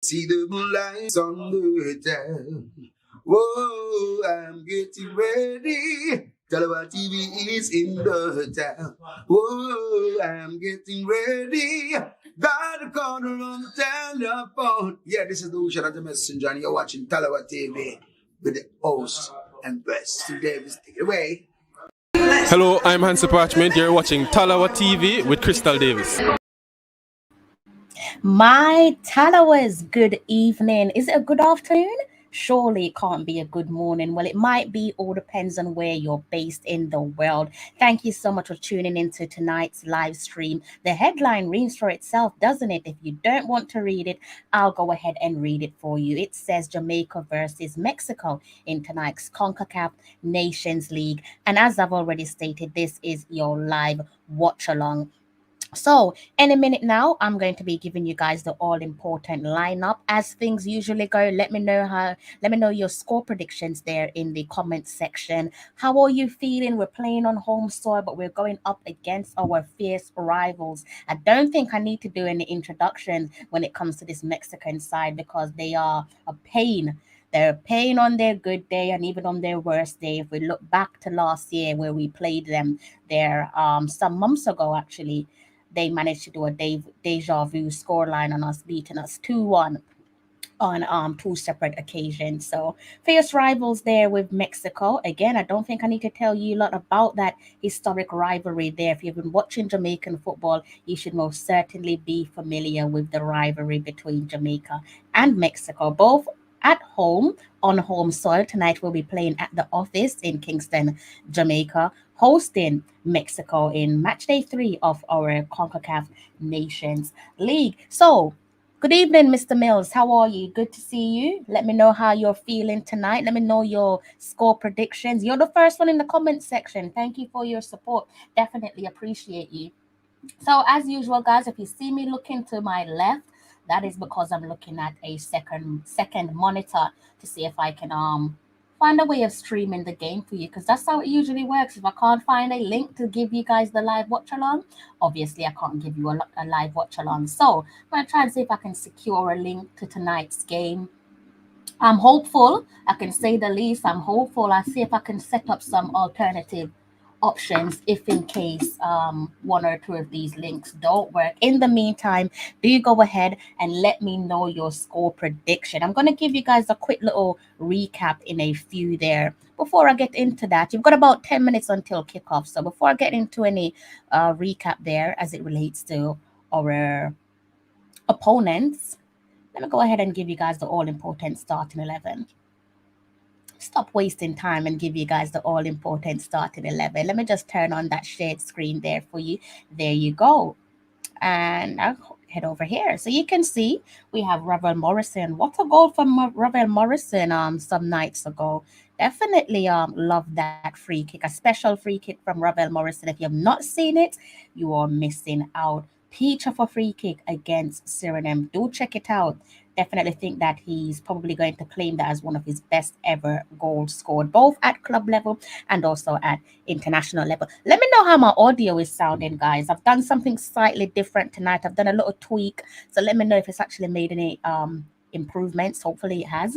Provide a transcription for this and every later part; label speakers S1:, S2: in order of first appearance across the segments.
S1: See the moonlight on the town. Whoa, I'm getting ready. Talawa TV is in the town. Whoa, I'm getting ready. Got a corner on the telephone. Yeah, this is the Ocean of the Messenger, and you're watching Talawa TV with the host and best Davis. Take it away.
S2: Hello, I'm Hansi Parchment. You're watching Talawa TV with Crystal Davis.
S3: My Talawers, good evening. Is it a good afternoon? Surely it can't be a good morning. Well, it might be, all depends on where you're based in the world. Thank you so much for tuning into tonight's live stream. The headline reads for itself, doesn't it? If you don't want to read it, I'll go ahead and read it for you. It says Jamaica versus Mexico in tonight's Concacaf Nations League. And as I've already stated, this is your live watch along. So, in a minute now, I'm going to be giving you guys the all-important lineup. As things usually go, let me know your score predictions there in the comment section. How are you feeling? We're playing on home soil, but we're going up against our fierce rivals. I don't think I need to do any introduction when it comes to this Mexican side, because they are a pain. They're a pain on their good day and even on their worst day. If we look back to last year where we played them there some months ago, actually, they managed to do a deja vu scoreline on us, beating us 2-1 on two separate occasions. So fierce rivals there with Mexico. Again, I don't think I need to tell you a lot about that historic rivalry there. If you've been watching Jamaican football, you should most certainly be familiar with the rivalry between Jamaica and Mexico, both at home on home soil. Tonight we'll be playing at the Office in Kingston, Jamaica, hosting Mexico in match day 3 of our CONCACAF Nations League. So, good evening, Mr. Mills. How are you? Good to see you. Let me know how you're feeling tonight. Let me know your score predictions. You're the first one in the comment section. Thank you for your support. Definitely appreciate you. So, as usual, guys, if you see me looking to my left, that is because I'm looking at a second monitor to see if I can find a way of streaming the game for you, because that's how it usually works. If I can't find a link to give you guys the live watch along, obviously I can't give you a live watch along. So I'm going to try and see if I can secure a link to tonight's game. I'm hopeful, I can say the least. I'm hopeful. I'll see if I can set up some alternative options if in case one or two of these links don't work. In the meantime, do go ahead and let me know your score prediction. I'm going to give you guys a quick little recap in a few there. Before I get into that, you've got about 10 minutes until kickoff. So before I get into any recap there as it relates to our opponents, let me go ahead and give you guys the all-important starting 11. Stop wasting time and give you guys the all-important starting 11. Let me just turn on that shared screen there for you. There you go. And I'll head over here. So you can see we have Ravel Morrison. What a goal from Ravel Morrison some nights ago. Definitely love that free kick. A special free kick from Ravel Morrison. If you have not seen it, you are missing out. Peach of a free kick against Suriname. Do check it out. Definitely think that he's probably going to claim that as one of his best ever goals scored, both at club level and also at international level. Let me know how my audio is sounding, guys. I've done something slightly different tonight. I've done a little tweak, so let me know if it's actually made any improvements. Hopefully it has.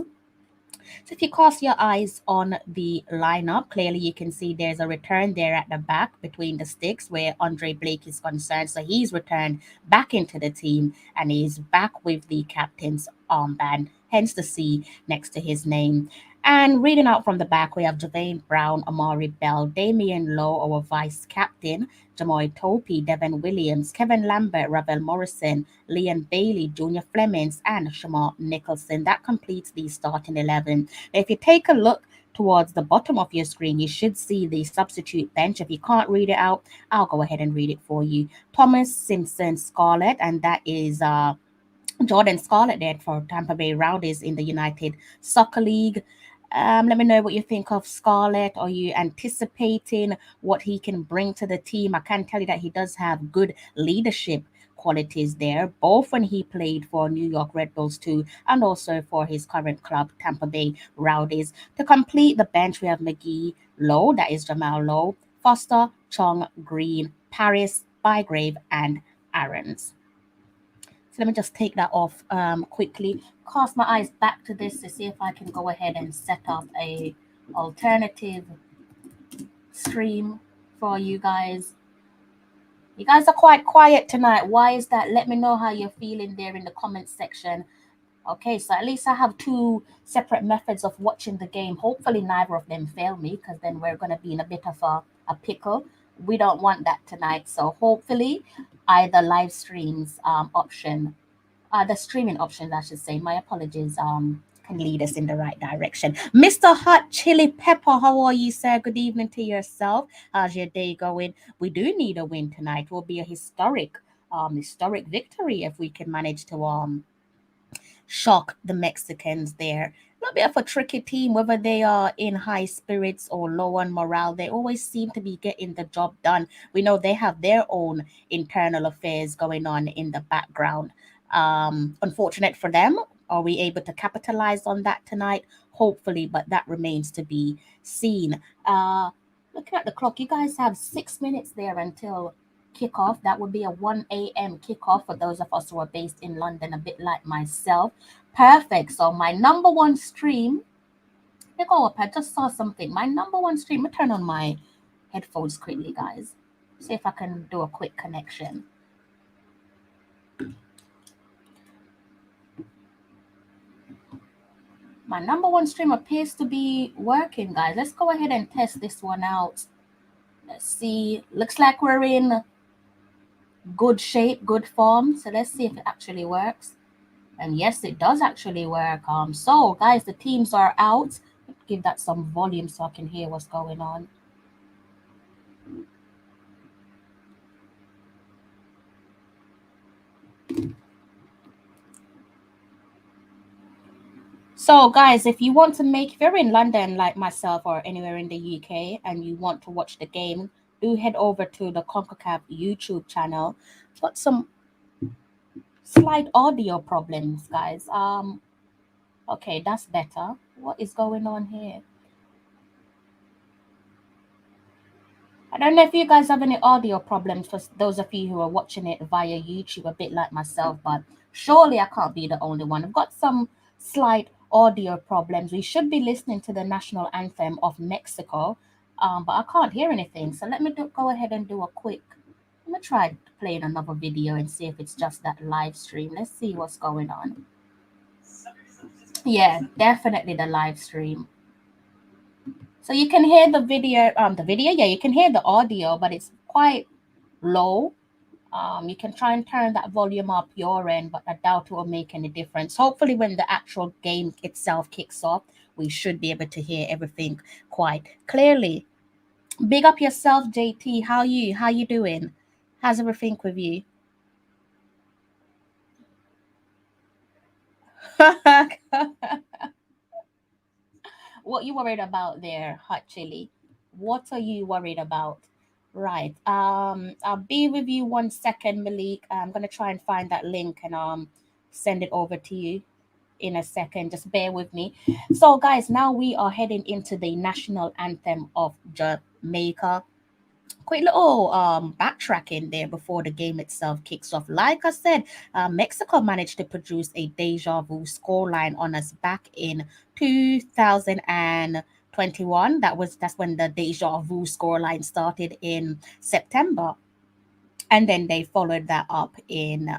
S3: So if you cast your eyes on the lineup, clearly you can see there's a return there at the back between the sticks where Andre Blake is concerned. So he's returned back into the team and he's back with the captain's armband, hence the C next to his name. And reading out from the back, we have Javane Brown, Amari Bell, Damian Lowe, our vice captain, Jamoy Topi, Devin Williams, Kevin Lambert, Ravel Morrison, Leon Bailey, Junior Flemings, and Shamar Nicholson. That completes the starting 11. Now, if you take a look towards the bottom of your screen, you should see the substitute bench. If you can't read it out, I'll go ahead and read it for you. Thomas Simpson Scarlett, and that is Jordan Scarlett there for Tampa Bay Rowdies in the United Soccer League. Let me know what you think of Scarlett. Are you anticipating what he can bring to the team? I can tell you that he does have good leadership qualities there, both when he played for New York Red Bulls too, and also for his current club, Tampa Bay Rowdies. To complete the bench, we have McGee, Lowe, that is Jamal Lowe, Foster, Chong, Green, Paris, Bygrave, and Aarons. So let me just take that off quickly. Cast my eyes back to this to see if I can go ahead and set up a alternative stream for you guys. You guys are quite quiet tonight. Why is that? Let me know how you're feeling there in the comments section. Okay, so at least I have two separate methods of watching the game. Hopefully neither of them fail me, because then we're going to be in a bit of a pickle. We don't want that tonight. So hopefully either live streams option, the streaming options, I should say, my apologies, can lead us in the right direction. Mr. Hot Chili Pepper, how are you, sir? Good evening to yourself. How's your day going? We do need a win tonight. It will be a historic victory if we can manage to shock the Mexicans there. A little bit of a tricky team, whether they are in high spirits or low on morale. They always seem to be getting the job done. We know they have their own internal affairs going on in the background. Unfortunate for them. Are we able to capitalize on that tonight? Hopefully, but that remains to be seen. Looking at the clock, you guys have 6 minutes there until kickoff. That would be a 1 a.m. kickoff for those of us who are based in London, a bit like myself. Perfect. So my number one stream, let go up. I just saw something. My number one stream. Let me turn on my headphones quickly, guys. See if I can do a quick connection. My number one stream appears to be working, guys. Let's go ahead and test this one out. Let's see. Looks like we're in good shape, good form. So let's see if it actually works. And yes, it does actually work. So guys, the teams are out. Give that some volume so I can hear what's going on. So guys, if you want to if you're in London like myself or anywhere in the UK and you want to watch the game, do head over to the Concacaf YouTube channel. Got some slight audio problems, guys. Okay, that's better. What is going on here? I don't know if you guys have any audio problems for those of you who are watching it via YouTube, a bit like myself, but surely I can't be the only one. I've got some slight audio problems. We should be listening to the national anthem of Mexico, but I can't hear anything. So let me go ahead and do a quick, let me try playing another video and see if it's just that live stream. Let's see what's going on. Yeah, definitely the live stream. So you can hear the video, yeah, you can hear the audio, but it's quite low. You can try and turn that volume up your end, but I doubt it will make any difference. Hopefully when the actual game itself kicks off, we should be able to hear everything quite clearly. Big up yourself, JT. How you doing? How's everything with you? What you worried about there, Hot Chili? What are you worried about? Right. I'll be with you 1 second, Malik. I'm gonna try and find that link and send it over to you in a second. Just bear with me. So, guys, now we are heading into the national anthem of Jamaica. Quick little backtracking there before the game itself kicks off. Like I said, Mexico managed to produce a deja vu scoreline on us back in 2021. That's when the deja vu scoreline started in September. And then they followed that up in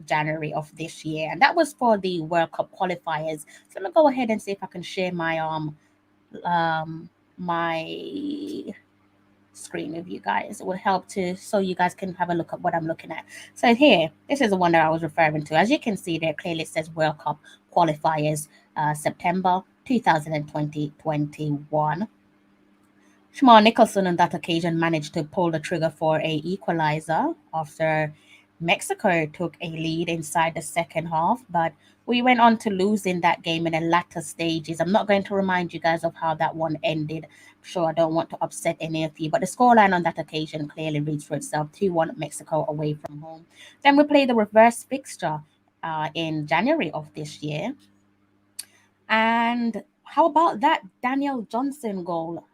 S3: January of this year. And that was for the World Cup qualifiers. So let me go ahead and see if I can share my my screen with you guys. It will help so you guys can have a look at what I'm looking at. So here, this is the one that I was referring to. As you can see there, clearly it says World Cup qualifiers, September 2021. Shamal Nicholson on that occasion managed to pull the trigger for a equalizer after Mexico took a lead inside the second half, but we went on to lose in that game in the latter stages. I'm not going to remind you guys of how that one ended. I'm sure I don't want to upset any of you, but the scoreline on that occasion clearly reads for itself. 2-1 Mexico away from home. Then we played the reverse fixture in January of this year. And how about that Daniel Johnson goal?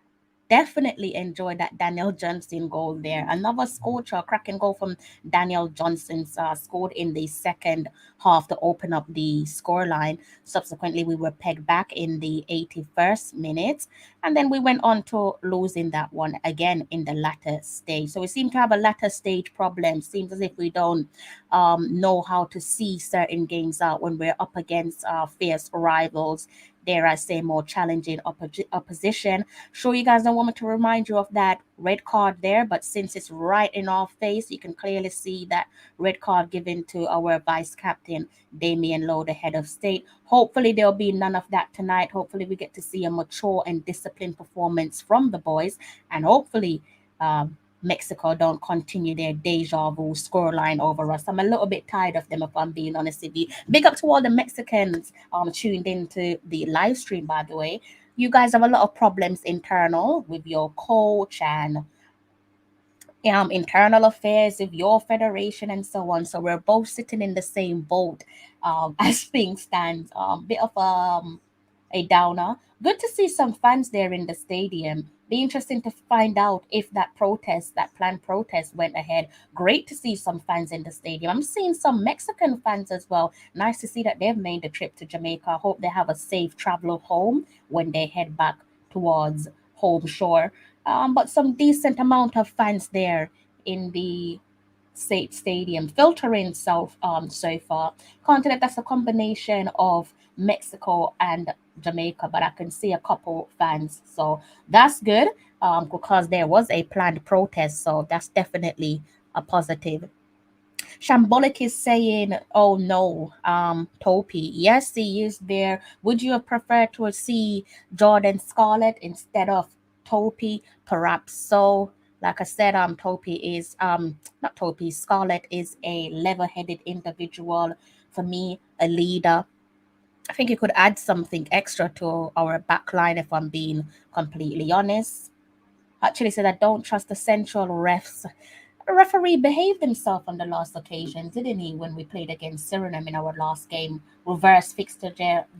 S3: definitely enjoyed that Daniel Johnson goal there. Another scorcher, cracking goal from Daniel Johnson's scored in the second half to open up the scoreline. Subsequently, we were pegged back in the 81st minute, and then we went on to losing that one again in the latter stage. So we seem to have a latter stage problem. Seems as if we don't know how to see certain games out when we're up against fierce rivals, dare I say, more challenging opposition. Sure, you guys don't want me to remind you of that red card there, but since it's right in our face, you can clearly see that red card given to our vice captain, Damian Lowe, the head of state. Hopefully, there'll be none of that tonight. Hopefully, we get to see a mature and disciplined performance from the boys, and hopefully, Mexico don't continue their deja vu scoreline over us. I'm a little bit tired of them, if I'm being honest with you. Big up to all the Mexicans tuned into the live stream, by the way. You guys have a lot of problems internal with your coach and internal affairs with your federation and so on. So we're both sitting in the same boat as things stand. Bit of a downer. Good to see some fans there in the stadium. Be interesting to find out if that protest, that planned protest, went ahead. Great to see some fans in the stadium. I'm seeing some Mexican fans as well. Nice to see that they've made the trip to Jamaica. I hope they have a safe travel home when they head back towards home shore. But some decent amount of fans there in the State Stadium, filtering so far. Can't tell if that's a combination of Mexico and Jamaica, but I can see a couple fans, so that's good. Because there was a planned protest, so that's definitely a positive. Shambolic is saying, "Oh no, Topi. Yes, he is there. Would you have preferred to see Jordan Scarlett instead of Topi? Perhaps so. Like I said, Topi is not Topi. Scarlett is a level-headed individual. For me, a leader. I think he could add something extra to our back line, if I'm being completely honest. Actually, said I don't trust the central refs. The referee behaved himself on the last occasion, didn't he, when we played against Suriname in our last game? Reverse fixture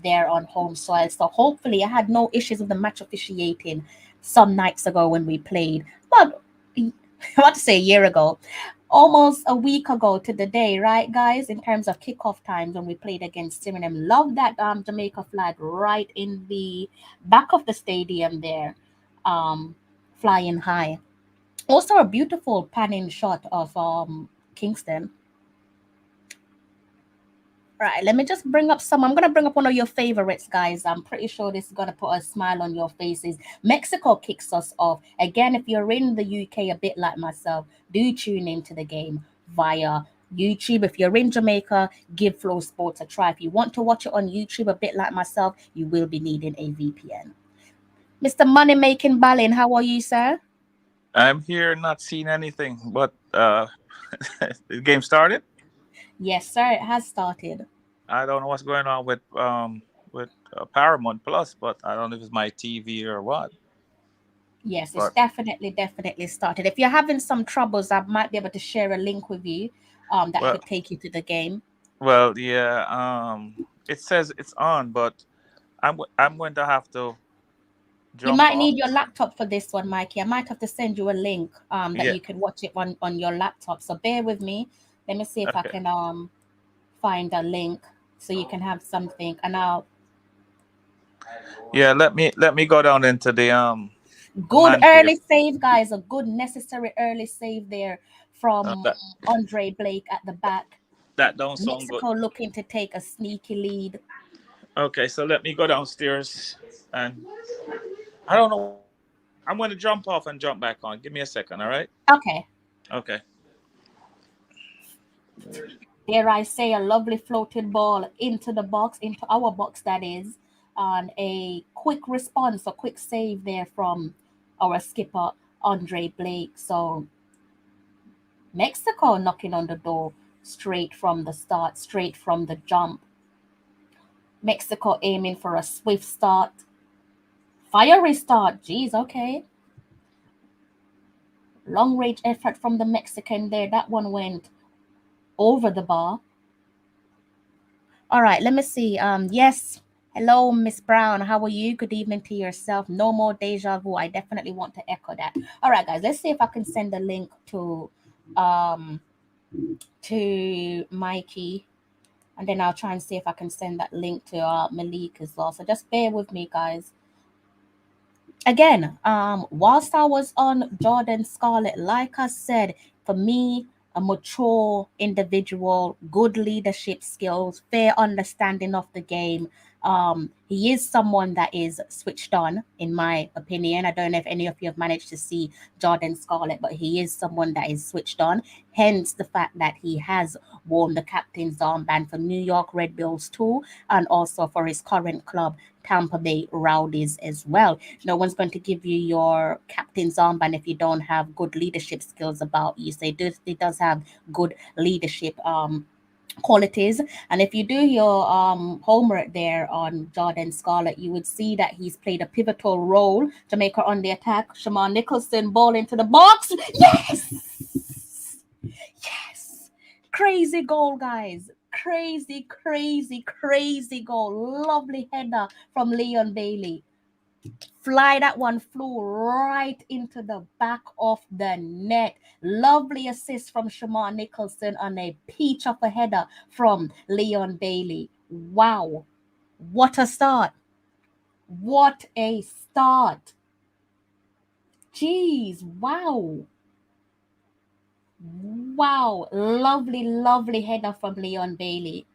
S3: there on home soil. So hopefully I had no issues with the match officiating some nights ago when we played. But I want to say a year ago. Almost a week ago to the day, right, guys? In terms of kickoff times when we played against Suriname, love that Jamaica flag right in the back of the stadium there, flying high. Also, a beautiful panning shot of Kingston. Right, let me just bring up some. I'm going to bring up one of your favorites, guys. I'm pretty sure this is going to put a smile on your faces. Mexico kicks us off. Again, if you're in the UK, a bit like myself, do tune into the game via YouTube. If you're in Jamaica, give Flow Sports a try. If you want to watch it on YouTube, a bit like myself, you will be needing a VPN. Mr. Money Making Ballin, how are you, sir?
S4: I'm here not seeing anything, but the game started.
S3: Yes, sir, it has started.
S4: I don't know what's going on with Paramount Plus, but I don't know if it's my TV or what.
S3: Yes, it's
S4: But
S3: definitely started. If you're having some troubles, I might be able to share a link with you that
S4: well,
S3: could take you to the game.
S4: yeah. It says it's on, but I'm going to have to
S3: You
S4: jump
S3: might
S4: off.
S3: need your laptop for this one, Mikey. I might have to send you a link that
S4: Yeah.
S3: you can watch it on your laptop. So bear with me. Let me see if I
S4: Okay.
S3: can find a link so you can have something. And I'll
S4: Yeah. Let me go down into the
S3: good
S4: man cave.
S3: early save, guys. A good necessary early save there
S4: Uh,
S3: from
S4: that
S3: Andre Blake at the back.
S4: that don't sound good.
S3: Mexico looking to take a sneaky lead.
S4: Okay, so let me go downstairs, and I don't know what's going on. I'm going to jump off and jump back on. Give me a second. All right.
S3: Okay.
S4: Okay.
S3: Dare I say, a lovely floated ball into the box, into our box, that is, and a quick response, a quick save there from our skipper, Andre Blake. So, Mexico knocking on the door straight from the start, straight from the jump. Mexico aiming for a swift start. Fiery start. Geez, okay. Long range effort from the Mexican there. That one went over the bar. All right, let me see. Yes, Hello, Miss Brown. How are you? Good evening to yourself. No more deja vu. I definitely want to echo that. All right, guys. Let's see if I can send a link to Mikey, and then I'll try and see if I can send that link to Malik as well. So just bear with me, guys. Again, whilst I was on Jordan Scarlett, like I said, for me, a mature individual, good leadership skills, fair understanding of the game. He is someone that is switched on, in my opinion. I don't know if any of you have managed to see Jordan Scarlett, but he is someone that is switched on. Hence the fact that he has worn the captain's armband for New York Red Bulls too, and also for his current club, Tampa Bay Rowdies as well. No one's going to give you your captain's armband if you don't have good leadership skills about you. So it does have good leadership qualities. And if you do your homework there on Jordan Scarlett, you would see that he's played a pivotal role. Jamaica on the attack. Shaman Nicholson ball into the box. Yes! Yes! Crazy goal, guys. Crazy, crazy, crazy goal. Lovely header from Leon Bailey. That one flew right into the back of the net. Lovely assist from Shaman Nicholson on a peach of a header from Leon Bailey. Wow. What a start. What a start. Jeez. Wow. Wow. Lovely, lovely header from Leon Bailey.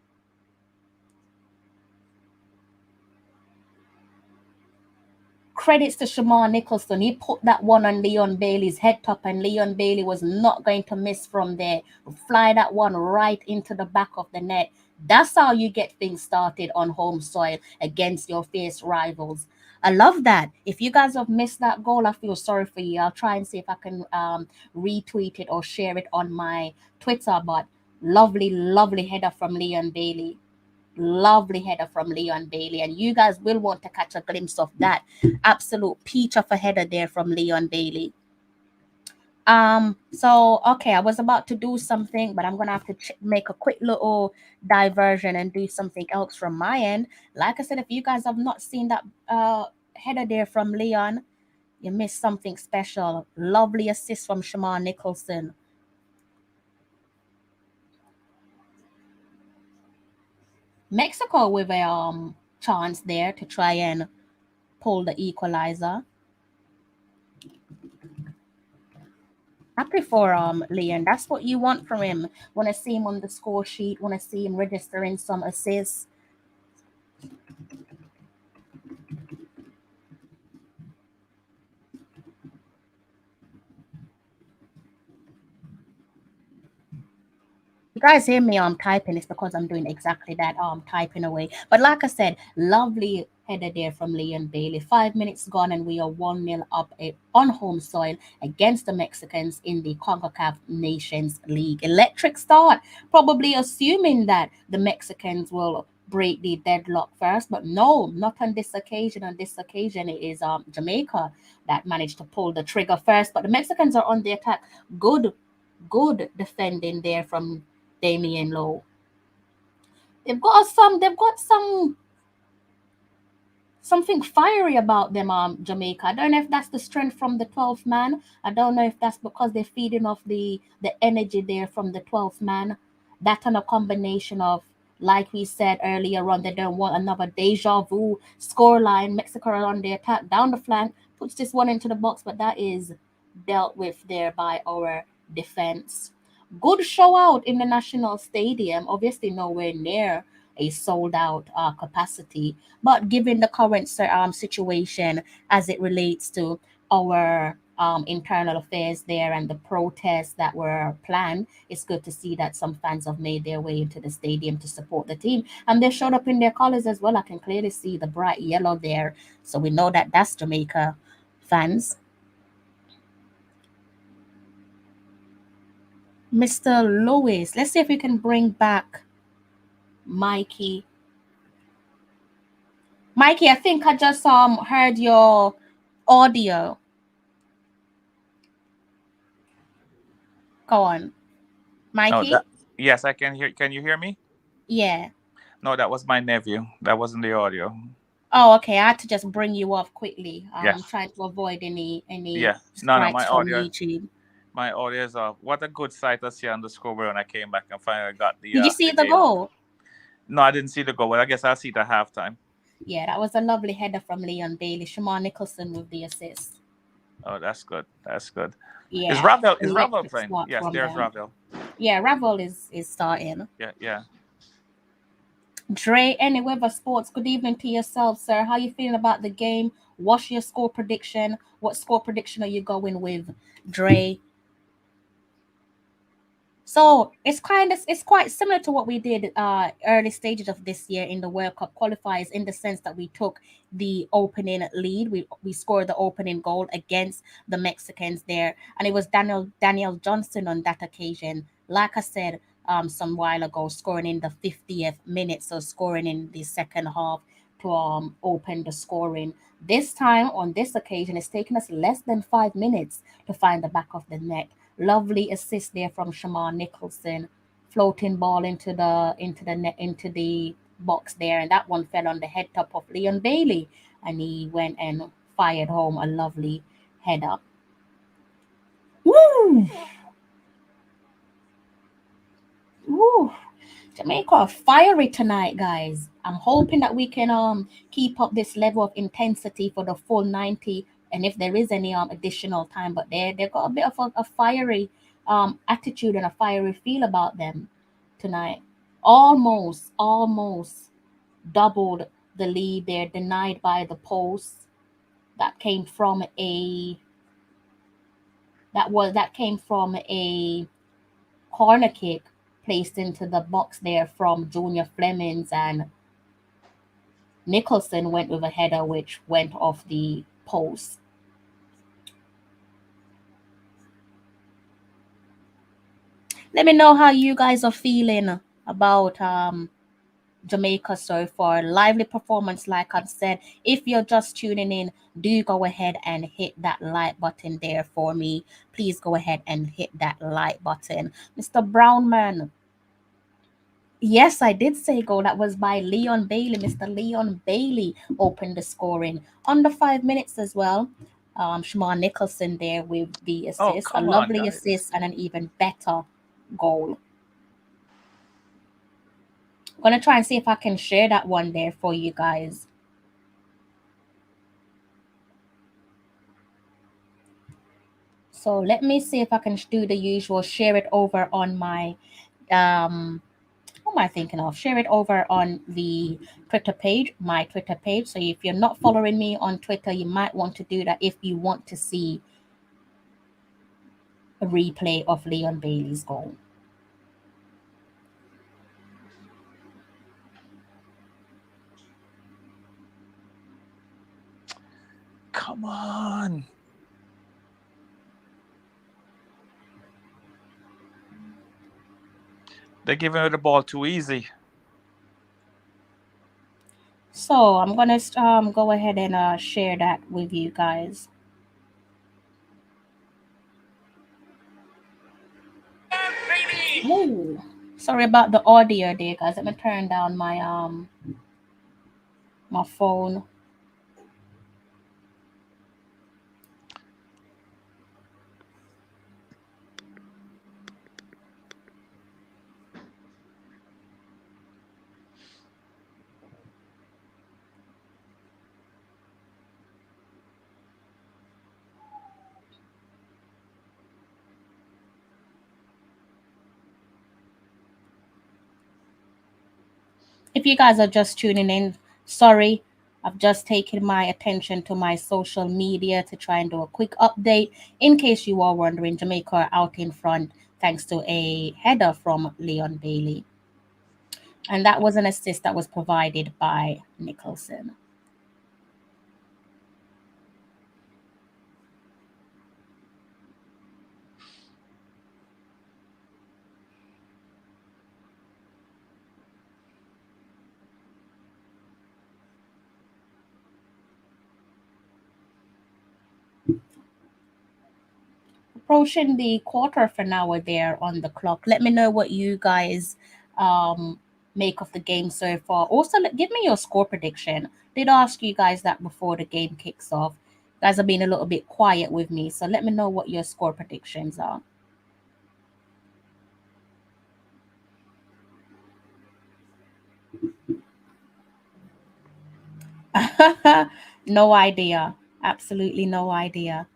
S3: Credits to Shaman Nicholson. He put that one on Leon Bailey's head top, and Leon Bailey was not going to miss from there. Fly that one right into the back of the net. That's how you get things started on home soil against your fierce rivals. I love that. If you guys have missed that goal, I feel sorry for you. I'll try and see if I can retweet it or share it on my Twitter. But lovely, lovely header from Leon Bailey. Lovely header from Leon Bailey, and you guys will want to catch a glimpse of that absolute peach of a header there from Leon Bailey. So okay, I was about to do something, but I'm gonna have to make a quick little diversion and do something else from my end. Like I said, if you guys have not seen that header there from Leon, you missed something special. Lovely assist from Shaman Nicholson. Mexico with a chance there to try and pull the equalizer. Happy for Leon. That's what you want from him. Want to see him on the score sheet. Want to see him registering some assists. You guys hear me typing, it's because I'm doing exactly that, typing away. But like I said, lovely header there from Leon Bailey. 5 minutes gone and we are 1-0 up on home soil against the Mexicans in the Concacaf Nations League. Electric start, probably assuming that the Mexicans will break the deadlock first, but no, not on this occasion. On this occasion, it is Jamaica that managed to pull the trigger first, but the Mexicans are on the attack. Good defending there from Damian Lowe. They've got something fiery about them, Jamaica. I don't know if that's the strength from the 12th man. I don't know if that's because they're feeding off the energy there from the 12th man. That and a combination of, like we said earlier on, they don't want another deja vu scoreline. Mexico are on the attack down the flank, puts this one into the box, but that is dealt with there by our defense. Good show out in the National Stadium. Obviously, nowhere near a sold out capacity, but given the current situation as it relates to our internal affairs there and the protests that were planned, it's good to see that some fans have made their way into the stadium to support the team, and they showed up in their colors as well. I can clearly see the bright yellow there, so we know that that's Jamaica fans. Mr. Lewis, let's see if we can bring back Mikey. Mikey, I think I just heard your audio. Go on, Mikey.
S4: Yes, I can hear. Can you hear me?
S3: Yeah.
S4: No, that was my nephew. That wasn't the audio.
S3: Oh, okay. I had to just bring you off quickly.
S4: Yeah.
S3: I'm trying to avoid any
S4: Yeah. No,
S3: strikes
S4: my
S3: from
S4: audio.
S3: YouTube.
S4: My audio is off. What a good sight to see on the scoreboard when I came back and finally got
S3: Did you see
S4: the
S3: the
S4: game.
S3: goal?
S4: No, I didn't see the goal, but I guess I'll see the halftime.
S3: Yeah, that was a lovely header from Leon Bailey. Shamar Nicholson with the assist.
S4: Oh, that's good. That's good. Is
S3: Yeah,
S4: Ravel
S3: electric
S4: playing?
S3: start
S4: Yes,
S3: from
S4: there's
S3: them.
S4: Ravel.
S3: Yeah, Ravel is starting.
S4: Yeah.
S3: Dre, any weather sports. Good evening to yourself, sir. How you feeling about the game? What's your score prediction? What score prediction are you going with, Dre? So it's quite similar to what we did early stages of this year in the World Cup qualifiers, in the sense that we took the opening lead. We scored the opening goal against the Mexicans there, and it was Daniel Johnson on that occasion. Like I said some while ago, scoring in the 50th minute, so scoring in the second half to open the scoring. This time on this occasion, it's taken us less than 5 minutes to find the back of the net. Lovely assist there from Shamar Nicholson, floating ball into the net, into the box there, and that one fell on the head top of Leon Bailey, and he went and fired home a lovely header. Woo! Woo! Jamaica fiery tonight, guys. I'm hoping that we can keep up this level of intensity for the full 90, and if there is any additional time. But they've got a bit of a fiery attitude and a fiery feel about them tonight. Almost doubled the lead there, denied by the post. That came from a corner kick placed into the box there from Junior Flemings, and Nicholson went with a header which went off the post. Let me know how you guys are feeling about Jamaica so far. Lively performance, like I've said. If you're just tuning in, do go ahead and hit that like button there for me. Please go ahead and hit that like button. Mr. Brownman. Yes, I did say goal. That was by Leon Bailey. Mr. Leon Bailey opened the scoring under 5 minutes as well. Shamar Nicholson there with the assist. A lovely assist and an even better goal. I'm going to try and see if I can share that one there for you guys. So let me see if I can do the usual, share it over on my what am I thinking of? Share it over on the Twitter page, my Twitter page. So if you're not following me on Twitter, you might want to do that if you want to see a replay of Leon Bailey's goal.
S4: Come on. They're giving her the ball too easy.
S3: So I'm gonna go ahead and share that with you guys. Ooh, sorry about the audio there, guys. Let me turn down my my phone. If you guys are just tuning in, sorry, I've just taken my attention to my social media to try and do a quick update. In case you are wondering, Jamaica are out in front thanks to a header from Leon Bailey. And that was an assist that was provided by Nicholson. Approaching the quarter of an hour there on the clock. Let me know what you guys make of the game so far? Also, give me your score prediction. Did ask you guys that before the game kicks off. You guys have been a little bit quiet with me, so let me know what your score predictions are. No idea. Absolutely no idea.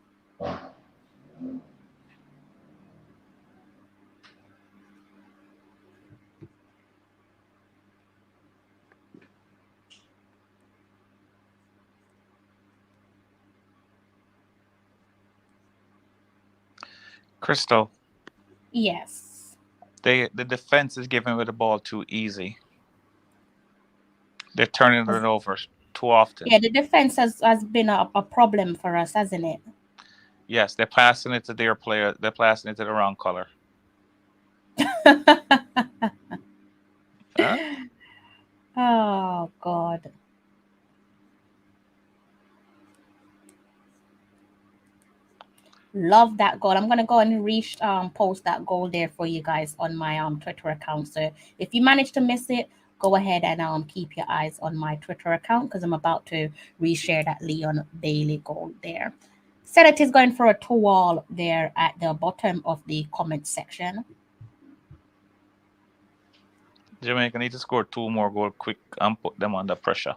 S4: Crystal,
S3: Yes.
S4: the defense is giving away the ball too easy. They're turning it over too often.
S3: Yeah, the defense has been a problem for us, hasn't it?
S4: Yes, they're passing it to their player. They're passing it to the wrong color. Huh?
S3: Oh, God. Love that goal. I'm gonna go and post that goal there for you guys on my Twitter account. So if you manage to miss it, go ahead and keep your eyes on my Twitter account because I'm about to reshare that Leon Bailey goal there. Senate is going for a 2-all there at the bottom of the comment section.
S4: Jamaica need to score 2 more goals quick and put them under pressure.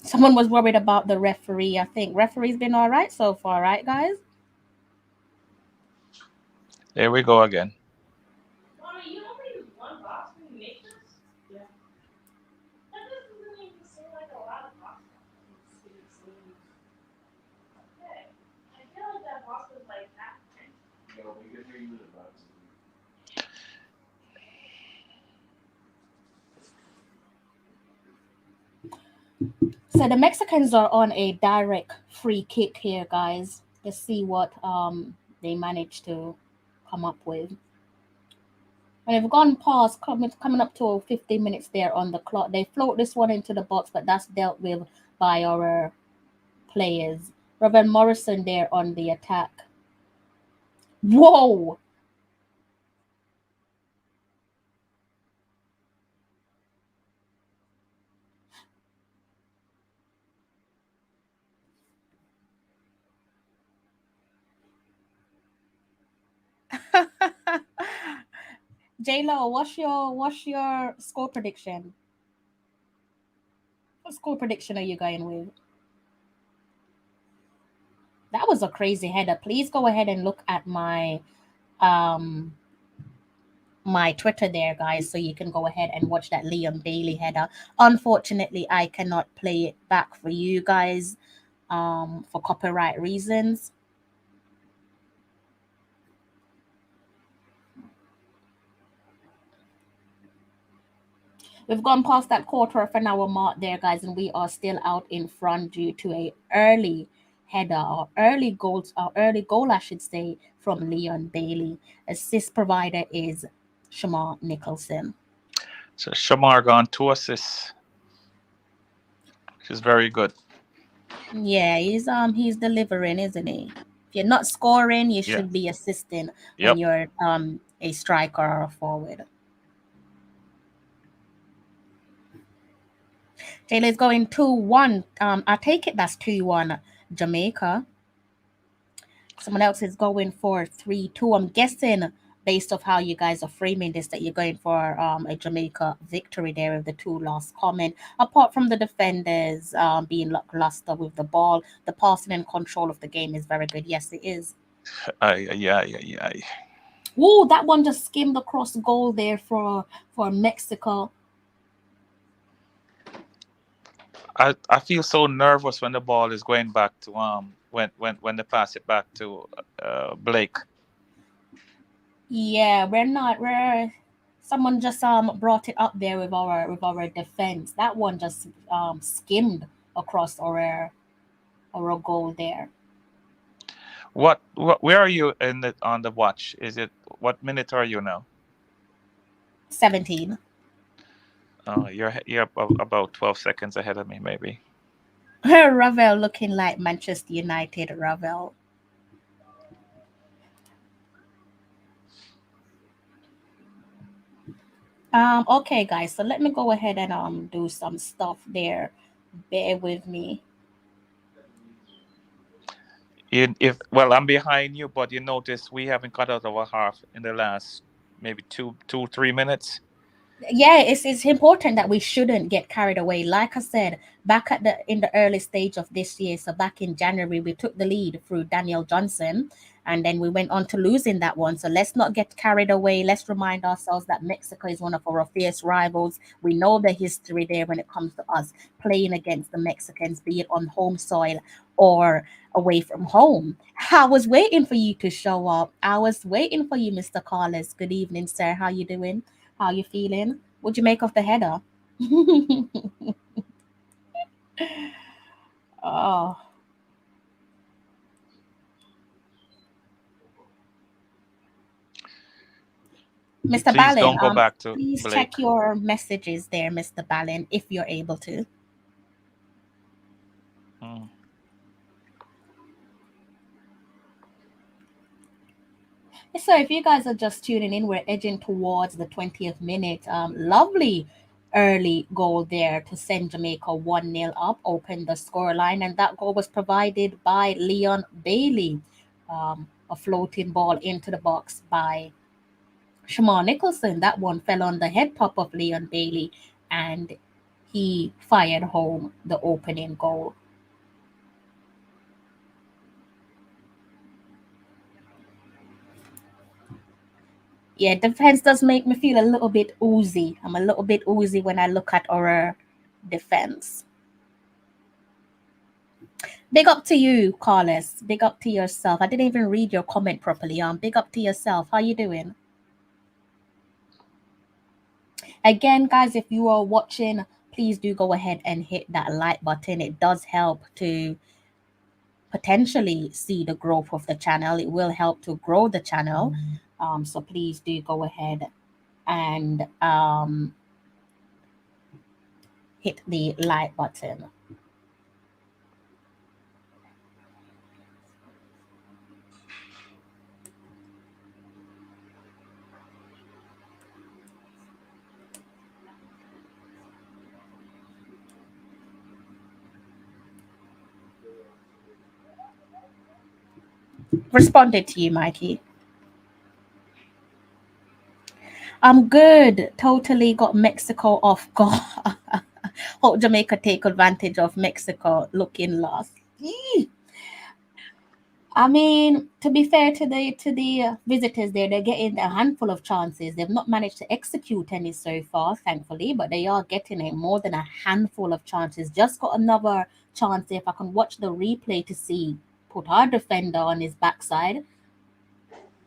S3: Someone was worried about the referee. I think referee's been all right so far, right, guys?
S4: There we go again.
S3: So the Mexicans are on a direct free kick here, guys. Let's see what they managed to come up with. And they've gone past coming up to 15 minutes there on the clock. They float this one into the box, but that's dealt with by our players. Robert Morrison there on the attack. Whoa! J-Lo, what's your score prediction? What score prediction are you going with? That was a crazy header. Please go ahead and look at my my Twitter there, guys, so you can go ahead and watch that Liam Bailey header. Unfortunately, I cannot play it back for you guys for copyright reasons. We've gone past that quarter of an hour mark there, guys, and we are still out in front due to a early header or early goal, I should say, from Leon Bailey. Assist provider is Shamar Nicholson.
S4: So Shamar gone 2 assists. Which is very good.
S3: Yeah, he's delivering, isn't he? If you're not scoring, you should be assisting when you're a striker or a forward. Taylor's going 2-1. I take it that's 2-1 Jamaica. Someone else is going for 3-2. I'm guessing based off how you guys are framing this that you're going for a Jamaica victory there with the 2 last comment. Apart from the defenders being lackluster with the ball, the passing and control of the game is very good. Yes, it is.
S4: Yeah.
S3: Whoa, that one just skimmed across goal there for Mexico.
S4: I feel so nervous when the ball is going back to when they pass it back to Blake.
S3: Yeah, we're someone just brought it up there with our defense. That one just skimmed across our goal there.
S4: Where are you on the watch? Is it what minute are you now?
S3: 17.
S4: You're about 12 seconds ahead of me, maybe.
S3: Ravel looking like Manchester United. Ravel. Okay, guys. So let me go ahead and do some stuff there. Bear with me.
S4: Well, I'm behind you, but you notice we haven't cut out our half in the last maybe 3 minutes.
S3: Yeah, it's important that we shouldn't get carried away. Like I said, back in the early stage of this year, so back in January, we took the lead through Daniel Johnson, and then we went on to losing that one. So let's not get carried away. Let's remind ourselves that Mexico is one of our fierce rivals. We know the history there when it comes to us playing against the Mexicans, be it on home soil or away from home. I was waiting for you to show up. I was waiting for you, Mr. Carlos. Good evening, sir. How you doing? How you feeling? What'd you make of the header? Oh, Mr.
S4: Please
S3: Ballin,
S4: don't go back to
S3: please
S4: Blake.
S3: check your messages there, Mr. Ballin, if you're able to. So if you guys are just tuning in, we're edging towards the 20th minute. Lovely early goal there to send Jamaica 1-0 up, open the scoreline, and that goal was provided by Leon Bailey. A floating ball into the box by Shamar Nicholson. That one fell on the head top of Leon Bailey, and he fired home the opening goal. Yeah, defense does make me feel a little bit oozy. I'm a little bit oozy when I look at our defense. Big up to you, Carlos. Big up to yourself. I didn't even read your comment properly. Big up to yourself. How you doing? Again, guys, if you are watching, please do go ahead and hit that like button. It does help to potentially see the growth of the channel. It will help to grow the channel. So please do go ahead and hit the like button. Responded to you, Mikey. I'm good. Totally got Mexico off guard. Hope Jamaica take advantage of Mexico looking lost. I mean, to be fair to the visitors there, they're getting a handful of chances. They've not managed to execute any so far, thankfully, but they are getting more than a handful of chances. Just got another chance if I can watch the replay to see. Put our defender on his backside.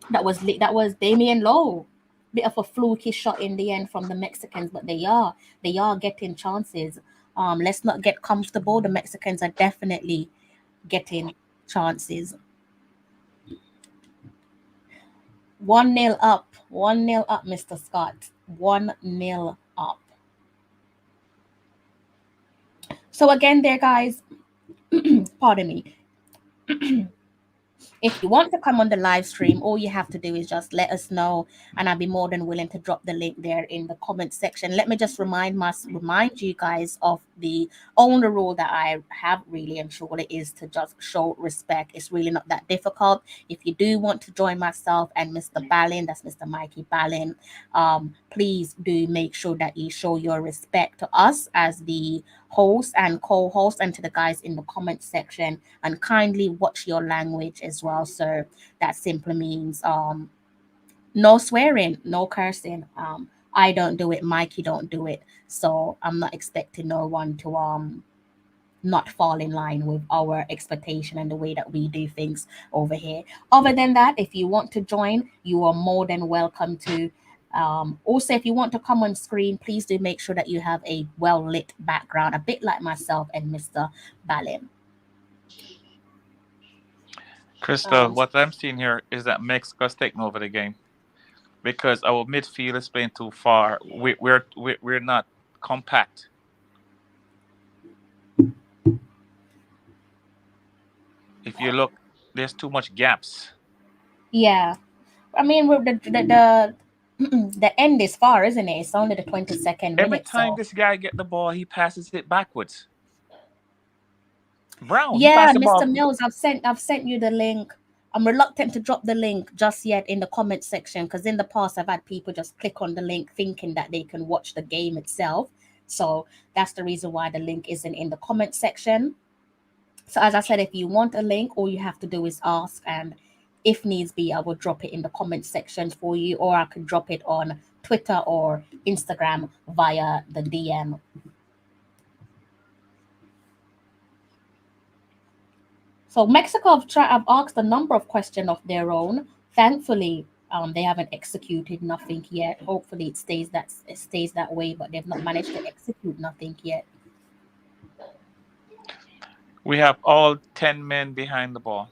S3: That was Damian Lowe. Bit of a fluky shot in the end from the Mexicans, but they are getting chances. Let's not get comfortable. The Mexicans are definitely getting chances. 1-0 up. 1-0 up, Mr. Scott. 1-0 up. So again there, guys, pardon me. If you want to come on the live stream, all you have to do is just let us know, and I'll be more than willing to drop the link there in the comment section. Let me just remind you guys of the only rule that I have really and surely is to just show respect. It's really not that difficult. If you do want to join myself and Mr. Ballin, that's Mr. Mikey Ballin, please do make sure that you show your respect to us as the host and co-host, and to the guys in the comment section, and kindly watch your language as well. So that simply means no swearing, no cursing. I don't do it, Mikey don't do it, so I'm not expecting no one to not fall in line with our expectation and the way that we do things over here. Other than that, if you want to join, you are more than welcome to. Also, if you want to come on screen, please do make sure that you have a well-lit background, a bit like myself and Mr. Ballin.
S4: Crystal, what I'm seeing here is that Mexico's taking over the game because our midfield is playing too far. We're not compact. If you look, there's too much gaps.
S3: Yeah, I mean, with the end is far, isn't it? It's only the 22nd
S4: Every
S3: minute.
S4: time
S3: So
S4: this guy get the ball, he passes it backwards. Brown, he
S3: yeah,
S4: passed the
S3: Mr.
S4: ball.
S3: Mills, I've sent you the link. I'm reluctant to drop the link just yet in the comment section because in the past I've had people just click on the link thinking that they can watch the game itself. So that's the reason why the link isn't in the comment section. So as I said, if you want a link, all you have to do is ask, and if needs be, I will drop it in the comment section for you, or I could drop it on Twitter or Instagram via the DM. So Mexico have asked a number of questions of their own. Thankfully, they haven't executed nothing yet. Hopefully, it stays that way, but they've not managed to execute nothing yet.
S4: We have all 10 men behind the ball.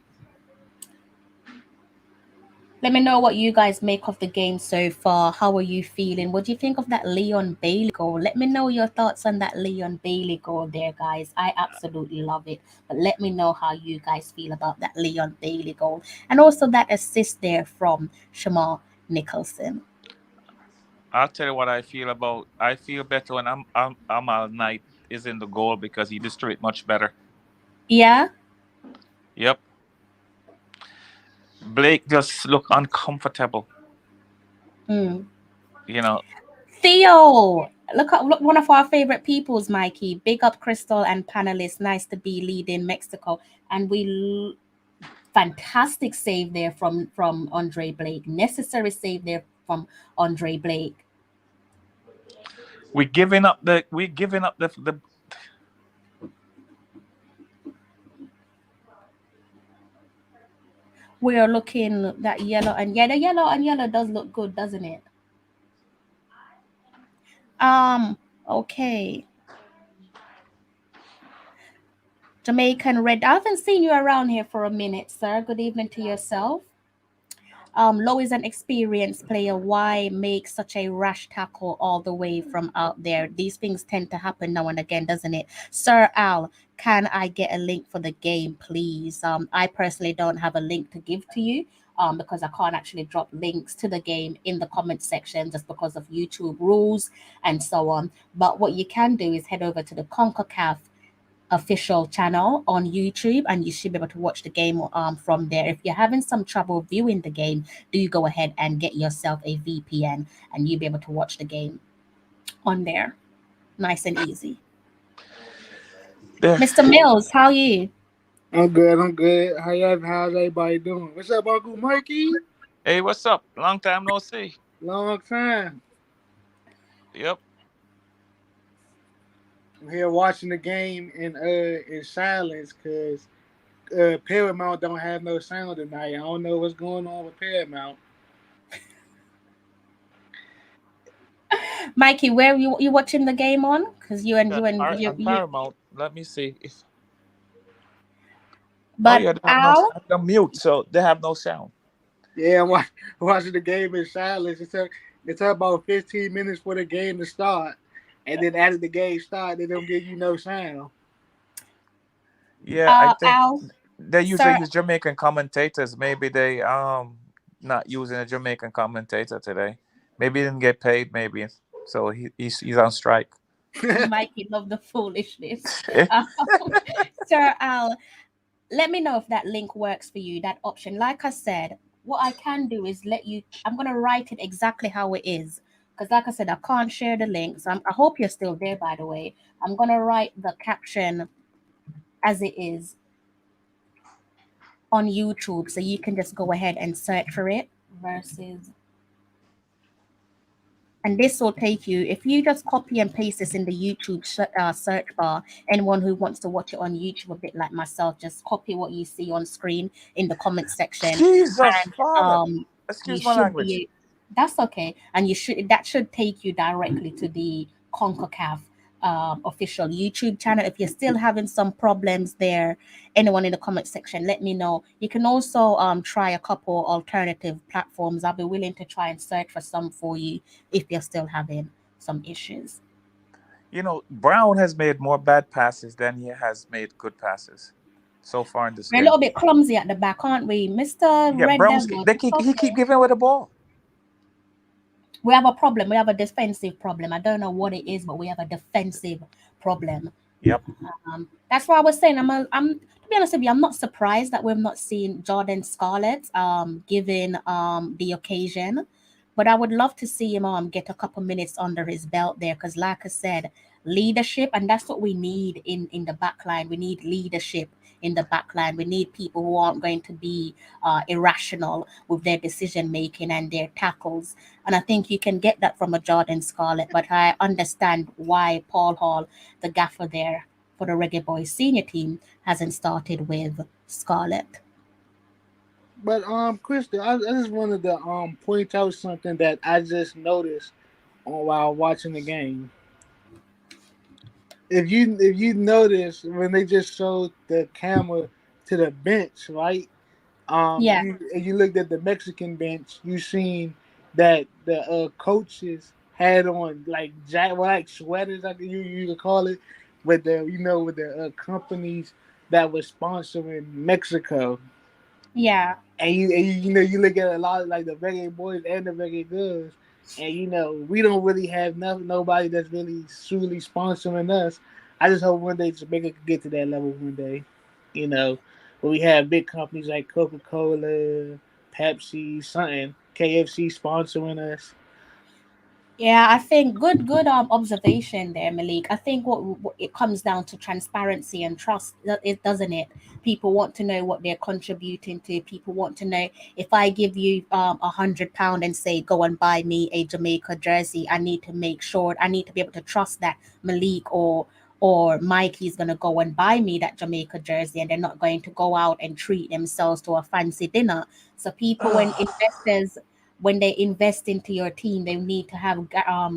S3: Let me know what you guys make of the game so far. How are you feeling? What do you think of that Leon Bailey goal? Let me know your thoughts on that Leon Bailey goal there, guys. I absolutely love it. But let me know how you guys feel about that Leon Bailey goal. And also that assist there from Shamar Nicholson.
S4: I'll tell you what I feel about. I feel better when Amal Knight is in the goal because he distributes much better.
S3: Yeah?
S4: Yep. Blake just look uncomfortable.
S3: Mm.
S4: You know.
S3: Theo, look, one of our favorite peoples, Mikey. Big up Crystal and panelists. Nice to be leading Mexico. And fantastic save there from Andre Blake. Necessary save there from Andre Blake.
S4: We're giving up the
S3: We are looking that yellow and yeah, the yellow and yellow does look good, doesn't it? Okay. Jamaican Red. I haven't seen you around here for a minute, sir. Good evening to yourself. Low is an experienced player. Why make such a rash tackle all the way from out there? These things tend to happen now and again, doesn't it? Sir Al, can I get a link for the game, please? I personally don't have a link to give to you because I can't actually drop links to the game in the comment section just because of YouTube rules and so on. But what you can do is head over to the Concacaf official channel on YouTube and you should be able to watch the game from there. If you're having some trouble viewing the game, do go ahead and get yourself a VPN and you'll be able to watch the game on there. Nice and easy. Mr. Mills, how are you?
S5: I'm good. How's everybody doing? What's up, Uncle Mikey?
S4: Hey, what's up? Long time no see.
S5: Long time.
S4: Yep.
S5: I'm here watching the game in silence because Paramount don't have no sound tonight. I don't know what's going on with Paramount.
S3: Mikey, where you watching the game on? Because you
S4: Paramount. Let me see if.
S3: But
S4: they have
S3: Al,
S4: no mute, so they have no sound.
S5: Yeah, I'm watching the game in silence. It's about 15 minutes for the game to start. And then after the game starts, they don't give you no sound.
S4: Yeah, I think they usually use Jamaican commentators. Maybe they not using a Jamaican commentator today. Maybe he didn't get paid. Maybe so he's on strike.
S3: Mikey, love the foolishness. Sir Al, let me know if that link works for you. That option, like I said, what I can do is I'm gonna write it exactly how it is. Because like I said, I can't share the links. I hope you're still there, by the way. I'm going to write the caption as it is on YouTube. So you can just go ahead and search for it versus. And this will take you, if you just copy and paste this in the YouTube search bar, anyone who wants to watch it on YouTube, a bit like myself, just copy what you see on screen in the comment section.
S4: Jesus,
S3: and,
S4: Father. Excuse my language.
S3: That's okay. And that should take you directly to the CONCACAF official YouTube channel. If you're still having some problems there, anyone in the comment section, let me know. You can also try a couple alternative platforms. I'll be willing to try and search for some for you if you're still having some issues.
S4: Brown has made more bad passes than he has made good passes so far in this
S3: We're
S4: game.
S3: a little bit clumsy at the back, aren't we, Mr. Red Devil?
S4: He keep giving away the ball.
S3: We have a problem. We have a defensive problem. I don't know what it is, but we have a defensive problem.
S4: Yep.
S3: That's why I was saying. I'm to be honest with you, I'm not surprised that we've not seen Jordan Scarlett given the occasion, but I would love to see him get a couple minutes under his belt there, because like I said, leadership, and that's what we need in the back line. We need leadership in the back line. We need people who aren't going to be irrational with their decision making and their tackles. And I think you can get that from a Jordan Scarlett, but I understand why Paul Hall, the gaffer there for the Reggae Boys senior team, hasn't started with Scarlett.
S5: But Krista, I just wanted to point out something that I just noticed while watching the game. If you notice when they just showed the camera to the bench, right?
S3: Yeah.
S5: You looked at the Mexican bench, you seen that the coaches had on like sweaters, like you could call it, with the companies that were sponsoring Mexico.
S3: Yeah.
S5: And you look at a lot of like the Reggae Boys and the Reggae Girls, and we don't really have nobody that's really truly sponsoring us. I just hope one day Jamaica could get to that level one day, where we have big companies like Coca-Cola, Pepsi, something, KFC sponsoring us.
S3: Yeah, I think good observation there, Malik. I think what it comes down to transparency and trust, doesn't it? People want to know what they're contributing to. People want to know, if I give you £100 and say go and buy me a Jamaica jersey, I need to make sure, I need to be able to trust that Malik or Mikey's gonna go and buy me that Jamaica jersey, and they're not going to go out and treat themselves to a fancy dinner. So people, when they invest into your team, they need to have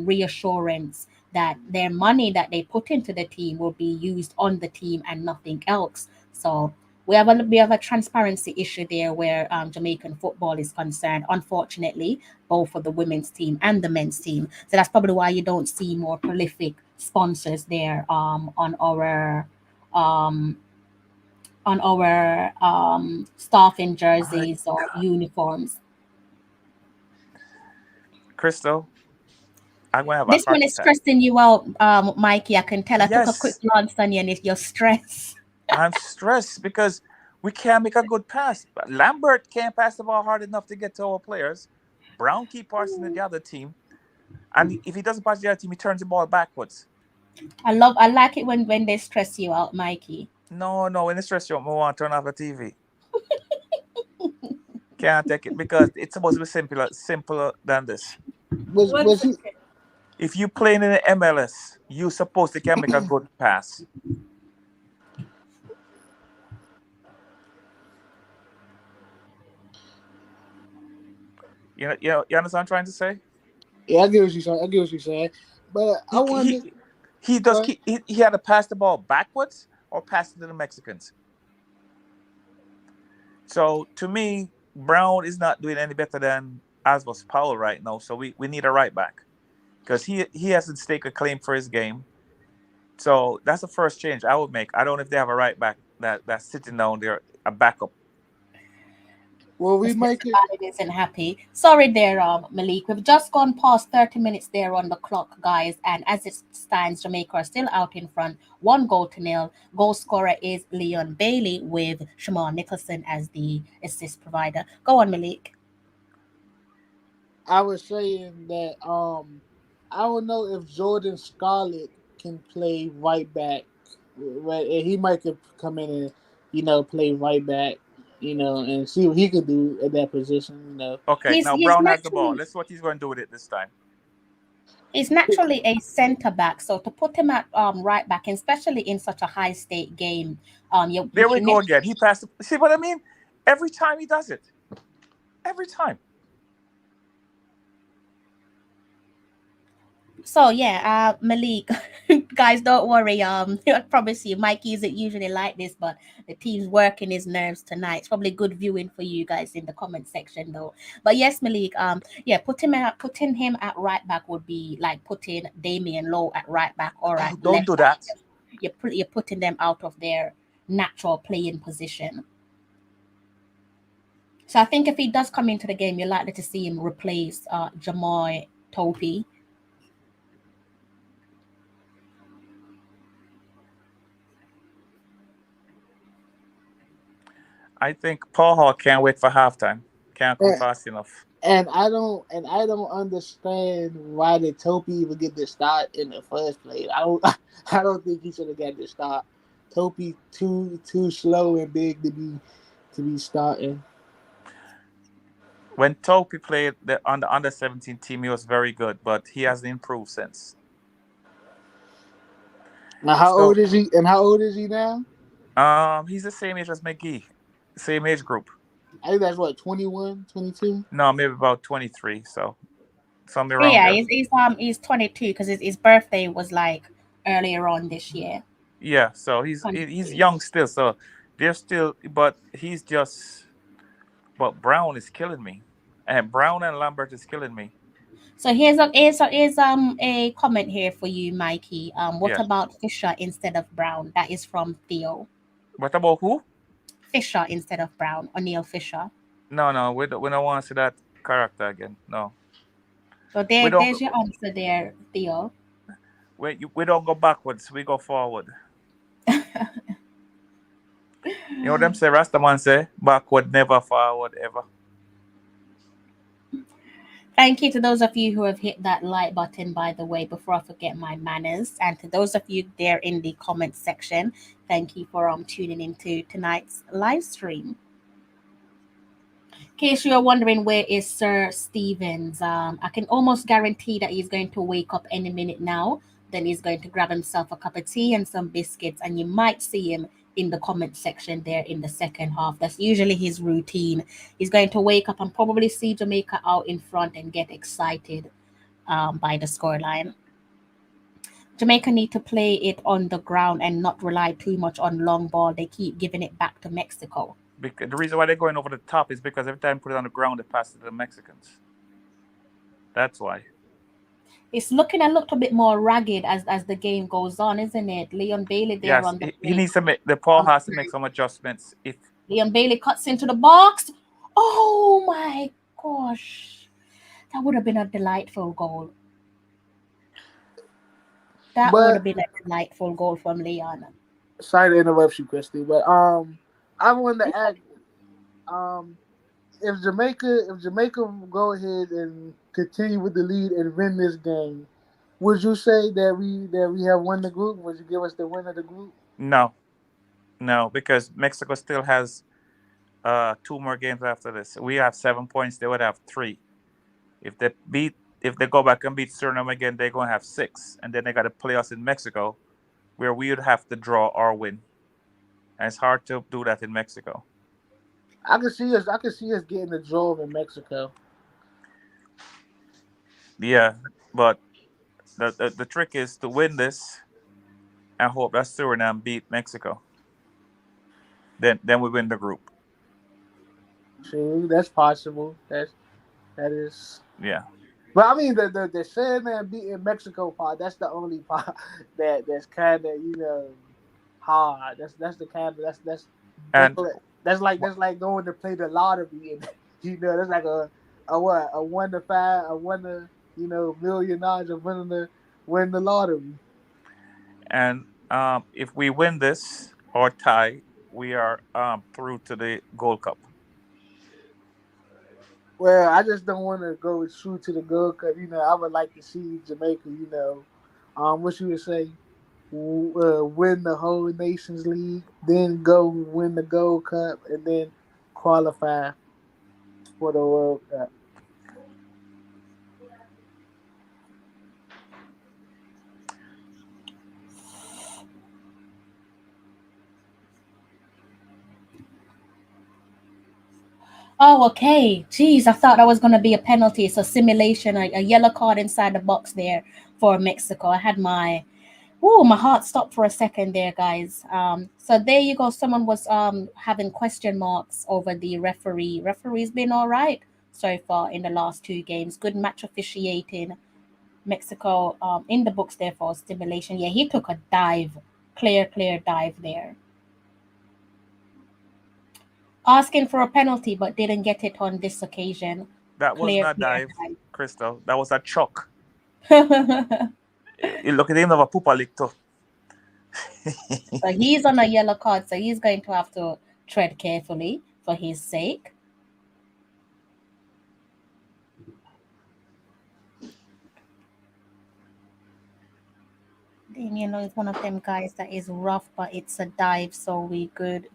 S3: reassurance that their money that they put into the team will be used on the team and nothing else. So we have a transparency issue there where Jamaican football is concerned, unfortunately, both for the women's team and the men's team. So that's probably why you don't see more prolific sponsors there on our staffing jerseys or uniforms.
S4: Crystal, I'm gonna have
S3: this one is stressing you out, Mikey. I can tell. I took a quick glance on you, and you're stressed.
S4: I'm stressed because we can't make a good pass. Lambert can't pass the ball hard enough to get to our players. Brown keep passing to the other team, and if he doesn't pass the other team, he turns the ball backwards.
S3: I like it when they stress you out, Mikey.
S4: No, when they stress you out, I want to turn off the TV. Can't take it because it's supposed to be simpler than this. If you playing in the MLS, you're supposed to can make a good pass. You understand what I'm trying to say?
S5: Yeah, I get what you're saying. But I wonder,
S4: he had to pass the ball backwards or pass it to the Mexicans. So to me, Brown is not doing any better than Asbos Powell right now. So we need a right back because he hasn't staked a claim for his game. So that's the first change I would make. I don't know if they have a right back that's sitting down there, a backup.
S5: Well, we make it.
S3: Isn't happy. Sorry there, Malik. We've just gone past 30 minutes there on the clock, guys. And as it stands, Jamaica are still out in front, 1-0. Goal scorer is Leon Bailey with Shamar Nicholson as the assist provider. Go on, Malik.
S5: I was saying that I don't know if Jordan Scarlett can play right back. He might come in and play right back. And see what he could do at that position.
S4: Okay, now Brown has the ball. Let's see what he's going to do with it this time.
S3: He's naturally a centre back, so to put him at right back, especially in such a high stake game,
S4: there we go again. He passed. See what I mean? Every time he does it. Every time.
S3: So yeah, Malik, Guys, don't worry. I promise you, Mikey isn't usually like this, but the team's working his nerves tonight. It's probably good viewing for you guys in the comment section, though. But yes, Malik. Yeah, putting him at right back would be like putting Damian Lowe at right back or at
S4: Don't
S3: left
S4: do
S3: back.
S4: that.
S3: You're putting them out of their natural playing position. So I think if he does come into the game, you're likely to see him replace Jamal Topi.
S4: I think Paul Hall can't wait for halftime. Can't come fast enough.
S5: And I don't understand why did Topi even get the start in the first place. I don't think he should have got the start. Topi too slow and big to be starting.
S4: When Topi played on the under-17 team, he was very good, but he hasn't improved since.
S5: Now, how old is he? And how old is he now?
S4: He's the same age as McGee, same age group.
S5: I think that's what, 21, 22?
S4: No, maybe about 23. So something around there.
S3: Yeah, he's 22 because his birthday was like earlier on this year.
S4: Yeah, so he's young still. So they're still, but he's just. But Brown is killing me, and Brown and Lambert is killing me.
S3: So here's a comment here for you, Mikey. What about Fisher instead of Brown? That is from Theo.
S4: What about who?
S3: Fisher instead of Brown, O'Neal Fisher.
S4: No, we don't want to see that character again. No.
S3: So there's your answer there, Theo.
S4: We don't go backwards, we go forward. You know what them say, Rastaman say, backward never, forward ever.
S3: Thank you to those of you who have hit that like button, by the way, before I forget my manners. And to those of you there in the comment section, thank you for tuning into tonight's live stream. In case you're wondering where is Sir Stevens, I can almost guarantee that he's going to wake up any minute now. Then he's going to grab himself a cup of tea and some biscuits, and you might see him in the comment section there in the second half. That's usually his routine. He's going to wake up and probably see Jamaica out in front and get excited by the scoreline. Jamaica need to play it on the ground and not rely too much on long ball. They keep giving it back to Mexico.
S4: Because the reason why they're going over the top is because every time they put it on the ground, they pass it to the Mexicans. That's why.
S3: It's looking a little bit more ragged as the game goes on, isn't it? Leon Bailey there on the
S4: he needs to make Paul has to make some adjustments. If
S3: Leon Bailey cuts into the box, oh my gosh, that would have been a delightful goal. Would have been a delightful goal from Leon.
S5: Sorry to interrupt you, Christy, but I wanted to ask, if Jamaica go ahead and continue with the lead and win this game, would you say that we have won the group? Would you give us the win of the group? No,
S4: because Mexico still has 2 more games after this. We have 7 points; they would have 3. If they go back and beat Suriname again, they're gonna have 6, and then they got to play us in Mexico, where we would have to draw or win, and it's hard to do that in Mexico.
S5: I can see us getting the draw in Mexico.
S4: Yeah, but the trick is to win this and hope that Suriname beat Mexico. Then we win the group.
S5: True, that's possible. That is.
S4: Yeah.
S5: But I mean, the Suriname beating Mexico part. That's the only part that's kind of hard. That's the kind of that's like going to play the lottery, and that's like a 1 to 5, a 1 to $1 million of win the lottery.
S4: And if we win this or tie, we are through to the Gold Cup.
S5: Well, I just don't want to go through to the Gold Cup. I would like to see Jamaica. What you would say, win the whole Nations League, then go win the Gold Cup, and then qualify for the World Cup.
S3: Oh, okay. Jeez, I thought that was going to be a penalty. It's a simulation, a yellow card inside the box there for Mexico. I had my Oh, my heart stopped for a second there, guys. So there you go. Someone was having question marks over the referee. Referee's been all right so far in the last 2 games. Good match officiating. Mexico in the books there for stimulation. Yeah, he took a dive, clear dive there. Asking for a penalty, but didn't get it on this occasion.
S4: That was not dive, Crystal. That was a choke. You look at him, have a poopa lick too.
S3: So he's on a yellow card, so he's going to have to tread carefully for his sake. Damien is one of them guys that is rough, but it's a dive, so we good.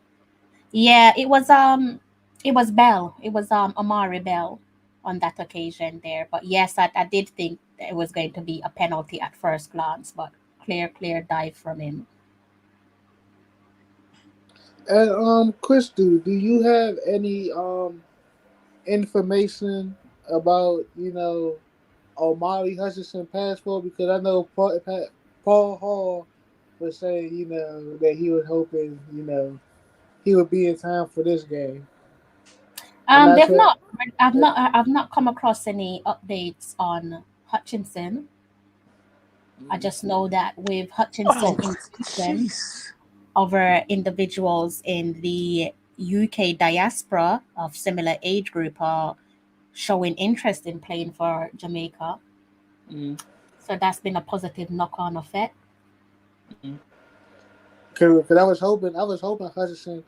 S3: Yeah, it was Bell. It was Amari Bell on that occasion there. But yes, I did think it was going to be a penalty at first glance, but clear dive from him.
S5: And Crystal, do you have any information about Omari Hutchinson passport? Because I know Paul Hall was saying that he was hoping he would be in time for this game.
S3: I've not come across any updates on Hutchinson. I just know that with Hutchinson inclusion, other individuals in the UK diaspora of similar age group are showing interest in playing for Jamaica. So that's been a positive knock-on effect.
S5: Because I was hoping Hutchinson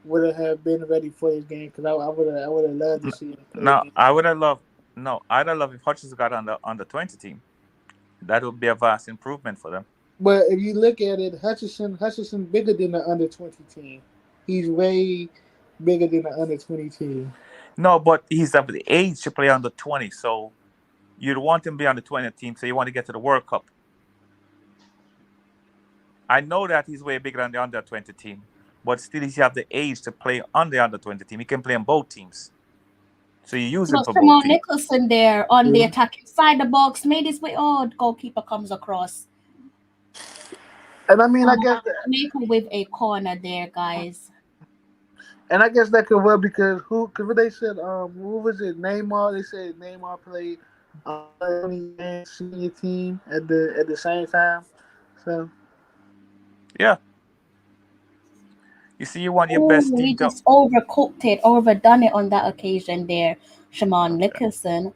S5: would have been ready for this game, because I would have loved to see him.
S4: I'd have loved if Hutchinson got on the 20 team. That would be a vast improvement for them.
S5: But if you look at it, Hutchinson bigger than the under 20 team. He's way bigger than the under 20 team.
S4: No, but he's of the age to play under 20, so you'd want him to be on the 20 team, so you want to get to the World Cup. I know that he's way bigger than the under 20 team, but still he have the age to play on the under 20 team. He can play on both teams. So you use him for both teams.
S3: Nicholson there on the attacking side of the box made his way. Oh, the goalkeeper comes across.
S5: And I mean, I guess
S3: Jamaica with a corner there, guys.
S5: And I guess that could work because they said who was it? Neymar. They said Neymar played senior team at the same time. So
S4: yeah. You see, you want your best team.
S3: He just overdone it on that occasion there, Shaman Nicholson.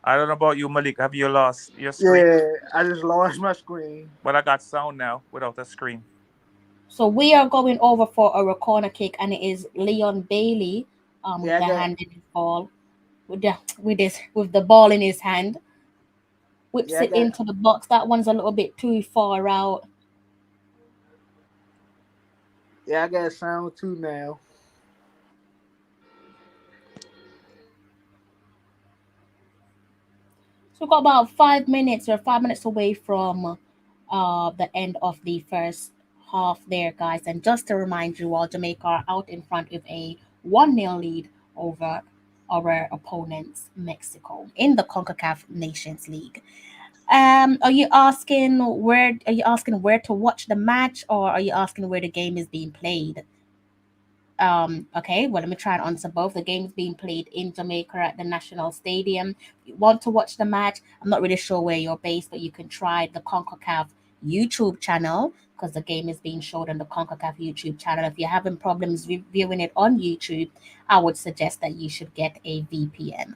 S4: I don't know about you, Malik. Have you lost your screen?
S5: Yeah, I just lost my screen.
S4: But I got sound now without the screen.
S3: So we are going over for a corner kick, and it is Leon Bailey with the hand in his ball, with the ball in his hand, whips it into the box. That one's a little bit too far out.
S5: Yeah, I got sound too now.
S3: So we've got about 5 minutes. We're 5 minutes away from the end of the first half there, guys. And just to remind you all, Jamaica are out in front with a 1-0 lead over our opponents, Mexico, in the Concacaf Nations League. Are you asking where to watch the match, or are you asking where the game is being played? Okay, well, let me try and answer both. The game's being played in Jamaica at the National Stadium. If you want to watch the match, I'm not really sure where you're based, but you can try the Concacaf YouTube channel, because the game is being showed on the Concacaf YouTube channel. If you're having problems viewing it on YouTube, I would suggest that you should get a VPN.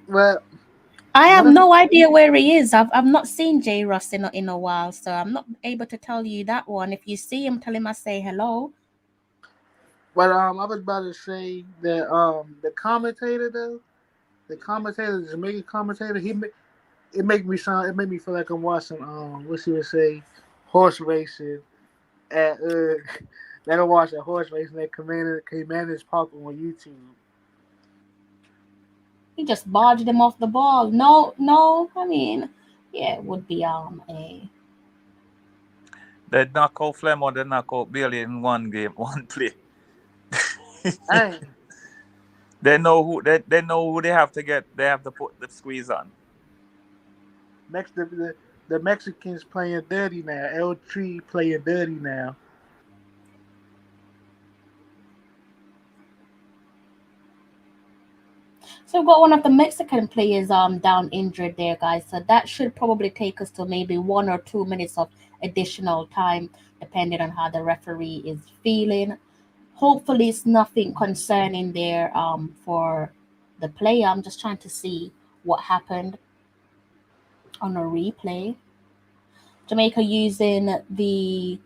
S5: Well,
S3: I have no idea where he is. I've not seen J. Ross in a while, so I'm not able to tell you that one. If you see him, tell him I say hello.
S5: But I was about to say that the commentator, the Jamaican commentator, it made me feel like I'm watching what she would say, horse racing at that I watch a horse racing at Commanders Park on YouTube.
S3: He just barged him off the ball. No, I mean, yeah, it would be a.
S4: They knock out Flem or they knock out Bailey in one play. They know who they have to get. They have to put the squeeze on.
S5: Next, the the Mexicans playing dirty now. L3 playing dirty now.
S3: So we've got one of the Mexican players down injured there, guys. So that should probably take us to maybe 1 or 2 minutes of additional time, depending on how the referee is feeling. Hopefully, it's nothing concerning there for the player. I'm just trying to see what happened on a replay. Jamaica using the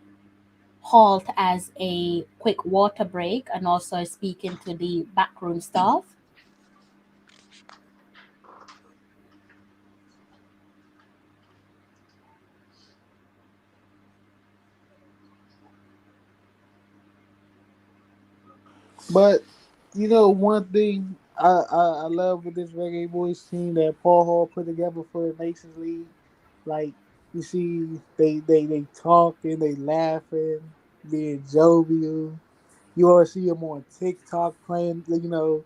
S3: halt as a quick water break and also speaking to the backroom staff.
S5: But you know, one thing I love with this Reggae Boys team that Paul Hall put together for the Nations League, like you see, they talking, they laughing, being jovial. You always see them on TikTok playing, you know,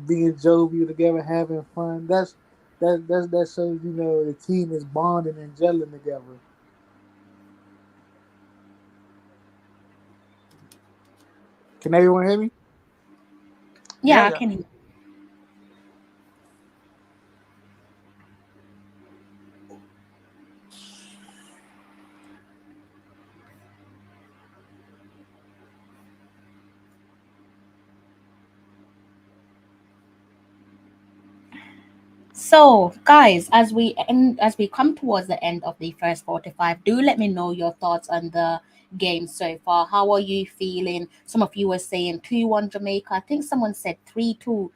S5: being jovial together, having fun. That shows you know the team is bonding and gelling together. Can everyone hear me?
S3: Yeah, I can. So, guys, as we come towards the end of the first 45, do let me know your thoughts on the game so far. How are you feeling? Some of you were saying 2-1 Jamaica. I think someone said 3-2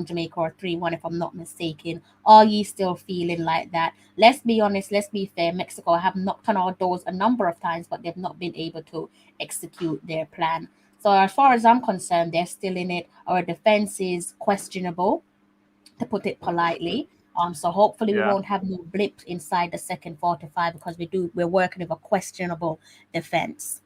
S3: Jamaica or 3-1 if I'm not mistaken. Are you still feeling like that? Let's be honest, let's be fair. Mexico have knocked on our doors a number of times, but they've not been able to execute their plan. So as far as I'm concerned, they're still in it. Our defense is questionable, to put it politely. So hopefully we won't have no blips inside the second 45 because we're working with a questionable defense.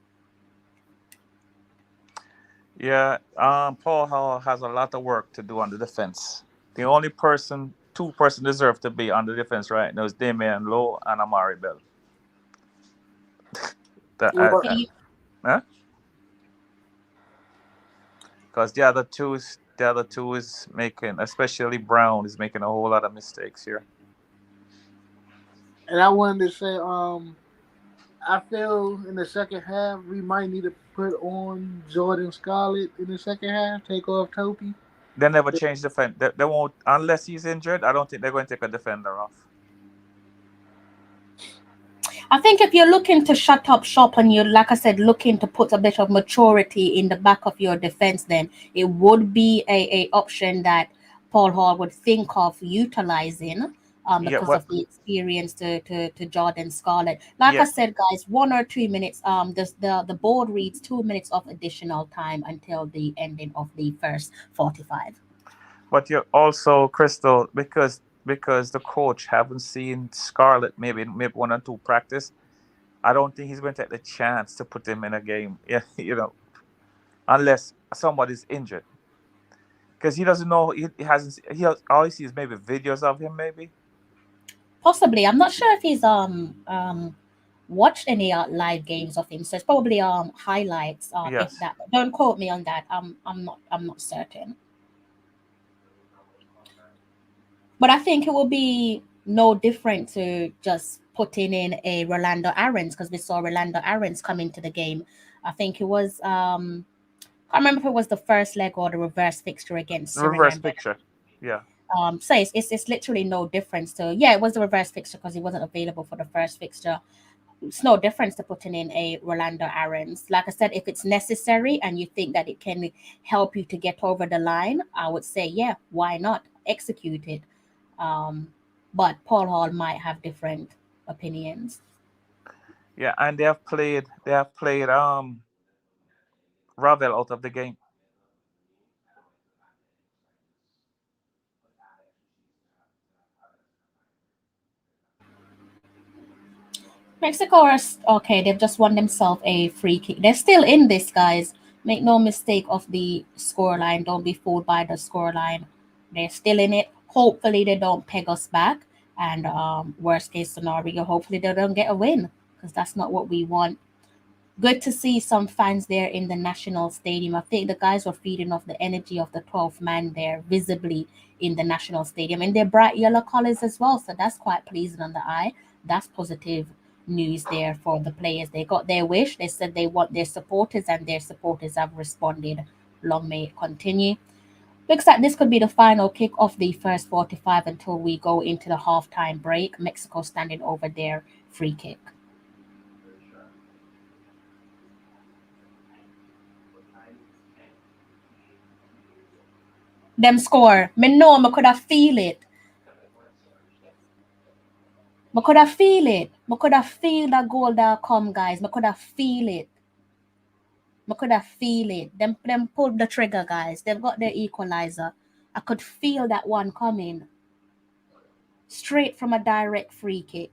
S4: Yeah, Paul Hall has a lot of work to do on the defense. The only two person deserve to be on the defense right now is Damian Lowe and Amari Bell. Because the other two is making, especially Brown, is making a whole lot of mistakes here.
S5: And I wanted to say, I feel in the second half we might need to put on Jordan Scarlett in the second half, take off Topi.
S4: They never change defense. They won't, unless he's injured. I don't think they're going to take a defender off.
S3: I think if you're looking to shut up shop and you're, like I said, looking to put a bit of maturity in the back of your defense, then it would be a option that Paul Hall would think of utilizing. Because of the experience to Jordan Scarlett. Like I said, guys, 1 or 2 minutes. The board reads 2 minutes of additional time until the ending of the first 45.
S4: But you're also, Crystal, because the coach haven't seen Scarlett maybe 1 or 2 practice. I don't think he's going to take the chance to put him in a game. Yeah, you know, unless somebody's injured, because he doesn't know. He hasn't. All he sees maybe videos of him, maybe.
S3: Possibly, I'm not sure if he's watched any live games of him, so it's probably highlights.
S4: Yes.
S3: If that, don't quote me on that. I'm not certain. But I think it will be no different to just putting in a Rolando Aarons, because we saw Rolando Aarons come into the game. I think it was I can't remember if it was the first leg or the reverse fixture against Suriname.
S4: Reverse fixture, yeah.
S3: So it's literally no difference to, it was the reverse fixture because he wasn't available for the first fixture. It's no difference to putting in a Rolando Aarons. Like I said, if it's necessary and you think that it can help you to get over the line, I would say, why not execute it? But Paul Hall might have different opinions.
S4: Yeah, and they have played Ravel out of the game.
S3: Mexico they've just won themselves a free kick. They're still in this, guys. Make no mistake of the scoreline. Don't be fooled by the scoreline. They're still in it. Hopefully they don't peg us back And worst case scenario, hopefully they don't get a win, because that's not what we want. Good to see some fans there in the National Stadium. I think the guys were feeding off the energy of the 12th man there visibly in the National Stadium. And they're bright yellow colors as well. So that's quite pleasing on the eye. That's positive news there for the players. They got their wish. They said they want their supporters, and their supporters have responded. Long may it continue. Looks like this could be the final kick of the first 45 until we go into the halftime break. Mexico standing over their free kick. Them score. Me know, me could have feel it. Me could have feel it. Me could have feel that goal that come, guys. Me could have feel it. Me could have feel it. Them pulled the trigger, guys. They've got their equalizer. I could feel that one coming. Straight from a direct free kick.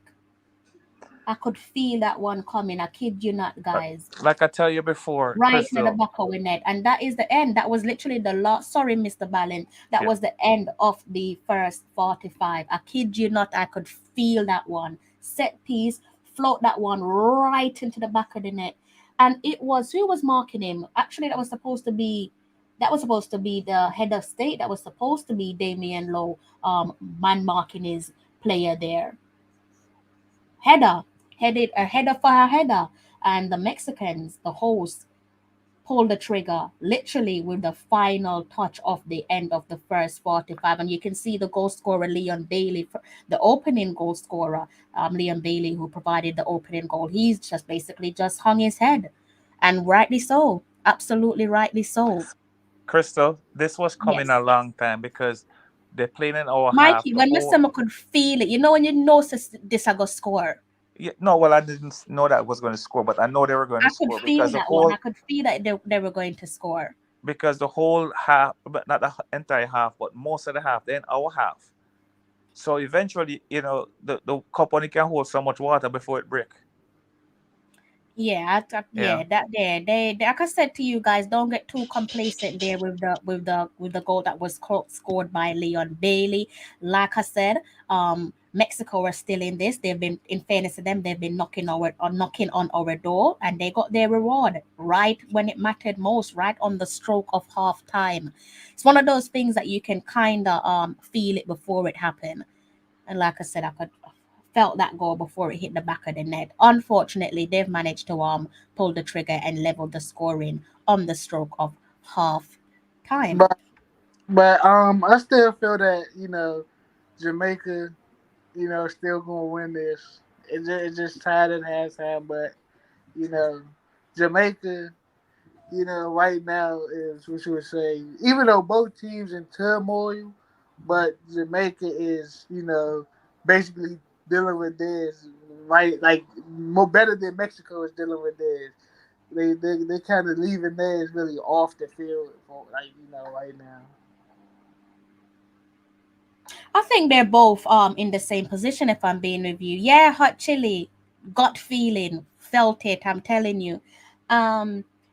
S3: I could feel that one coming. I kid you not, guys.
S4: Like I tell you before,
S3: Right
S4: Crystal,
S3: in the back of the net. And that is the end. That was literally the last. Sorry, Mr. Ballin. That was the end of the first 45. I kid you not. I could feel that one. Set piece, float that one right into the back of the net. And it was, who was marking him? Actually, that was supposed to be the head of state. That was supposed to be Damian Lowe, man marking his player there. Header for her header. And the Mexicans, the hosts, pulled the trigger literally with the final touch of the end of the first 45. And you can see the goal scorer, Leon Bailey, the opening goal scorer, Leon Bailey, who provided the opening goal. He's just basically just hung his head. And rightly so. Absolutely rightly so.
S4: Crystal, this was coming a long time because they're playing in our half.
S3: Mikey, when Mr. could feel it, you know when you know this I go score.
S4: Yeah, no, well, I didn't know that was going to score, but I know they were going to score because the whole.
S3: I could feel that they were going to score.
S4: Because the whole half, but not the entire half, but most of the half, then our half. So eventually, the cup only can hold so much water before it breaks.
S3: Yeah, that there. They like I said to you guys, don't get too complacent there with the goal that was scored by Leon Bailey. Like I said, Mexico are still in this. They've been, in fairness to them, they've been knocking on our door, and they got their reward right when it mattered most, right on the stroke of half time. It's one of those things that you can kind of feel it before it happened. And like I said, I could felt that goal before it hit the back of the net. Unfortunately, they've managed to pull the trigger and level the scoring on the stroke of half time.
S5: But I still feel that Jamaica, still gonna win this. It's just tied at halftime, but Jamaica, right now is what you would say. Even though both teams in turmoil, but Jamaica is basically dealing with this right, like more better than Mexico is dealing with this. They kind of leaving theirs really off the field for right now.
S3: I think they're both in the same position, if I'm being with you. Yeah, hot chili, gut feeling, felt it, I'm telling you.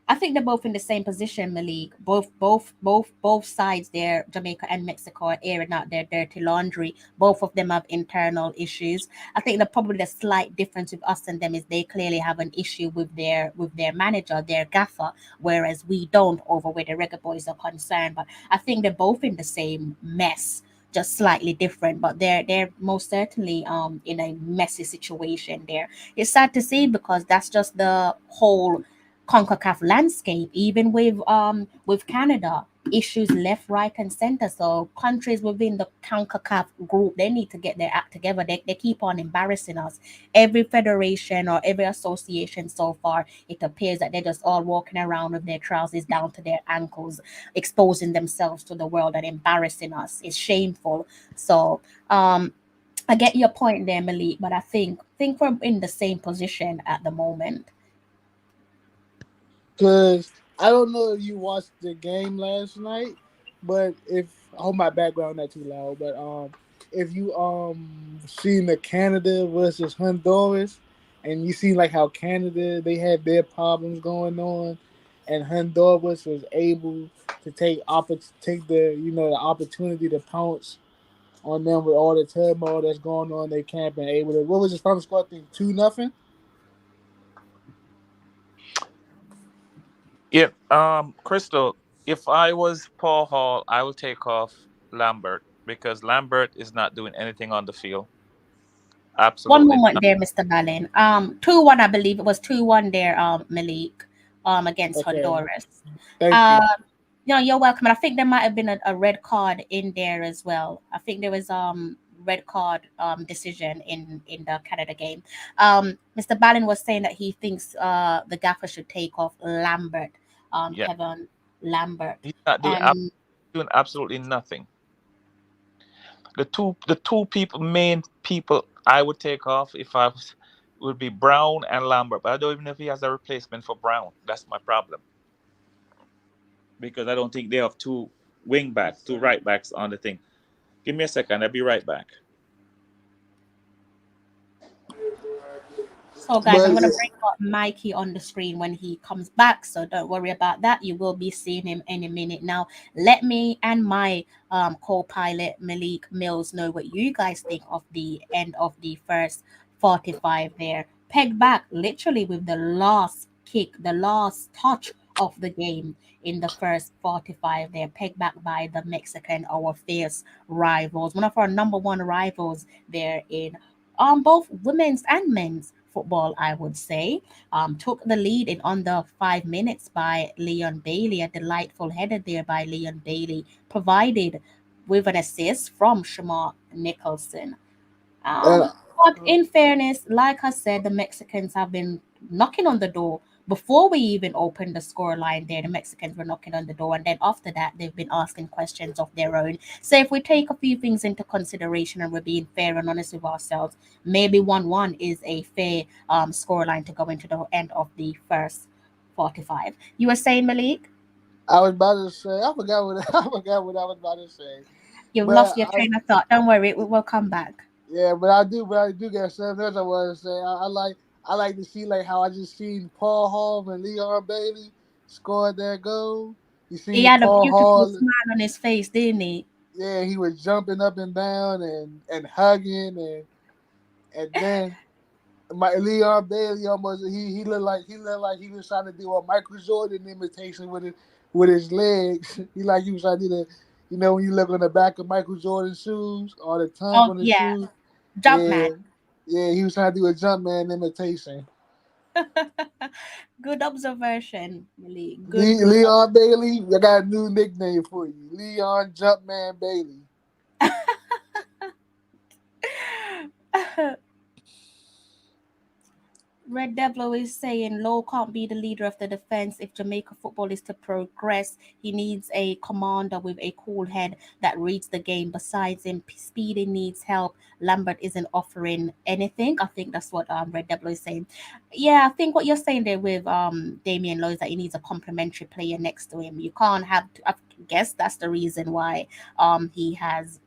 S3: I think they're both in the same position, Malik. Both sides there, Jamaica and Mexico, are airing out their dirty laundry. Both of them have internal issues. I think probably the slight difference with us and them is they clearly have an issue with their manager, their gaffer, whereas we don't over where the Reggae Boys are concerned. But I think they're both in the same mess, just slightly different, but they're most certainly in a messy situation there. It's sad to see because that's just the whole CONCACAF landscape, even with Canada, issues left, right, and center. So countries within the CONCACAF group, they need to get their act together. They keep on embarrassing us. Every federation or every association so far, it appears that they're just all walking around with their trousers down to their ankles, exposing themselves to the world and embarrassing us. It's shameful. So I get your point there, Malik, but I think we're in the same position at the moment.
S5: Because I don't know if you watched the game last night, but I hope my background not too loud, but if you seen the Canada versus Honduras, and you see like how Canada, they had their problems going on, and Honduras was able to take the opportunity to pounce on them with all the turmoil that's going on in their camp and able to. What was his final score? I think 2-0.
S4: Yeah. Crystal, if I was Paul Hall, I would take off Lambert because Lambert is not doing anything on the field.
S3: One
S4: Absolutely
S3: moment
S4: not.
S3: there, Mr. Ballin. 2-1, I believe it was 2-1 there, Malik, against
S5: Okay,
S3: Honduras.
S5: thank you.
S3: Um, no, you're welcome. And I think there might have been a red card in there as well. I think there was red card decision in the Canada game. Mr. Ballin was saying that he thinks the gaffer should take off Lambert,
S4: Yeah,
S3: Kevin Lambert.
S4: he's not
S3: And
S4: doing absolutely nothing. The two main people I would take off if I was would be Brown and Lambert, but I don't even know if he has a replacement for Brown. That's my problem because I don't think they have two right backs on the thing. Give me a second, I'll be right back.
S3: so, guys,
S5: But
S3: I'm going to bring up Mikey on the screen when he comes back. So don't worry about that. You will be seeing him any minute now. Let me and my co-pilot Malik Mills know what you guys think of the end of the first 45 there. Peg back literally with the last kick, the last touch of the game in the first 45 there. Peg back by the Mexican, our fierce rivals, one of our number one rivals there in both women's and men's football, I would say. Took the lead in under 5 minutes by Leon Bailey. A delightful header there by Leon Bailey, provided with an assist from Shamar Nicholson.
S5: uh,
S3: But in fairness, like I said, the Mexicans have been knocking on the door. Before we even opened the score line there, the Mexicans were knocking on the door. And then after that, they've been asking questions of their own. So if we take a few things into consideration and we're being fair and honest with ourselves, maybe 1-1 is a fair score line to go into the end of the first 45. You were saying, Malik?
S5: I was about to say I forgot what I forgot what I was about to say.
S3: You've
S5: But
S3: lost your train of thought. Don't worry, we will come back.
S5: yeah, but I do get something else I want to say. I like to see like how I just seen Paul Hall and Leon Bailey scored that goal. You
S3: He
S5: see
S3: had a
S5: Paul
S3: beautiful
S5: Hall,
S3: smile on his face, didn't he?
S5: yeah, he was jumping up and down and hugging and then my Leon Bailey almost he looked like he was trying to do a Michael Jordan imitation with his legs. He was trying to do the when you look on the back of Michael Jordan's shoes or the tongue
S3: Oh,
S5: on the
S3: yeah.
S5: shoes. Yeah,
S3: Jumpman.
S5: yeah, he was trying to do a Jumpman imitation.
S3: Good observation, Millie. Good
S5: Leon Bailey, I got a new nickname for you. Leon Jumpman Bailey.
S3: Red Devil is saying Lowe can't be the leader of the defense. If Jamaica football is to progress, he needs a commander with a cool head that reads the game. Besides him, Speedy needs help. Lambert isn't offering anything. I think that's what Red Devil is saying. Yeah, I think what you're saying there with Damian Lowe is that he needs a complementary player next to him. You can't have. I guess that's the reason why he has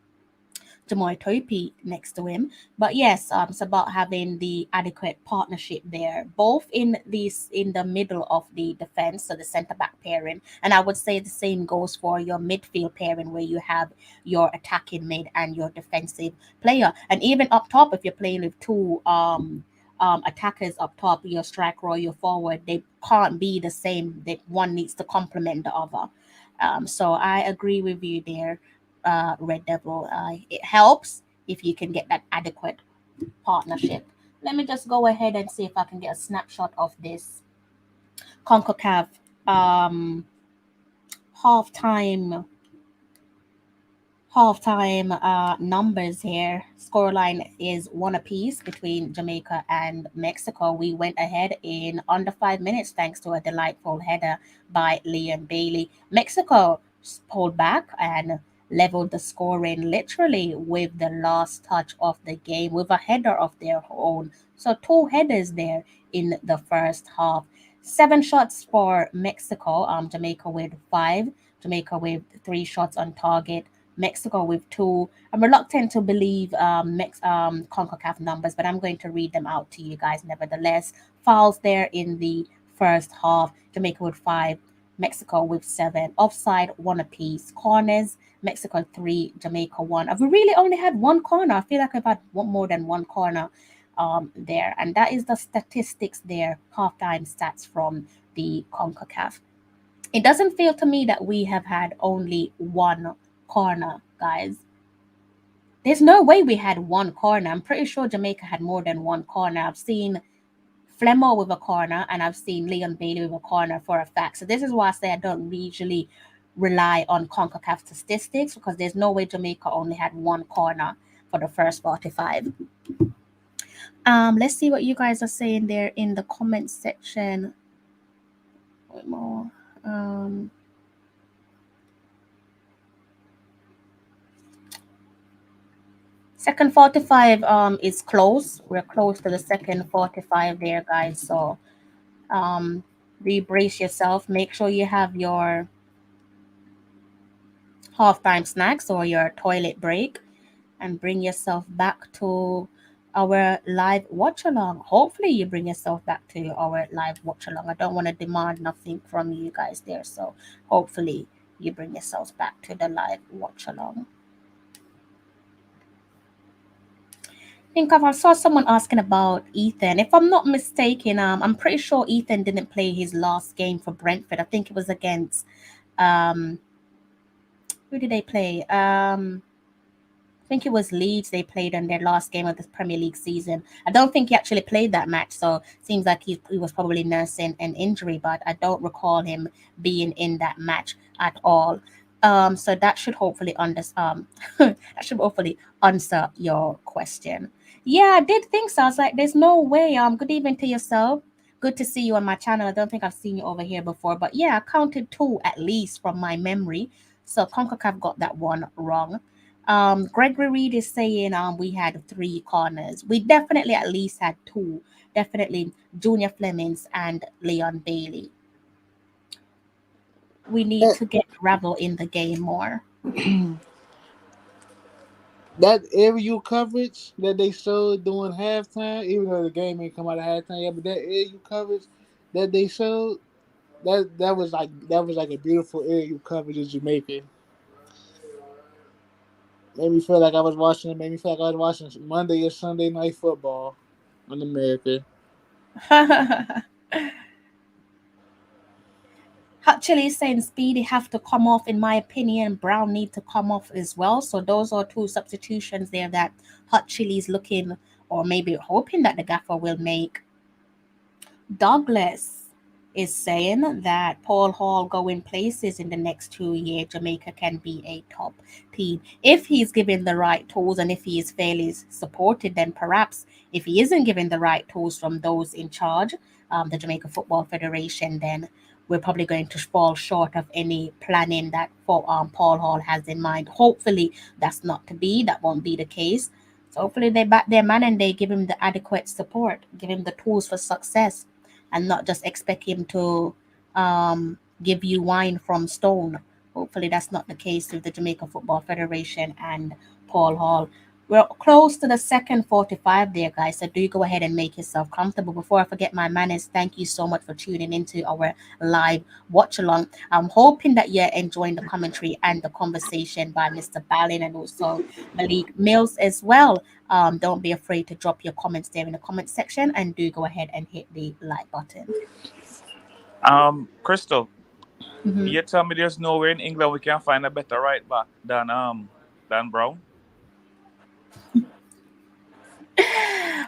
S3: Jamoy Topi next to him. But yes, it's about having the adequate partnership there, both in the middle of the defense, so the centre back pairing, and I would say the same goes for your midfield pairing, where you have your attacking mid and your defensive player, and even up top, if you're playing with two attackers up top, your striker or your forward, they can't be the same. That one needs to complement the other. So I agree with you there, Red Devil. It helps if you can get that adequate partnership. Let me just go ahead and see if I can get a snapshot of this Concacaf halftime numbers here. Scoreline is 1 apiece between Jamaica and Mexico. We went ahead in under 5 minutes thanks to a delightful header by Leon Bailey. Mexico pulled back and leveled the scoring literally with the last touch of the game with a header of their own. So 2 headers there in the first half. 7 shots for Mexico. Jamaica with 5. Jamaica with 3 shots on target. Mexico with 2. I'm reluctant to believe CONCACAF numbers, but I'm going to read them out to you guys nevertheless. Fouls there in the first half. Jamaica with 5. Mexico with 7. Offside, 1 apiece. Corners, Mexico 3, Jamaica 1. Have we really only had one corner? I feel like I've had more than one corner there. And that is the statistics there, halftime stats from the CONCACAF. It doesn't feel to me that we have had only one corner, guys. There's no way we had one corner. I'm pretty sure Jamaica had more than one corner. I've seen Flemo with a corner, and I've seen Leon Bailey with a corner for a fact. So this is why I say I don't usually rely on CONCACAF statistics, because there's no way Jamaica only had one corner for the first 45. Let's see what you guys are saying there in the comment section. Wait more. Second 45 is close. We're close to the second 45 there, guys. So brace yourself. Make sure you have your halftime snacks or your toilet break, and bring yourself back to our live watch along. Hopefully you bring yourself back to our live watch along. I don't want to demand nothing from you guys there, so hopefully you bring yourselves back to the live watch along. I think I saw someone asking about Ethan. If I'm not mistaken, I'm pretty sure Ethan didn't play his last game for Brentford. I think it was against who did they play? I think it was Leeds they played in their last game of this Premier League season. I don't think he actually played that match, so it seems like he was probably nursing an injury, but I don't recall him being in that match at all. So that should hopefully answer your question. Yeah, I did think so. I was like, there's no way. Good evening to yourself. Good to see you on my channel. I don't think I've seen you over here before, but yeah, I counted 2 at least from my memory. So CONCACAF got that one wrong. Gregory Reed is saying we had 3 corners. We definitely at least had 2. Definitely Junior Flemings and Leon Bailey. We need to get Ravel in the game more.
S5: That aerial coverage that they showed during halftime, even though the game ain't come out of halftime yet, but that aerial coverage that they showed, that was like a beautiful aerial coverage of Jamaica. Made me feel like I was watching Monday or Sunday night football in America.
S3: Hot Chili is saying Speedy have to come off, in my opinion. Brown need to come off as well. So those are 2 substitutions there that Hot Chili is looking, or maybe hoping, that the gaffer will make. Douglas is saying that Paul Hall going places in the next 2 years. Jamaica can be a top team if he's given the right tools, and if he is fairly supported. Then perhaps if he isn't given the right tools from those in charge, the Jamaica Football Federation, then we're probably going to fall short of any planning that Paul Hall has in mind. Hopefully that won't be the case. So hopefully they back their man and they give him the adequate support, give him the tools for success, and not just expect him to give you wine from stone. Hopefully that's not the case with the Jamaica Football Federation and Paul Hall. We're close to the second 45 there, guys, so do go ahead and make yourself comfortable. Before I forget my manners, thank you so much for tuning into our live watch along. I'm hoping that you're enjoying the commentary and the conversation by Mr. Ballin and also Malik Mills as well. Don't be afraid to drop your comments there in the comment section, and do go ahead and hit the like button.
S4: Crystal, you tell me there's nowhere in England we can find a better right back than Brown?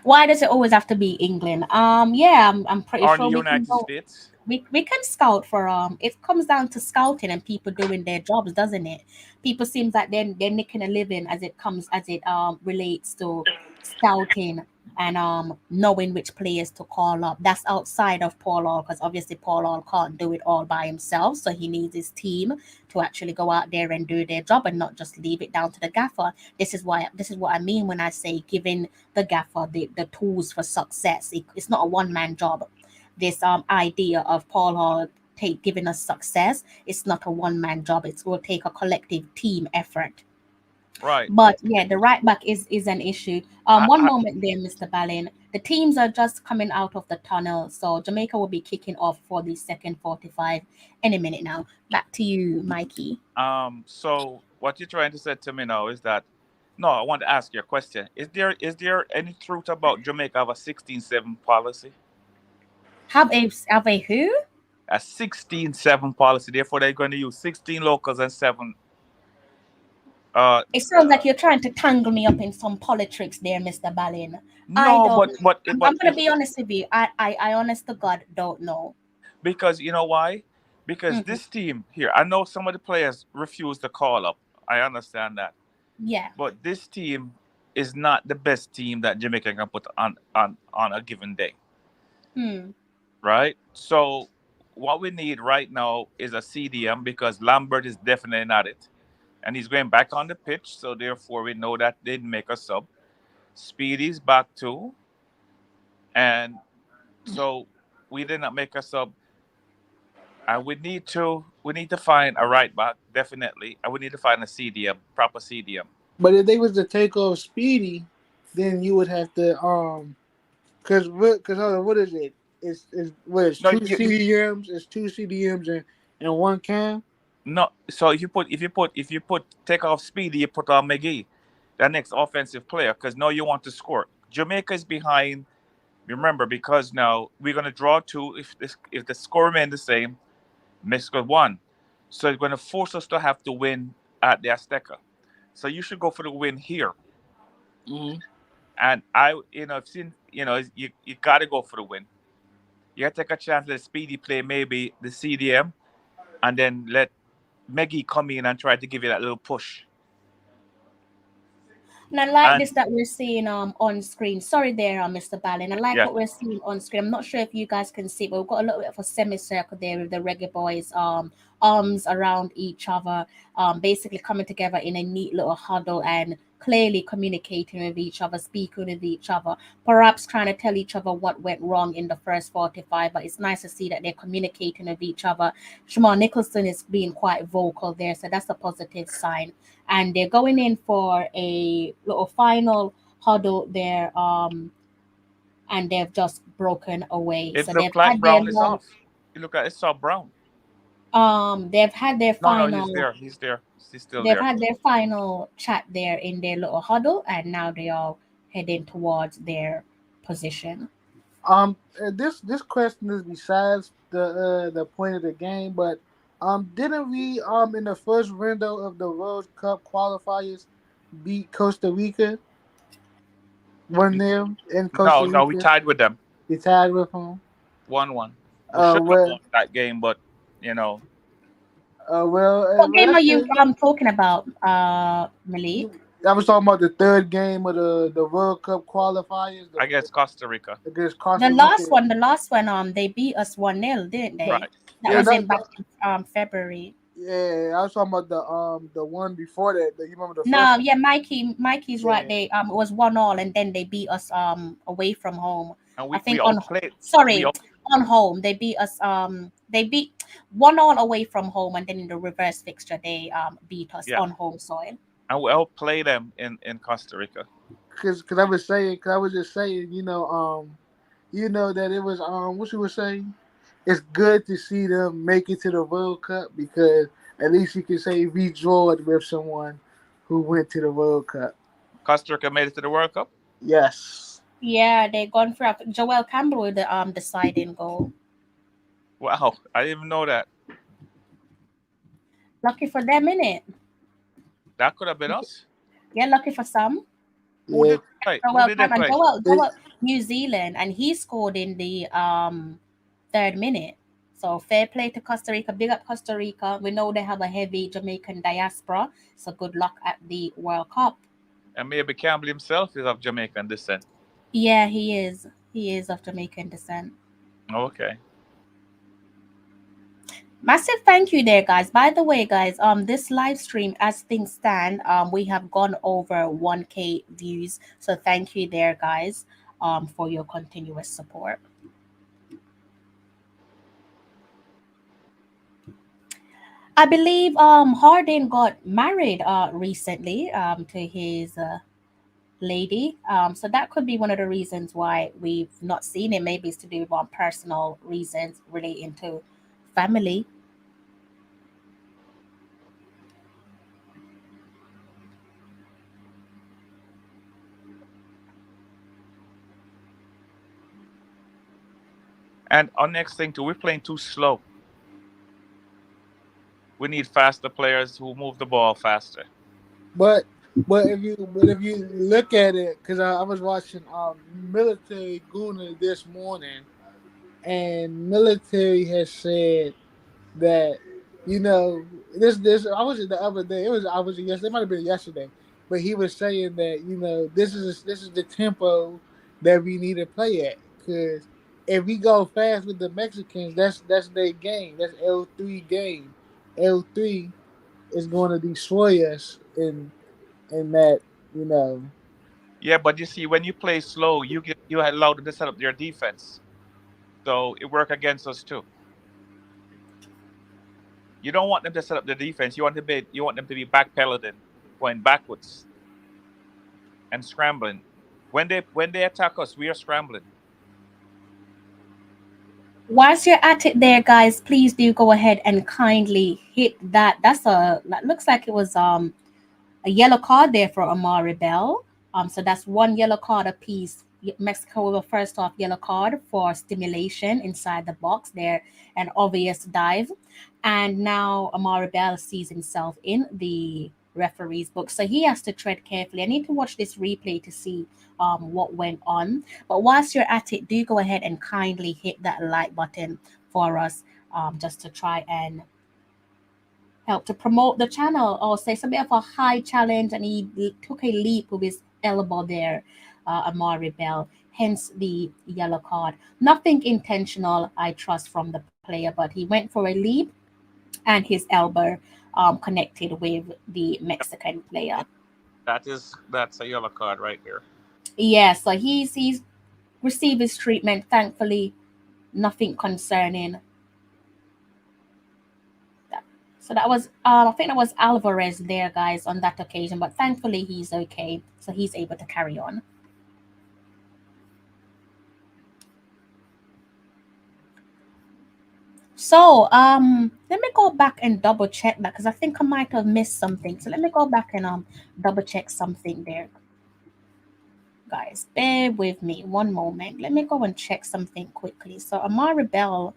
S3: Why does it always have to be England? Yeah, I'm pretty
S4: or
S3: sure
S4: the United States.
S3: We can scout for it comes down to scouting and people doing their jobs, doesn't it? People seems like they're making a living as it relates to scouting and knowing which players to call up. That's outside of Paul Hall, because obviously Paul Hall can't do it all by himself, so he needs his team to actually go out there and do their job and not just leave it down to the gaffer. This is what I mean when I say giving the gaffer the tools for success. It's not a one-man job. This idea of Paul Hall giving us success, it's not a one-man job. It will take a collective team effort.
S4: Right.
S3: But yeah, the right back is an issue. One moment there, Mr. Ballin. The teams are just coming out of the tunnel, so Jamaica will be kicking off for the second 45 any minute now. Back to you, Mikey.
S4: So what you're trying to say to me now is that no, I want to ask you a question. Is there any truth about Jamaica have a 16-7 policy?
S3: Have a who?
S4: A 16-7 policy. Therefore, they're going to use 16 locals and 7.
S3: It sounds like you're trying to tangle me up in some politics there, Mr. Ballin. I
S4: No,
S3: don't. I'm
S4: but
S3: going to be honest with you. I honest to God, don't know.
S4: because you know why? Because
S3: Mm-hmm.
S4: this team here, I know some of the players refuse to call up. I understand that,
S3: Yeah.
S4: but this team is not the best team that Jamaica can put on a given day, right? So what we need right now is a CDM because Lambert is definitely not it, and he's going back on the pitch. So therefore, we know that they didn't make a sub. Speedy's back too, and so we did not make a sub. And we need to find a right back definitely, and we need to find a CDM, proper CDM.
S5: But if they was to take off Speedy, then you would have to cause hold on, what is it? It's what is
S4: No,
S5: two CDMs? It's two CDMs and one cam.
S4: no. So if you put take off Speedy, you put on McGee, the next offensive player, because now you want to score. Jamaica is behind. Remember, because now we're gonna draw two. If the score remains the same, Mexico won. So it's going to force us to have to win at the Azteca. So you should go for the win here.
S5: Mm-hmm.
S4: And I've seen, you got to go for the win. You got to take a chance, let Speedy play maybe the CDM, and then let Meggie come in and try to give you that little push.
S3: And I like this that we're seeing on screen. Sorry there, Mr. Ballin. I like what we're seeing on screen. I'm not sure if you guys can see, but we've got a little bit of a semicircle there with the Reggae Boys arms around each other, basically coming together in a neat little huddle and clearly communicating with each other, speaking with each other, perhaps trying to tell each other what went wrong in the first 45. But it's nice to see that they're communicating with each other. Shamal Nicholson is being quite vocal there, so that's a positive sign. And they're going in for a little final huddle there, and they've just broken away.
S4: It
S3: So they've
S4: looked like
S3: had their
S4: Brown is off. You look at it, saw Brown.
S3: they've had their
S4: No,
S3: final.
S4: he's there. He's there. He's still
S3: They've
S4: there.
S3: had their final chat there in their little huddle, and now they are heading towards their position.
S5: This question is besides the point of the game, but didn't we in the first window of the World Cup qualifiers beat Costa Rica 1-0 in Costa Rica?
S4: No, we tied with them.
S5: We tied with them
S4: 1-1. We should have won that game, but
S3: What game are you talking about, Malik?
S5: I was talking about the third game of the World Cup qualifiers.
S4: Against Costa Rica.
S5: Against Costa Rica.
S3: The last one, they beat us 1-0, didn't they?
S4: Right.
S3: That was in back in February.
S5: Yeah, I was talking about the one before that. You remember the
S3: No, yeah, Mikey's right. They it was 1-1, and then they beat us away from home.
S4: And
S3: I think
S4: on
S3: home they beat us they beat 1-1 away from home, and then in the reverse fixture they beat us on home soil.
S4: And we outplayed them in Costa Rica.
S5: Cause I was just saying, that it was what you were saying. It's good to see them make it to the World Cup because at least you can say we drawed with someone who went to the World Cup.
S4: Costa Rica made it to the World Cup?
S5: Yes.
S3: Yeah, they gone for Joel Campbell with the deciding goal.
S4: Wow, I didn't even know that.
S3: Lucky for them, innit?
S4: That could have been us.
S3: Yeah, lucky for some.
S4: Who did they play?
S3: Joel, New Zealand, and he scored in the 3rd minute. So fair play to Costa Rica. Big up Costa Rica. We know they have a heavy Jamaican diaspora. So good luck at the World Cup.
S4: And maybe Campbell himself is of Jamaican descent.
S3: Yeah, he is. He is of Jamaican descent.
S4: Okay.
S3: Massive thank you there, guys. By the way, guys, this live stream, as things stand, we have gone over 1K views. So thank you there, guys, for your continuous support. I believe Harden got married recently to his lady. So that could be one of the reasons why we've not seen him. Maybe it's to do with personal reasons relating to family.
S4: And our next thing too, we're playing too slow. We need faster players who move the ball faster.
S5: But if you look at it, because I was watching Military Guna this morning, and Military has said that this I was the other day. I was yesterday. It might have been yesterday, but he was saying that this is the tempo that we need to play at, because if we go fast with the Mexicans, that's their game. That's L3 game. L3 is going to destroy us in that
S4: Yeah, but you see, when you play slow, you allow them to set up their defense, so it work against us too. You don't want them to set up the defense. You want them to be backpedaling, going backwards, and scrambling. When they attack us, we are scrambling.
S3: Whilst you're at it there, guys, please do go ahead and kindly hit that. That looks like it was a yellow card there for Amari Bell. So that's one yellow card apiece. Mexico will first off yellow card for stimulation inside the box there, an obvious dive. And now Amari Bell sees himself in the referee's book. So he has to tread carefully. I need to watch this replay to see what went on. But whilst you're at it, do go ahead and kindly hit that like button for us just to try and help to promote the channel, or say something of a high challenge, and he took a leap with his elbow there, Amari Bell, hence the yellow card. Nothing intentional, I trust, from the player, but he went for a leap and his elbow connected with the Mexican player.
S4: That's a yellow card right there.
S3: Yeah, so he's received his treatment, thankfully, nothing concerning. So that was, I think that was Alvarez there, guys, on that occasion. But thankfully, he's okay. So he's able to carry on. So let me go back and double check that, because I think I might have missed something. So let me go back and double check something there. Guys, bear with me one moment. Let me go and check something quickly. So Amari Bell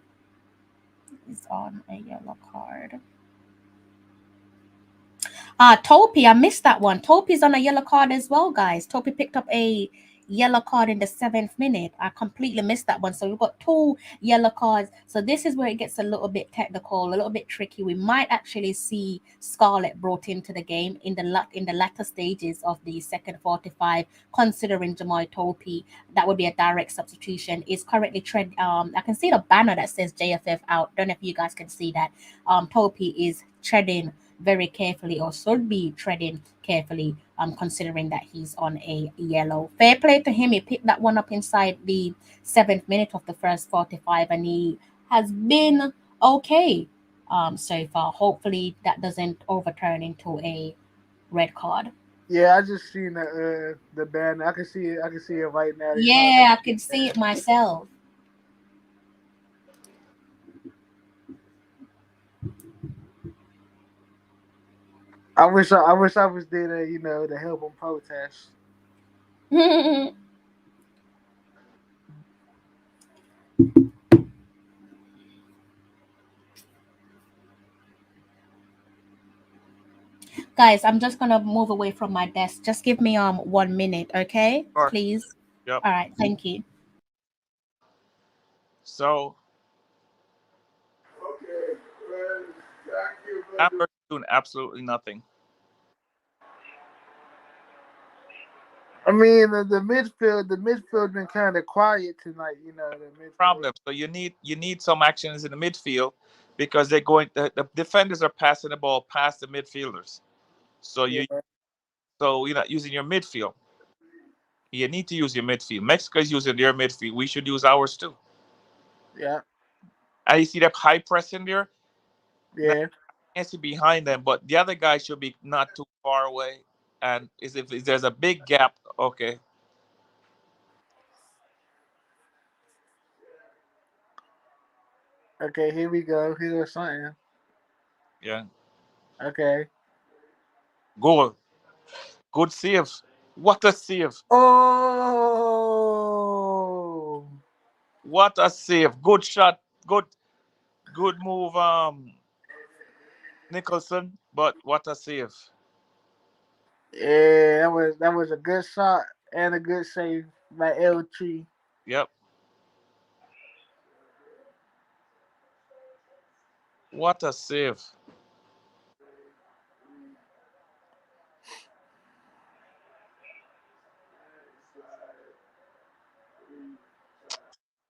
S3: is on a yellow card. Topi, I missed that one. Topi's on a yellow card as well, guys. Topi picked up a yellow card in the 7th minute. I completely missed that one. So we've got 2 yellow cards. So this is where it gets a little bit technical, a little bit tricky. We might actually see Scarlett brought into the game in the latter stages of the second 45, considering Jamal Topi. That would be a direct substitution. Is currently I can see the banner that says JFF out. Don't know if you guys can see that. Topi is treading very carefully, or should be treading carefully, considering that he's on a yellow. Fair play to him. He picked that one up inside the 7th minute of the first 45, and he has been okay so far. Hopefully that doesn't overturn into a red card.
S5: Yeah, I just seen the banner. I can see it right now.
S3: Yeah, I can see it myself.
S5: I wish I was there to, to help them protest.
S3: Guys, I'm just gonna move away from my desk. Just give me 1 minute, okay?
S4: Sure.
S3: Please.
S4: Yep.
S3: All right, thank you.
S4: So Amber's doing absolutely nothing.
S5: I mean, the midfield been kind of quiet tonight. The midfield.
S4: Problem. So you need some actions in the midfield, because the defenders are passing the ball past the midfielders. So you're not using your midfield. You need to use your midfield. Mexico is using their midfield. We should use ours too.
S5: Yeah.
S4: And you see that high press in there?
S5: Yeah.
S4: can't see behind them, but the other guy should be not too far away. And if there's a big gap, okay.
S5: Okay, here we go. Here's something.
S4: Yeah.
S5: Okay.
S4: Goal. Good save. What a save.
S5: Oh.
S4: What a save. Good shot. Good move, Nicholson. But what a save.
S5: Yeah, that was a good shot and a good save by L3.
S4: Yep. What a save.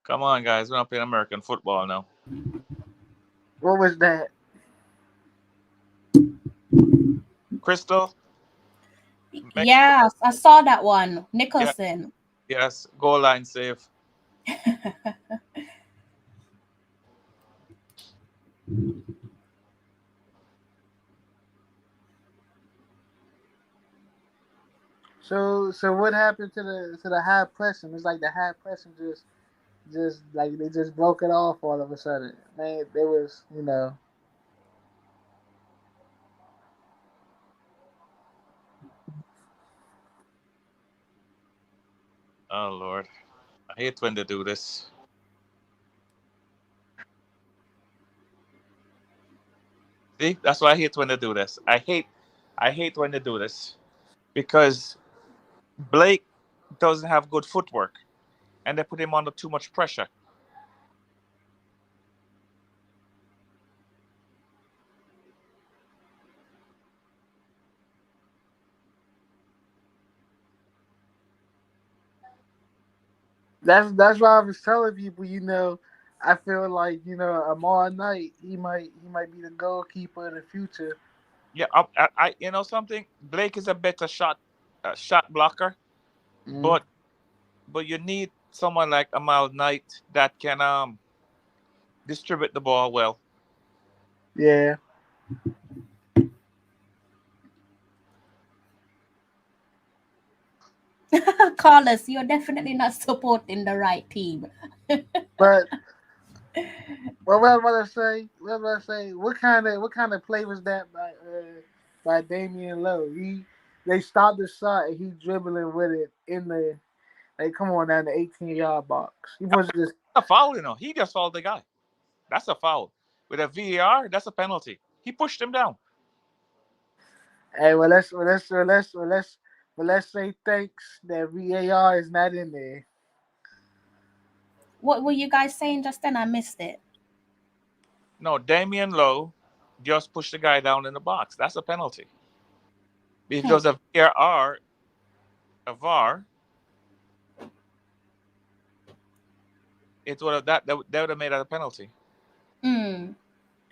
S4: Come on, guys. We're not playing American football now.
S5: What was that?
S4: Crystal?
S3: Yeah, I saw that one. Nicholson.
S4: Yeah. Yes. Goal line save.
S5: So what happened to the high pressing? It's like the high pressing just like they just broke it off all of a sudden. Man, there was,
S4: Oh, Lord. I hate when they do this. See? That's why I hate when they do this. I hate when they do this. Because Blake doesn't have good footwork. And they put him under too much pressure.
S5: that's why I was telling people, I feel like, Amar Knight, he might be the goalkeeper in the future.
S4: Yeah, you know something? Blake is a better shot blocker,
S5: Mm.
S4: but you need someone like Amal Knight that can distribute the ball well.
S5: Yeah.
S3: Carlos, you're definitely not supporting the right team.
S5: But what was I about to say? What kind of play was that by Damian Lowe? They stopped the shot and he dribbling with it in the come on down the 18-yard box. He was just
S4: A foul, He just fouled the guy. That's a foul. With a VAR, that's a penalty. He pushed him down.
S5: hey. Let's say thanks that VAR is not in there.
S3: What were you guys saying just then? I missed it.
S4: No, Damian Lowe just pushed the guy down in the box. That's a penalty. If there was a VAR, it would have that would have made it a penalty.
S3: Mm.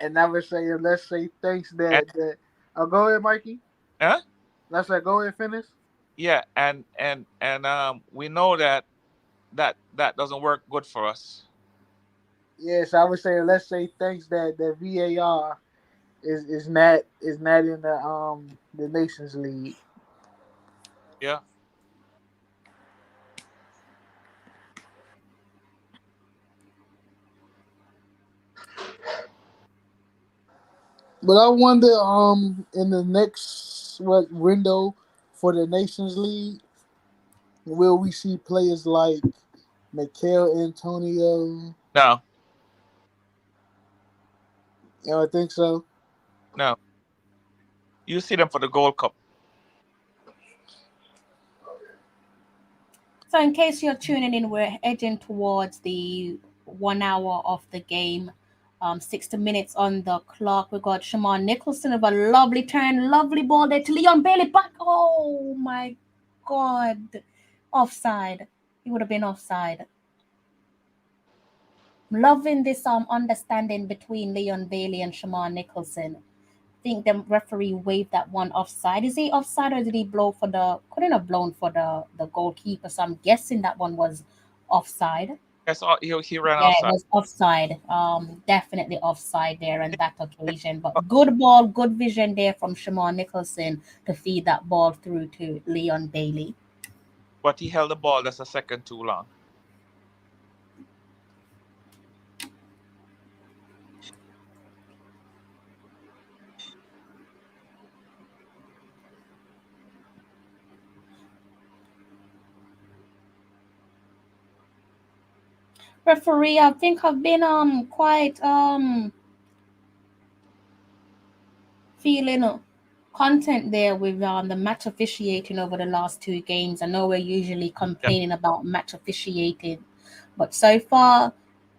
S5: And I was saying, let's say thanks that go ahead, Mikey.
S4: Huh?
S5: Let's say go ahead, finish.
S4: Yeah, and we know that doesn't work good for us.
S5: Yes, I would say let's say thanks that the VAR is not in the Nations League.
S4: Yeah.
S5: But I wonder in the next window for the Nations League, will we see players like Mikel Antonio?
S4: No.
S5: You don't think so?
S4: No. You see them for the Gold Cup.
S3: So in case you're tuning in, we're edging towards the 1 hour of the game. 60 minutes on the clock. We got Shaman Nicholson with a lovely turn, lovely ball there to Leon Bailey back. Oh my God. Offside. He would have been offside. Loving this understanding between Leon Bailey and Shaman Nicholson. I think the referee waved that one offside. Is he offside or did he blow for couldn't have blown for the goalkeeper? So I'm guessing that one was offside.
S4: Yes, he ran
S3: Yeah, it
S4: outside.
S3: was offside. Definitely offside there on that occasion. But good ball, good vision there from Shamar Nicholson to feed that ball through to Leon Bailey.
S4: But he held the ball just a second too long.
S3: Referee, I think I've been quite feeling content there with the match officiating over the last two games. I know we're usually complaining about match officiating, but so far,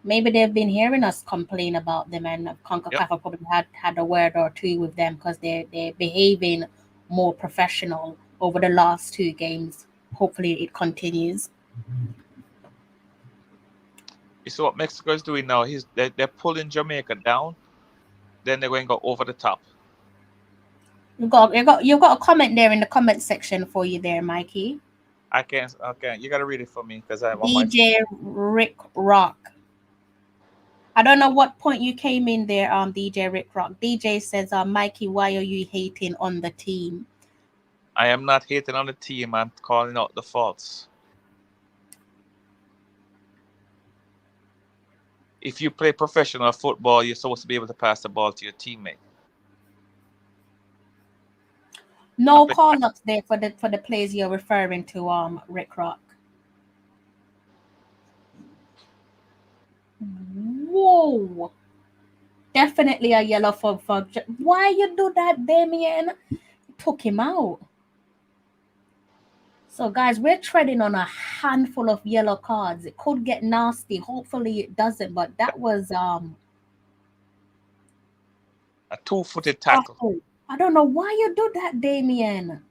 S3: maybe they've been hearing us complain about them, and Concacaf have probably had a word or two with them because they're behaving more professional over the last two games. Hopefully, it continues.
S4: You see what Mexico is doing now? They're pulling Jamaica down, then they're going to go over the top.
S3: You've got a comment there in the comment section for you there, Mikey.
S4: I can't. Okay, you gotta read it for me because I'm on my.
S3: DJ Rick Rock. I don't know what point you came in there, DJ Rick Rock. DJ says, Mikey, why are you hating on the team?
S4: I am not hating on the team. I'm calling out the faults. If you play professional football, you're supposed to be able to pass the ball to your teammate.
S3: No call ups there for the players you're referring to, Rick Rock. Whoa. Definitely a yellow for why you do that, Damien? Took him out. So guys, we're treading on a handful of yellow cards. It could get nasty. Hopefully it doesn't, but that was
S4: a two-footed tackle.
S3: Oh, I don't know why you do that, Damien.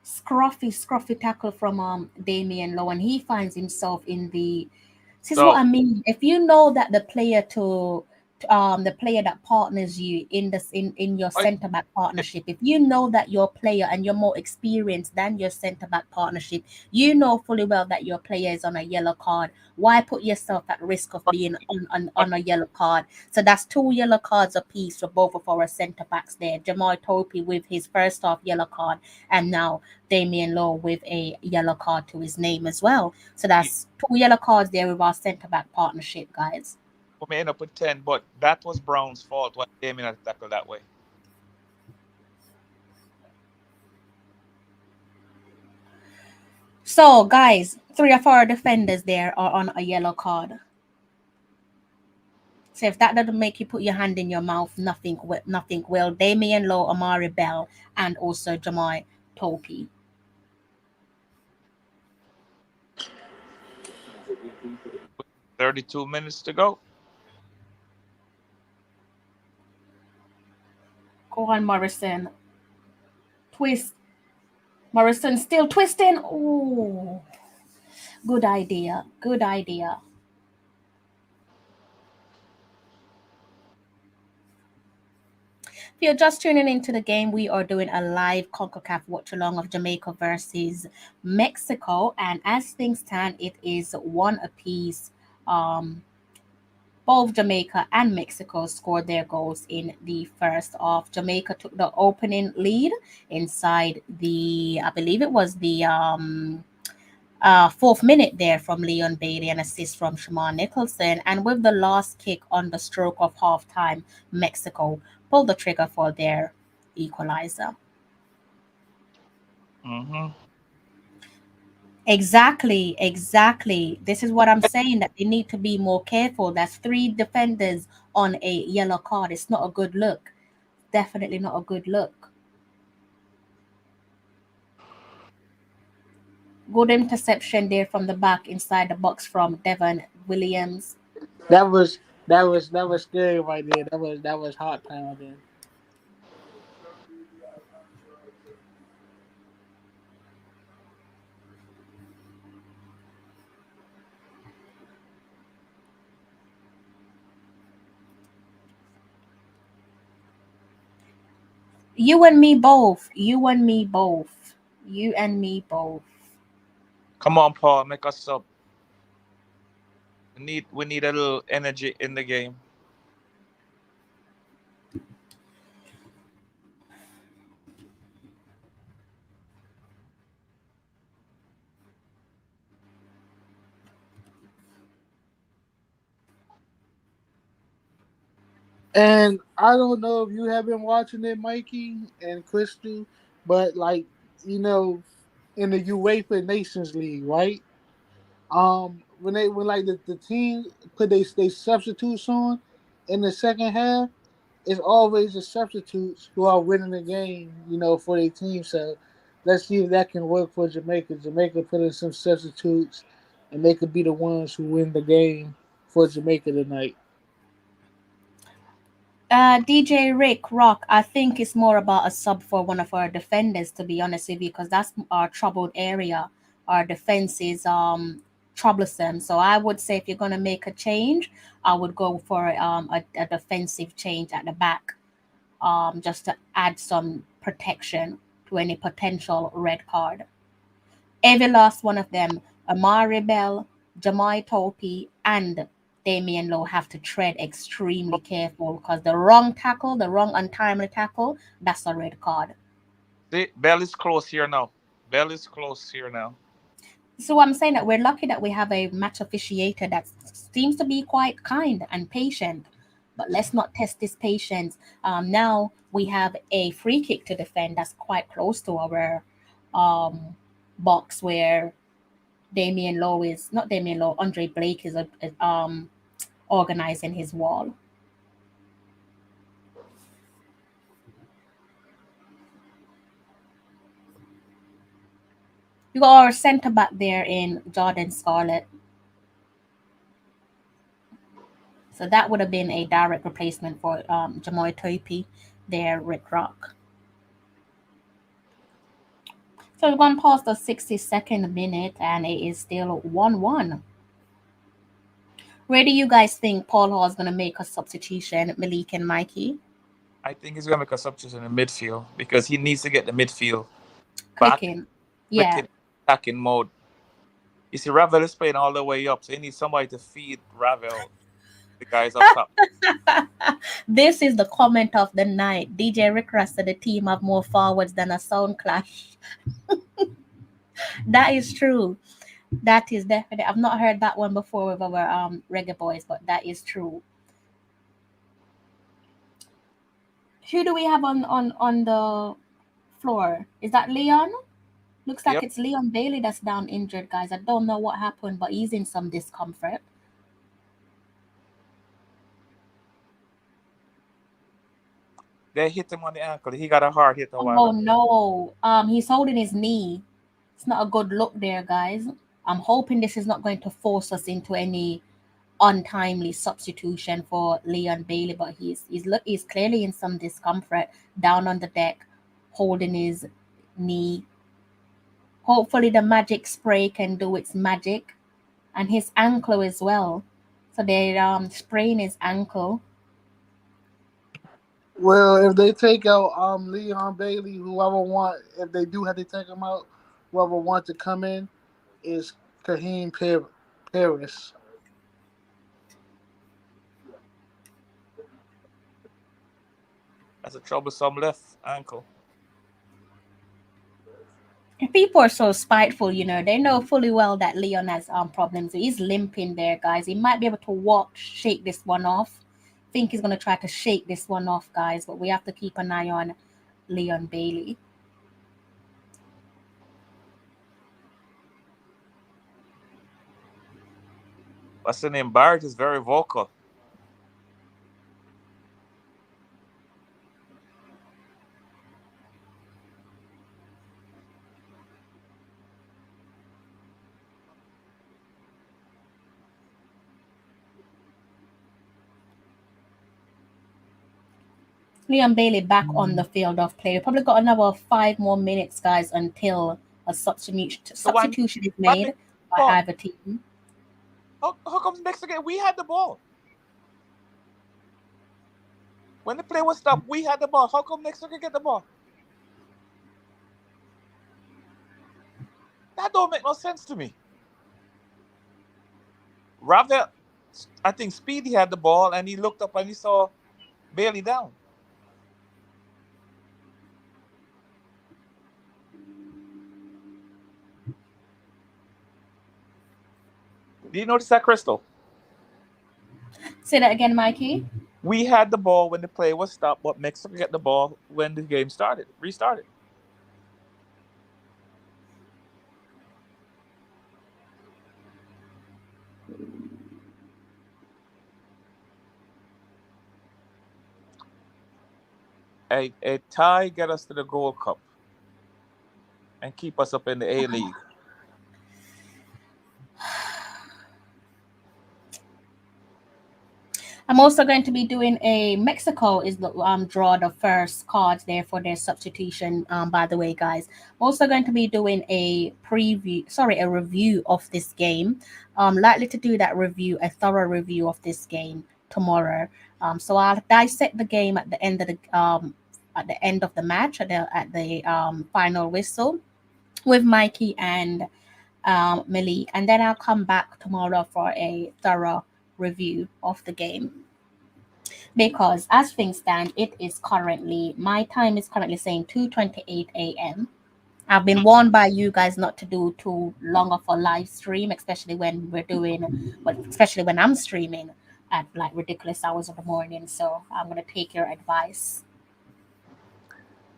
S3: Scruffy tackle from Damien Lowe, and he finds himself in the. This is what I mean. If you know that the player the player that partners you in your centre back partnership, if you know that your player and you're more experienced than your centre back partnership, you know fully well that your player is on a yellow card. Why put yourself at risk of being on a yellow card? So that's 2 yellow cards apiece for both of our centre backs there. Jamal Topi with his first half yellow card, and now Damien Lowe with a yellow card to his name as well. So that's 2 yellow cards there with our centre back partnership, guys.
S4: We may end up with 10, but that was Brown's fault when Damien had tackled that way.
S3: So, guys, 3 of our defenders there are on a yellow card. So if that doesn't make you put your hand in your mouth, nothing will. Damien Lowe, Amari Bell, and also Jamal Topi.
S4: $32 minutes to go.
S3: Go on, Morrison. Twist. Morrison still twisting. Oh, good idea. Good idea. If you're just tuning into the game, we are doing a live Concacaf watch along of Jamaica versus Mexico. And as things stand, it is 1 apiece. Both Jamaica and Mexico scored their goals in the first half. Jamaica took the opening lead inside I believe it was the 4th minute there from Leon Bailey, an assist from Shamar Nicholson. And with the last kick on the stroke of halftime, Mexico pulled the trigger for their equalizer.
S4: Mm-hmm.
S3: Exactly. This is what I'm saying, that they need to be more careful. That's 3 defenders on a yellow card. It's not a good look. Definitely not a good look. Good interception there from the back inside the box from Devon Williams.
S5: That was scary right there. That was hot pounding.
S3: You and me both.
S4: Come on, Paul, make us sub. We need a little energy in the game.
S5: And I don't know if you have been watching it, Mikey and Crystal, but like, you know, in the UEFA Nations League, right? When like the team put they substitutes on in the second half, it's always the substitutes who are winning the game, you know, for their team. So let's see if that can work for Jamaica. Jamaica put in some substitutes, and they could be the ones who win the game for Jamaica tonight.
S3: DJ Rick Rock, I think it's more about a sub for one of our defenders, to be honest with you, because that's our troubled area. Our defense is troublesome. So I would say if you're going to make a change, I would go for a defensive change at the back, just to add some protection to any potential red card. Every last one of them, Amari Bell, Jamai Topi, and Damian Lowe have to tread extremely careful because the wrong tackle, the wrong untimely tackle, that's a red card.
S4: See, Bell is close here now. Bell is close here now.
S3: So I'm saying that we're lucky that we have a match officiator that seems to be quite kind and patient. But let's not test this patience. Now we have a free kick to defend that's quite close to our box where Andre Blake is organizing his wall. You got our centre back there in Jordan Scarlett. So that would have been a direct replacement for Jamoy Topi there, Rick Rock. So we've gone past the 62nd minute and it is still 1-1. Where do you guys think Paul Hall is going to make a substitution, Malik and Mikey?
S4: I think he's going to make a substitution in the midfield because he needs to get the midfield
S3: clicking. Yeah.
S4: Attacking mode. You see, Ravel is playing all the way up, so he needs somebody to feed Ravel. The guys up top.
S3: This is the comment of the night. DJ Rick Ross said the team have more forwards than a sound clash. That is true. That is definitely. I've not heard that one before with our reggae boys, but that is true. Who do we have on the floor? Is that Leon? Looks like It's Leon Bailey that's down injured, guys. I don't know what happened, but he's in some discomfort.
S4: They hit him on the ankle. He got a hard hit.
S3: Oh no! He's holding his knee. It's not a good look there, guys. I'm hoping this is not going to force us into any untimely substitution for Leon Bailey, but he's clearly in some discomfort down on the deck, holding his knee. Hopefully the magic spray can do its magic, and his ankle as well. So they're spraying his ankle.
S5: Well, if they take out Leon Bailey, if they do have to take him out, whoever wants to come in is Kaheem Paris.
S4: That's a troublesome left ankle.
S3: People are so spiteful, you know. They know fully well that Leon has problems. He's limping there, guys. He might be able to walk, shake this one off. I think he's going to try to shake this one off, guys. But we have to keep an eye on Leon Bailey.
S4: What's the name? Barrett is very vocal.
S3: Leon Bailey back on the field of play. We've probably got another 5 more minutes, guys, until a substitution is made by either team.
S4: How comes Mexico? We had the ball. When the play was stopped, we had the ball. How come Mexico get the ball? That don't make no sense to me. Ravel, I think Speedy had the ball, and he looked up and he saw Bailey down. Do you notice that, Crystal?
S3: Say that again, Mikey.
S4: We had the ball when the play was stopped, but Mexico get the ball when the game restarted. A tie get us to the Gold Cup and keep us up in the A-League.
S3: I'm also going to be doing Mexico is the draw the first cards there for their substitution. By the way, guys, I'm also going to be doing a review of this game. Likely to do that review, a thorough review of this game tomorrow. So I'll dissect the game at the end of the match at the final whistle with Mikey and Malik, and then I'll come back tomorrow for a thorough review of the game, because as things stand, my time is currently saying 2:28 a.m. I've been warned by you guys not to do too long of a live stream, especially when I'm streaming at like ridiculous hours of the morning. So I'm going to take your advice.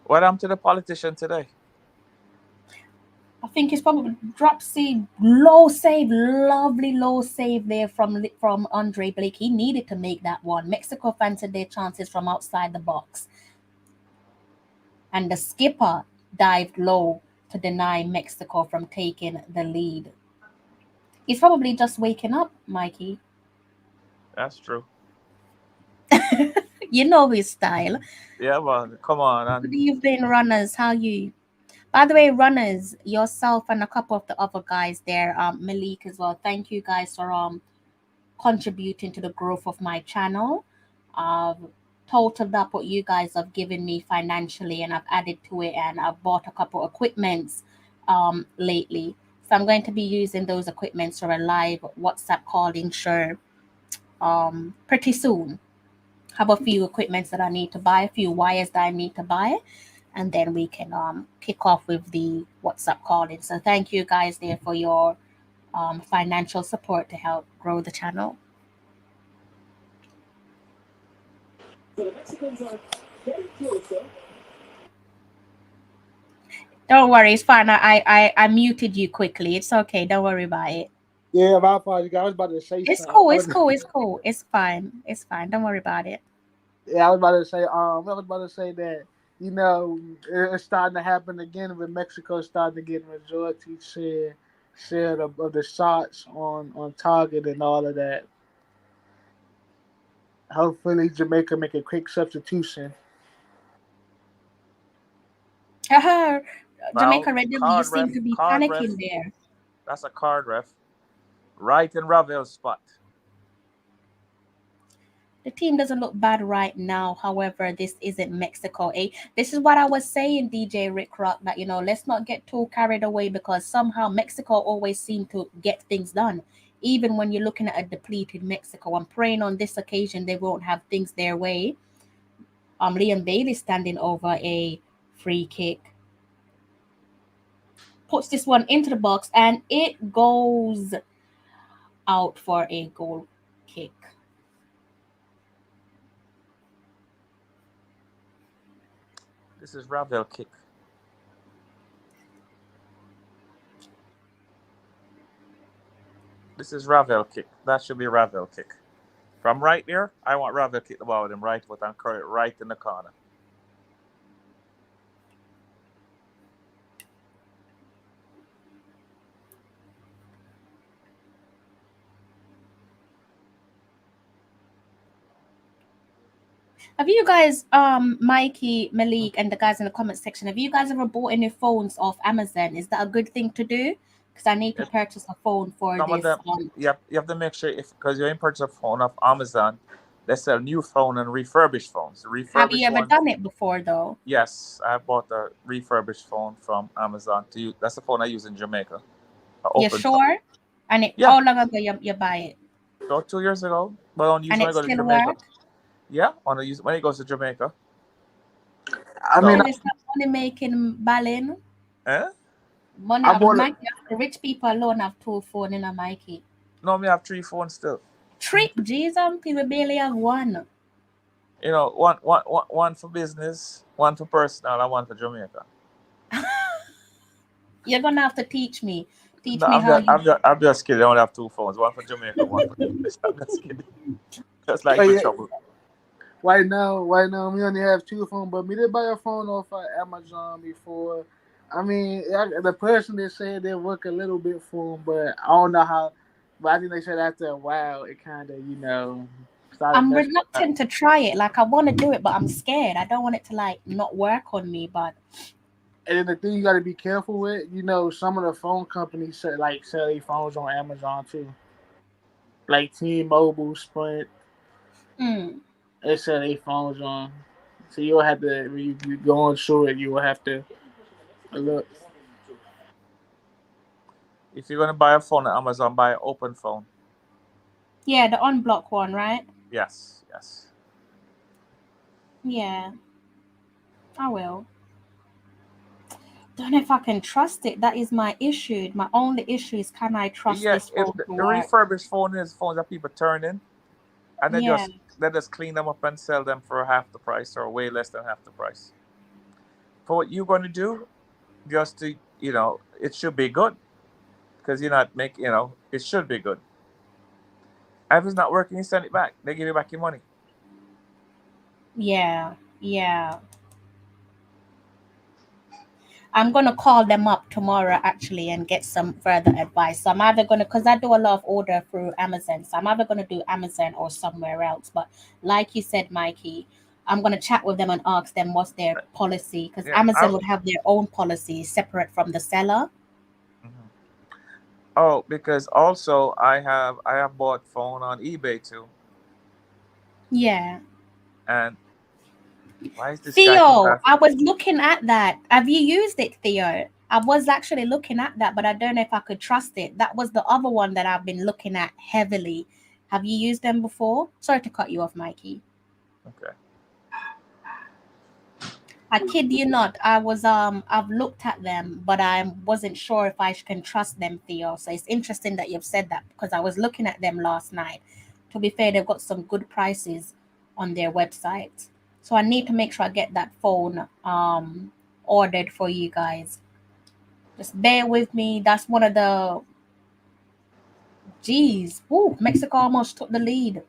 S4: What happened to the politician today?
S3: I think it's probably drop save, low save, lovely low save there from Andre Blake. He needed to make that one. Mexico fancied their chances from outside the box, and the skipper dived low to deny Mexico from taking the lead. He's probably just waking up, Mikey.
S4: That's true.
S3: You know his style.
S4: Yeah, well, come on.
S3: Good evening, runners. How are you? By the way, runners, yourself and a couple of the other guys there, Malik as well. Thank you guys for contributing to the growth of my channel. I've totaled up what you guys have given me financially, and I've added to it, and I've bought a couple of equipments lately. So I'm going to be using those equipments for a live WhatsApp calling show pretty soon. Have a few equipments that I need to buy, a few wires that I need to buy, and then we can kick off with the WhatsApp calling. So thank you guys there for your financial support to help grow the channel. Don't worry, it's fine. I muted you quickly. It's okay. Don't worry about it.
S5: Yeah, my apologies. I was about to say
S3: it's
S5: something.
S3: Cool. It's cool. It's cool. It's fine. It's fine. Don't worry about it.
S5: Yeah, I was about to say that, you know, it's starting to happen again with Mexico starting to get majority share of the shots on target and all of that. Hopefully Jamaica make a quick substitution.
S3: Jamaica Red Devil, you seem to be panicking there.
S4: That's a card, ref. Right in Ravel's spot.
S3: The team doesn't look bad right now. However, this isn't Mexico. This is what I was saying, DJ Rick Rock, that, you know, let's not get too carried away, because somehow Mexico always seem to get things done. Even when you're looking at a depleted Mexico, I'm praying on this occasion they won't have things their way. Liam Bailey standing over a free kick. Puts this one into the box, and it goes out for a goal kick.
S4: This is Ravel kick. This is Ravel kick. That should be Ravel kick. From right there, I want Ravel kick the ball with him right foot and curl it right in the corner.
S3: Have you guys, Mikey, Malik, and the guys in the comment section, have you guys ever bought any phones off Amazon? Is that a good thing to do? Because I need to purchase a phone for
S4: some
S3: this.
S4: Of them, you have to make sure, because you're in purchase a phone off Amazon, they sell new phone and refurbished phones.
S3: Have you ever done it before, though?
S4: Yes, I bought a refurbished phone from Amazon. That's the phone I use in Jamaica.
S3: You're
S4: Open phone.
S3: sure? And
S4: Yeah,
S3: how long ago you buy it?
S4: about 2 years ago. But I don't use
S3: And
S4: when I
S3: it
S4: go to
S3: still
S4: Jamaica.
S3: work?
S4: Yeah, when I use when he goes to Jamaica.
S5: I mean,
S3: Still
S4: So,
S3: is not money making balling.
S4: eh?
S3: Money,
S5: I bought it.
S3: Mikey, rich people alone have 2 phones in a Mikey.
S4: No, me have 3 phones still.
S3: Trick, Jesus, people barely have one.
S4: You know, one for business, one for personal, and one for Jamaica.
S3: You're gonna have to teach me.
S4: No,
S3: Teach me how you.
S4: I'm just kidding. I only have 2 phones, one for Jamaica, one for business. I'm just kidding. Just like
S5: Oh,
S4: for
S5: yeah.
S4: trouble.
S5: Right now, we only have 2 phones, but we did buy a phone off of Amazon before. I mean, the person that said they work a little bit for them, but I don't know how. But I think they said after a while, it kind of, started
S3: I'm
S5: messing up.
S3: reluctant to try it. Like I want to do it, but I'm scared. I don't want it to like not work on me. But
S5: And then the thing you got to be careful with, some of the phone companies sell their phones on Amazon too, like T-Mobile, Sprint.
S3: mm,
S5: They sell their phones on, so you'll have to when you go on shore, you will have to look.
S4: If you're gonna buy a phone on Amazon, buy an open phone.
S3: yeah, the unblock one, right?
S4: Yes, yes.
S3: Yeah, I will. Don't know if I can trust it. That is my issue. My only issue is can I trust
S4: Yeah,
S3: this
S4: if
S3: phone to
S4: the
S3: work?
S4: refurbished phone is phones that people turn in, and
S3: Yeah,
S4: they just clean them up and sell them for half the price or way less than half the price. For what you're gonna do, just to it should be good because you're not making it should be good. And if it's not working, you send it back. They give you back your money.
S3: yeah, yeah. I'm gonna call them up tomorrow actually and get some further advice. So I'm either gonna, because I do a lot of order through Amazon, so I'm either gonna do Amazon or somewhere else. But like you said, Mikey, I'm gonna chat with them and ask them what's their policy, because
S4: Yeah.
S3: Amazon would have their own policy separate from the seller.
S4: Mhm. Oh, because also I have bought phone on eBay too.
S3: Yeah.
S4: And why is this guy keep
S3: Theo,
S4: asking?
S3: I was looking at that. Have you used it, Theo? I was actually looking at that, but I don't know if I could trust it. That was the other one that I've been looking at heavily. Have you used them before? Sorry to cut you off, Mikey.
S4: Okay.
S3: I kid you not. I've looked at them, but I wasn't sure if I can trust them, Theo. So it's interesting that you've said that because I was looking at them last night. To be fair, they've got some good prices on their website. So I need to make sure I get that phone ordered for you guys. Just bear with me. That's one of the geez. Woo, Mexico almost took the lead.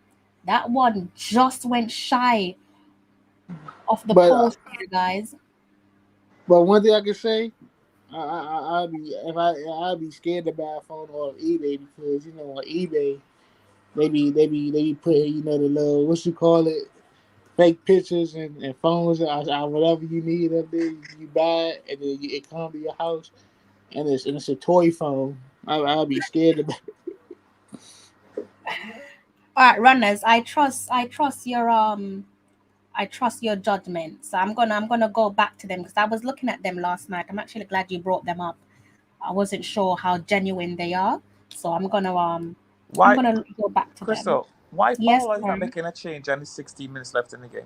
S3: That one just went shy of the
S5: But
S3: post here, guys.
S5: one thing I can say, I'd be I'd be scared to buy a phone off eBay because on eBay they be putting the little what you call it fake pictures and phones whatever you need up there you buy it and then it comes to your house and it's a toy phone. I'll be scared to buy.
S3: All right, runners. I trust your judgment. So I'm gonna go back to them because I was looking at them last night. I'm actually glad you brought them up. I wasn't sure how genuine they are, so I'm
S4: Why,
S3: gonna go back to them.
S4: Crystal? Why
S3: Yes,
S4: Paul is not
S3: sir.
S4: making a change and there's 16 minutes left in the game?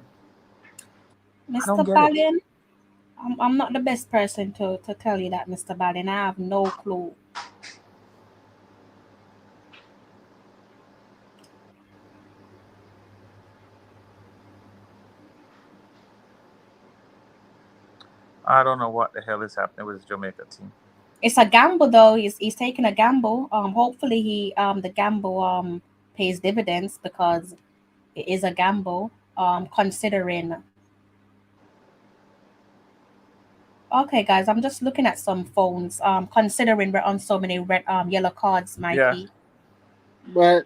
S4: I don't
S3: Mr.
S4: get it.
S3: Ballin. I'm not the best person to tell you that, Mr. Ballin. I have no clue.
S4: I don't know what the hell is happening with this Jamaica team.
S3: It's a gamble though. He's taking a gamble. Hopefully he the gamble pays dividends because it is a gamble. Considering. Okay, guys, I'm just looking at some phones. Considering we're on so many red yellow cards,
S4: Yeah.
S3: Mikey.
S5: But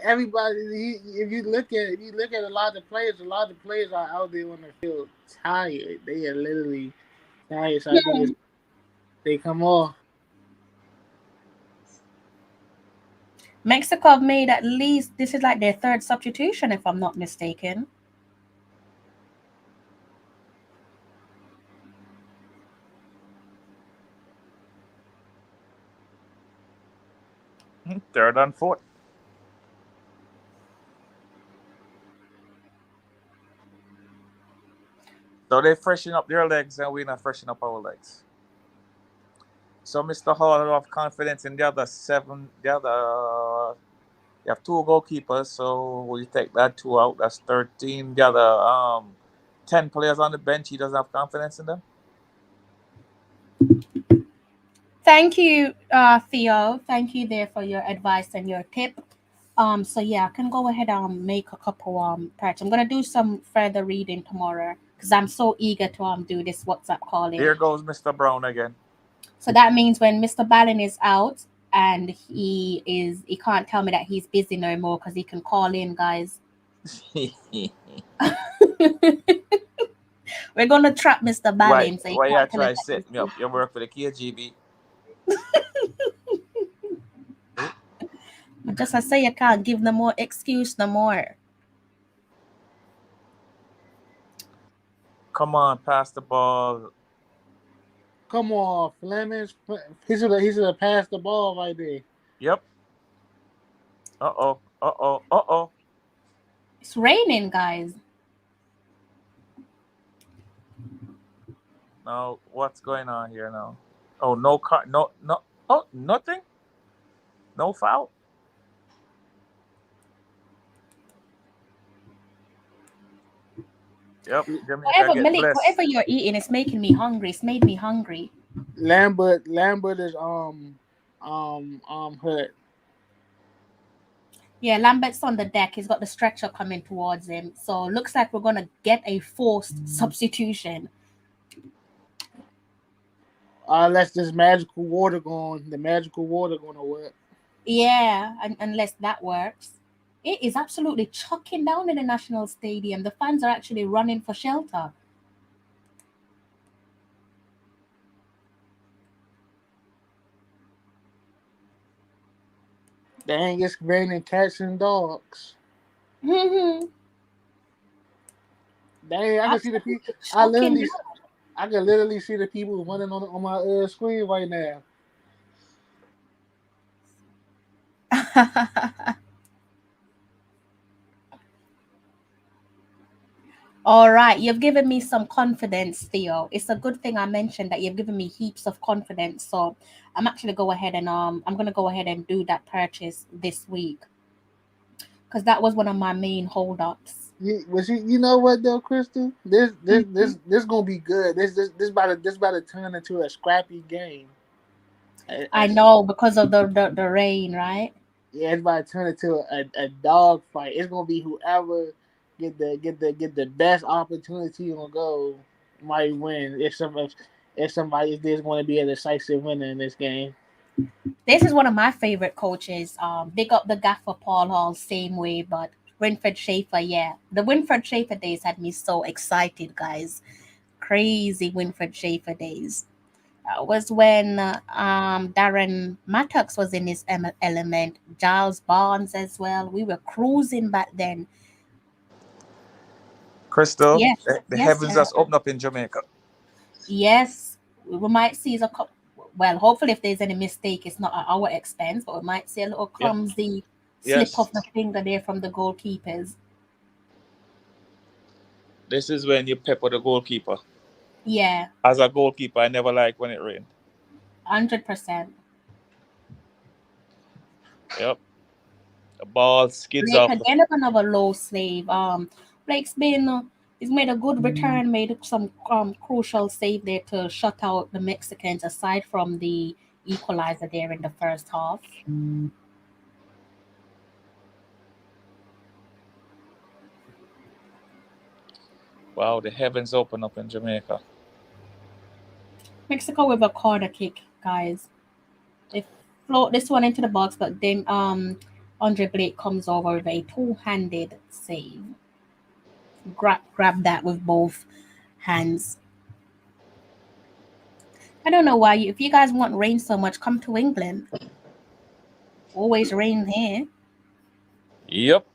S5: everybody, if you look at a lot of the players are out there on the field tired. They are literally tired. So I think they come off.
S3: Mexico have made at least this is like their third substitution, if I'm not mistaken.
S4: Third and fourth. So they freshen up their legs and we're not freshen up our legs. So Mr. Hall have confidence in the other seven. You have 2 goalkeepers, so will you take that 2 out? That's 13. The other 10 players on the bench, he doesn't have confidence in them.
S3: Thank you, Theo. Thank you there for your advice and your tip. So yeah, I can go ahead and make a couple parts. I'm gonna do some further reading tomorrow because I'm so eager to do this WhatsApp calling.
S4: Here goes Mr. Brown again.
S3: So that means when Mr. Ballin is out and he can't tell me that he's busy no more because he can call in, guys. We're gonna trap Mr. Ballin.
S4: Why you try set me up? You work for the KGB.
S3: Just I say, I can't give no more excuse no more.
S4: Come on, pass the ball.
S5: Come on, Fleming. He should have passed the ball right there.
S4: Yep. Uh-oh.
S3: It's raining, guys.
S4: Now, what's going on here now? Oh, no car. No. Oh, nothing? No foul? Yep.
S3: Whatever you're eating, it's making me hungry. It's made me hungry.
S5: Lambert is hurt.
S3: Yeah, Lambert's on the deck. He's got the stretcher coming towards him. So looks like we're gonna get a forced substitution.
S5: Unless this magical water the magical water gonna work.
S3: Yeah, unless that works. It is absolutely chucking down in the National Stadium. The fans are actually running for shelter.
S5: Dang, it's raining cats and dogs.
S3: Mm-hmm.
S5: Dang, I can see the people. I can literally see the people running on my screen right now.
S3: All right, you've given me some confidence, Theo. It's a good thing I mentioned that you've given me heaps of confidence. So I'm actually I'm gonna go ahead and do that purchase this week because that was one of my main holdups.
S5: You know what though, Crystal? This gonna be good. This about to turn into a scrappy game.
S3: I know because of the rain, right?
S5: Yeah, it's about to turn into a dog fight. It's gonna be whoever get the best opportunity on goal might win. If somebody is there's going to be a decisive winner in this game.
S3: This is one of my favorite coaches. Big up the gaffer Paul Hall, same way, but Winfred Schaefer, yeah. The Winfred Schaefer days had me so excited, guys. Crazy Winfred Schaefer days. Was when Darren Mattox was in his element, Giles Barnes as well. We were cruising back then.
S4: Crystal, the heavens has opened up in Jamaica.
S3: Yes, we might see a couple. Well, hopefully, if there's any mistake, it's not at our expense, but we might see a little clumsy slip of the finger there from the goalkeepers.
S4: This is when you pepper the goalkeeper.
S3: Yeah.
S4: As a goalkeeper, I never like when it rains.
S3: 100%.
S4: Yep. The ball skids
S3: Blake
S4: off.
S3: Again, another low save. Blake's he's made a good return, made some crucial save there to shut out the Mexicans, aside from the equalizer there in the first half.
S4: Wow, the heavens open up in Jamaica.
S3: Mexico with a corner kick, guys. They float this one into the box, but then Andre Blake comes over with a two-handed save. Grab that with both hands. I don't know why. If you guys want rain so much, come to England. Always rain here.
S4: Yep.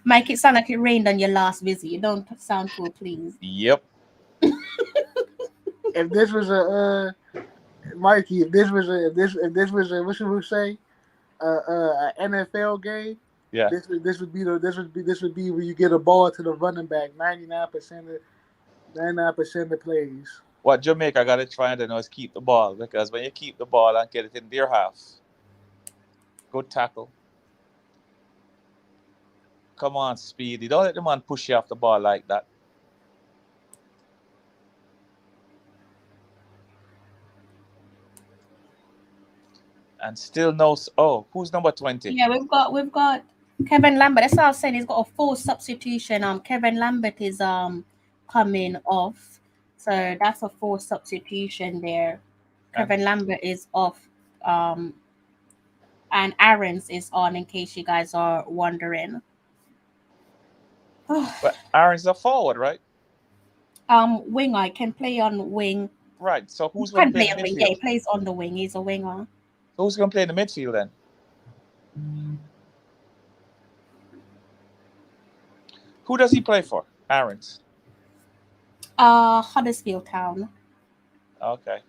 S3: Mike, it sound like it rained on your last visit. You don't sound too pleased.
S4: Yep.
S5: If this was Mikey, if this was a what should we say, an NFL game,
S4: Yeah.
S5: this would be where you get a ball to the running back 99% of the plays.
S4: What Jamaica got to try to know is keep the ball, because when you keep the ball and get it in their half, good tackle. Come on, Speedy. Don't let the man push you off the ball like that. And still no. Oh, who's number 20?
S3: Yeah, we've got Kevin Lambert. That's what I was saying. He's got a full substitution. Kevin Lambert is coming off, so that's a full substitution there. Kevin Lambert is off. And Aaron's is on, in case you guys are wondering.
S4: But Aaron's a forward, right?
S3: Winger. I can play on wing.
S4: Right. So who's going to play in the midfield?
S3: Yeah, he plays on the wing. He's a winger.
S4: So who's going to play in the midfield then? Who does he play for? Aaron's.
S3: Huddersfield Town.
S4: Okay.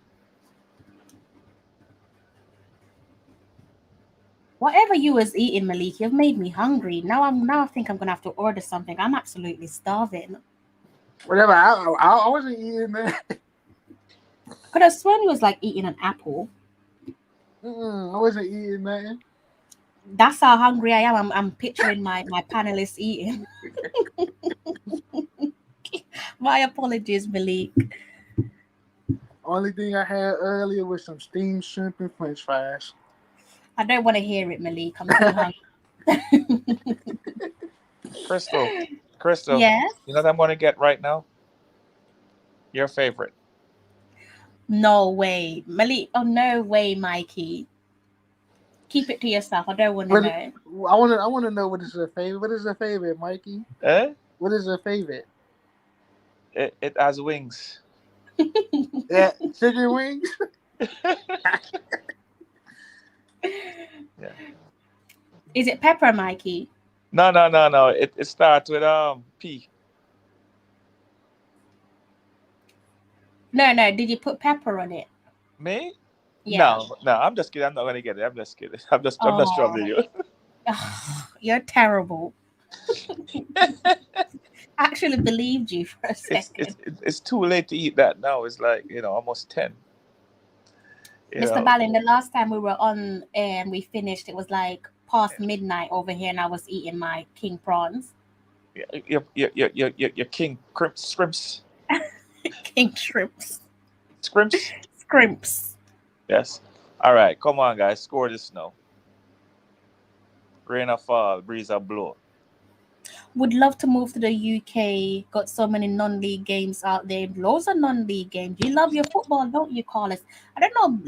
S3: Whatever you was eating, Malik, you've made me hungry. Now I think I'm gonna have to order something. I'm absolutely starving.
S5: Whatever. I wasn't eating that.
S3: Could have sworn you was like eating an apple.
S5: I wasn't eating nothing.
S3: That's how hungry I am. I'm picturing my panelists eating. My apologies, Malik.
S5: Only thing I had earlier was some steamed shrimp and French fries.
S3: I don't want to hear it, Malik. I'm too hungry.
S4: Crystal.
S3: Yes.
S4: You know what I'm going to get right now? Your favorite.
S3: No way, Malik. Oh no way, Mikey. Keep it to yourself. I don't want to know.
S5: I want to know what is her favorite. What is her favorite, Mikey? What is her favorite?
S4: It has wings.
S5: Yeah, chicken wings.
S4: Yeah.
S3: Is it pepper, Mikey?
S4: No. It starts with P.
S3: No. Did you put pepper on it?
S4: Me?
S3: Yeah.
S4: No. I'm just kidding. I'm not gonna get it. I'm just kidding. I'm just troubling you.
S3: You're terrible. I actually believed you for a second.
S4: It's too late to eat that now. It's like, almost 10.
S3: Mr. Ballin, the last time we were on and we finished, it was like past midnight over here, and I was eating my king prawns.
S4: Your king scrimps.
S3: King shrimps.
S4: Scrimps. Yes. All right, come on, guys. Score this now. Rain or fall, breeze or blow.
S3: Would love to move to the UK. Got so many non-league games out there. Loads of non-league games. You love your football, don't you, Carlos? I don't know.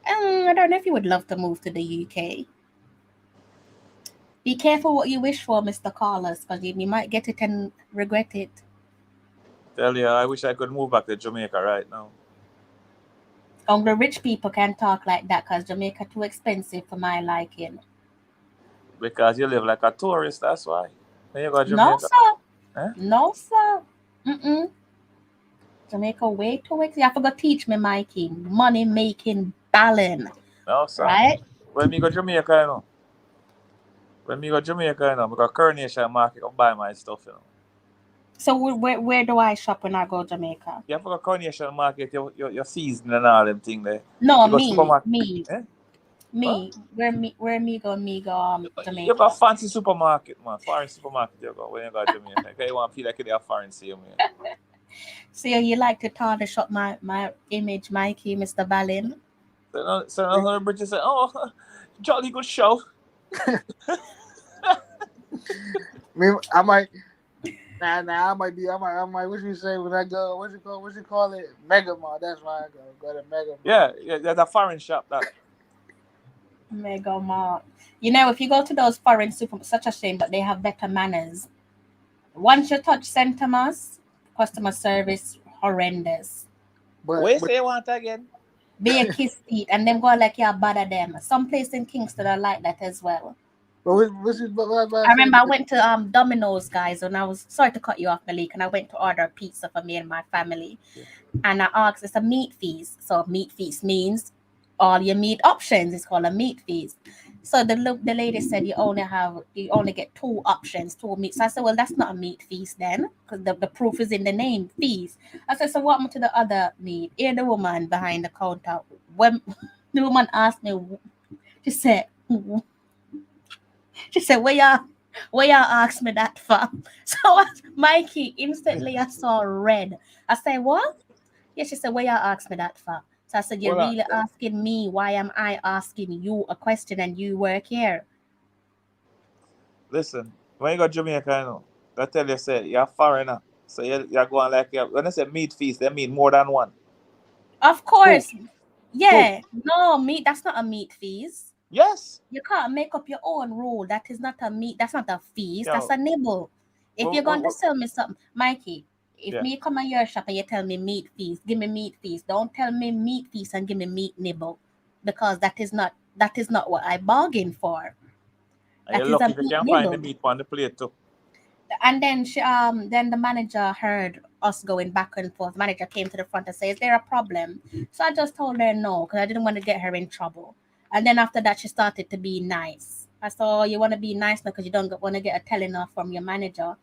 S3: I don't know if you would love to move to the UK. Be careful what you wish for, Mr. Carlos, because you might get it and regret it.
S4: Tell you, I wish I could move back to Jamaica right now.
S3: Only rich people can talk like that, because Jamaica too expensive for my liking.
S4: Because you live like a tourist, that's why. When you go to Jamaica.
S3: No, sir. No, sir. Jamaica way too expensive. You have to go teach me, Mikey. Money making ballin'.
S4: No, sir.
S3: Right?
S4: When me go Jamaica, because Coronation Market come buy my stuff,
S3: So where do I shop when I go to Jamaica?
S4: You have to go Coronation Market, your season and all them thing there.
S3: No, me.
S4: Eh?
S3: Me. Where me go Jamaica.
S4: You got fancy supermarket, man. Foreign supermarket you go when you go to Jamaica. Because you want to feel like you're foreign see you, man.
S3: So you like to tarnish up my image, Mikey, Mr. Ballin?
S4: So another British say, oh, jolly good show.
S5: I might be. What you say when I go? What you call it? Mega Mall. That's why I go. Go to Mega Mall.
S4: Yeah. There's a foreign shop that.
S3: Mega Mall. If you go to those foreign supermarkets, such a shame, but they have better manners. Once you touch St. Thomas, customer service horrendous.
S4: Where say you want again?
S3: Be a kiss teeth and them go like you're bad at them. Some place in Kingston are like that as well. I remember I went to Domino's, guys, and I was sorry to cut you off, Malik, and I went to order a pizza for me and my family.
S4: Yeah.
S3: And I asked, it's a meat feast. So meat feast means all your meat options. It's called a meat feast. So the lady said you only get 2 options, 2 meats. So I said, well, that's not a meat feast then, because the proof is in the name, feast. I said, so what happened to the other meat? Here the woman behind the counter, when the woman asked me, she said, where y'all asked me that for? So Mikey, instantly I saw red. I said, what? Yeah, she said, where y'all asked me that for? So I said, you're really asking me, why am I asking you a question and you work here?
S4: Listen, when you go to Jamaica, you know, they tell you, say, you're a foreigner. So you're going like, when they say meat feast, they mean more than one.
S3: Of course. Yeah. No, meat, that's not a meat feast.
S4: Yes.
S3: You can't make up your own rule. That is not a meat, that's not a feast, that's a nibble. If you're going to sell me something, Mikey, if me come in your shop and you tell me meat feast, give me meat feast. Don't tell me meat feast and give me meat nibble, because that is not what I bargained for.
S4: And you're lucky if you can find the meat on the plate too.
S3: And then then the manager heard us going back and forth. The manager came to the front and said, "Is there a problem?" So I just told her no, because I didn't want to get her in trouble. And then after that, she started to be nice. I said, "Oh, you want to be nice now because you don't want to get a telling off from your manager."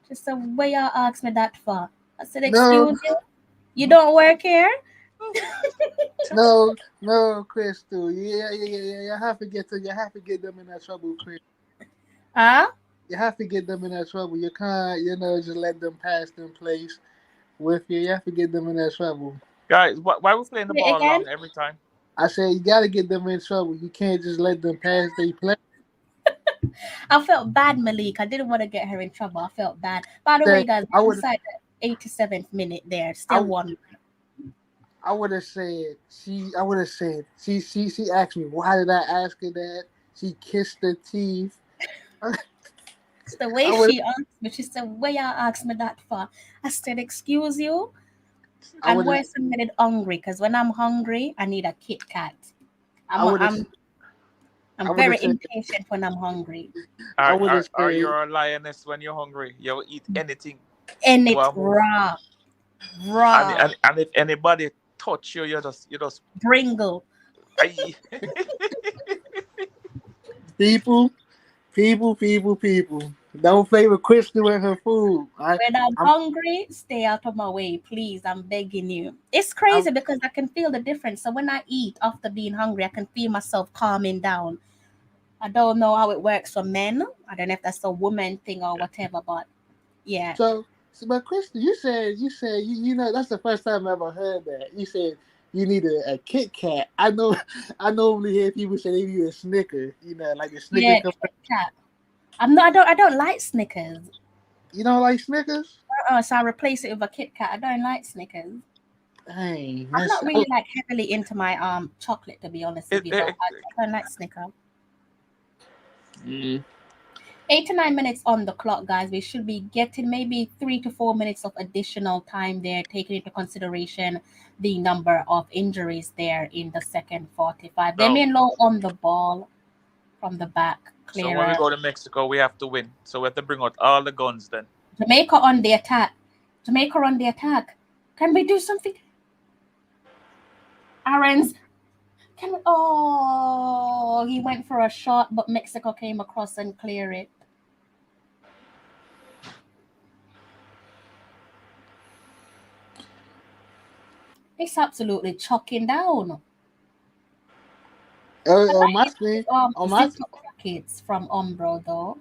S3: She said, "Where y'all asked me that for?" I said, "Excuse you, you don't work here."
S5: No, Crystal. Yeah. You have to get them in that trouble, Chris.
S3: Huh?
S5: You have to get them in that trouble. You can't, just let them pass them place with you. You have to get them in that trouble.
S4: Guys, why are we playing the ball long every time?
S5: I said you got to get them in trouble. You can't just let them pass their play.
S3: I felt bad, Malik. I didn't want to get her in trouble. I felt bad. By the way, guys, inside the 87th minute there, still one.
S5: I would have said she asked me, why did I ask her that? She kissed her teeth.
S3: It's the way she asked me. She said, where y'all asked me that for? I said, excuse you? I'm worse than minute hungry, because when I'm hungry, I need a Kit Kat. I'm very impatient when I'm hungry.
S4: Are you a lioness when you're hungry? You'll eat anything.
S3: Raw.
S4: And if anybody touch you, you just
S3: Bringle.
S5: People. Don't play with Crystal and her food.
S3: When I'm hungry, stay out of my way, please. I'm begging you. It's crazy because I can feel the difference. So when I eat after being hungry, I can feel myself calming down. I don't know how it works for men. I don't know if that's a woman thing or whatever, but yeah.
S5: So but Crystal, you said that's the first time I ever heard that. You said you need a Kit Kat. I normally hear people say they need a Snicker. Like a Snicker.
S3: Yeah, Kit Kat. I don't like Snickers.
S5: You don't like Snickers?
S3: So I replace it with a Kit Kat. I don't like Snickers.
S5: Dang,
S3: I'm not really like heavily into my chocolate, to be honest with you. But I don't like Snickers. 8 to 9 minutes on the clock, guys. We should be getting maybe 3 to 4 minutes of additional time there, taking into consideration the number of injuries there in the second 45. They may low on the ball from the back. Clearer.
S4: So when we go to Mexico, we have to win. So we have to bring out all the guns then.
S3: Jamaica on the attack. Can we do something? Aaron's. He went for a shot, but Mexico came across and cleared it. It's absolutely chucking down.
S5: On my screen,
S3: jackets from Umbro though.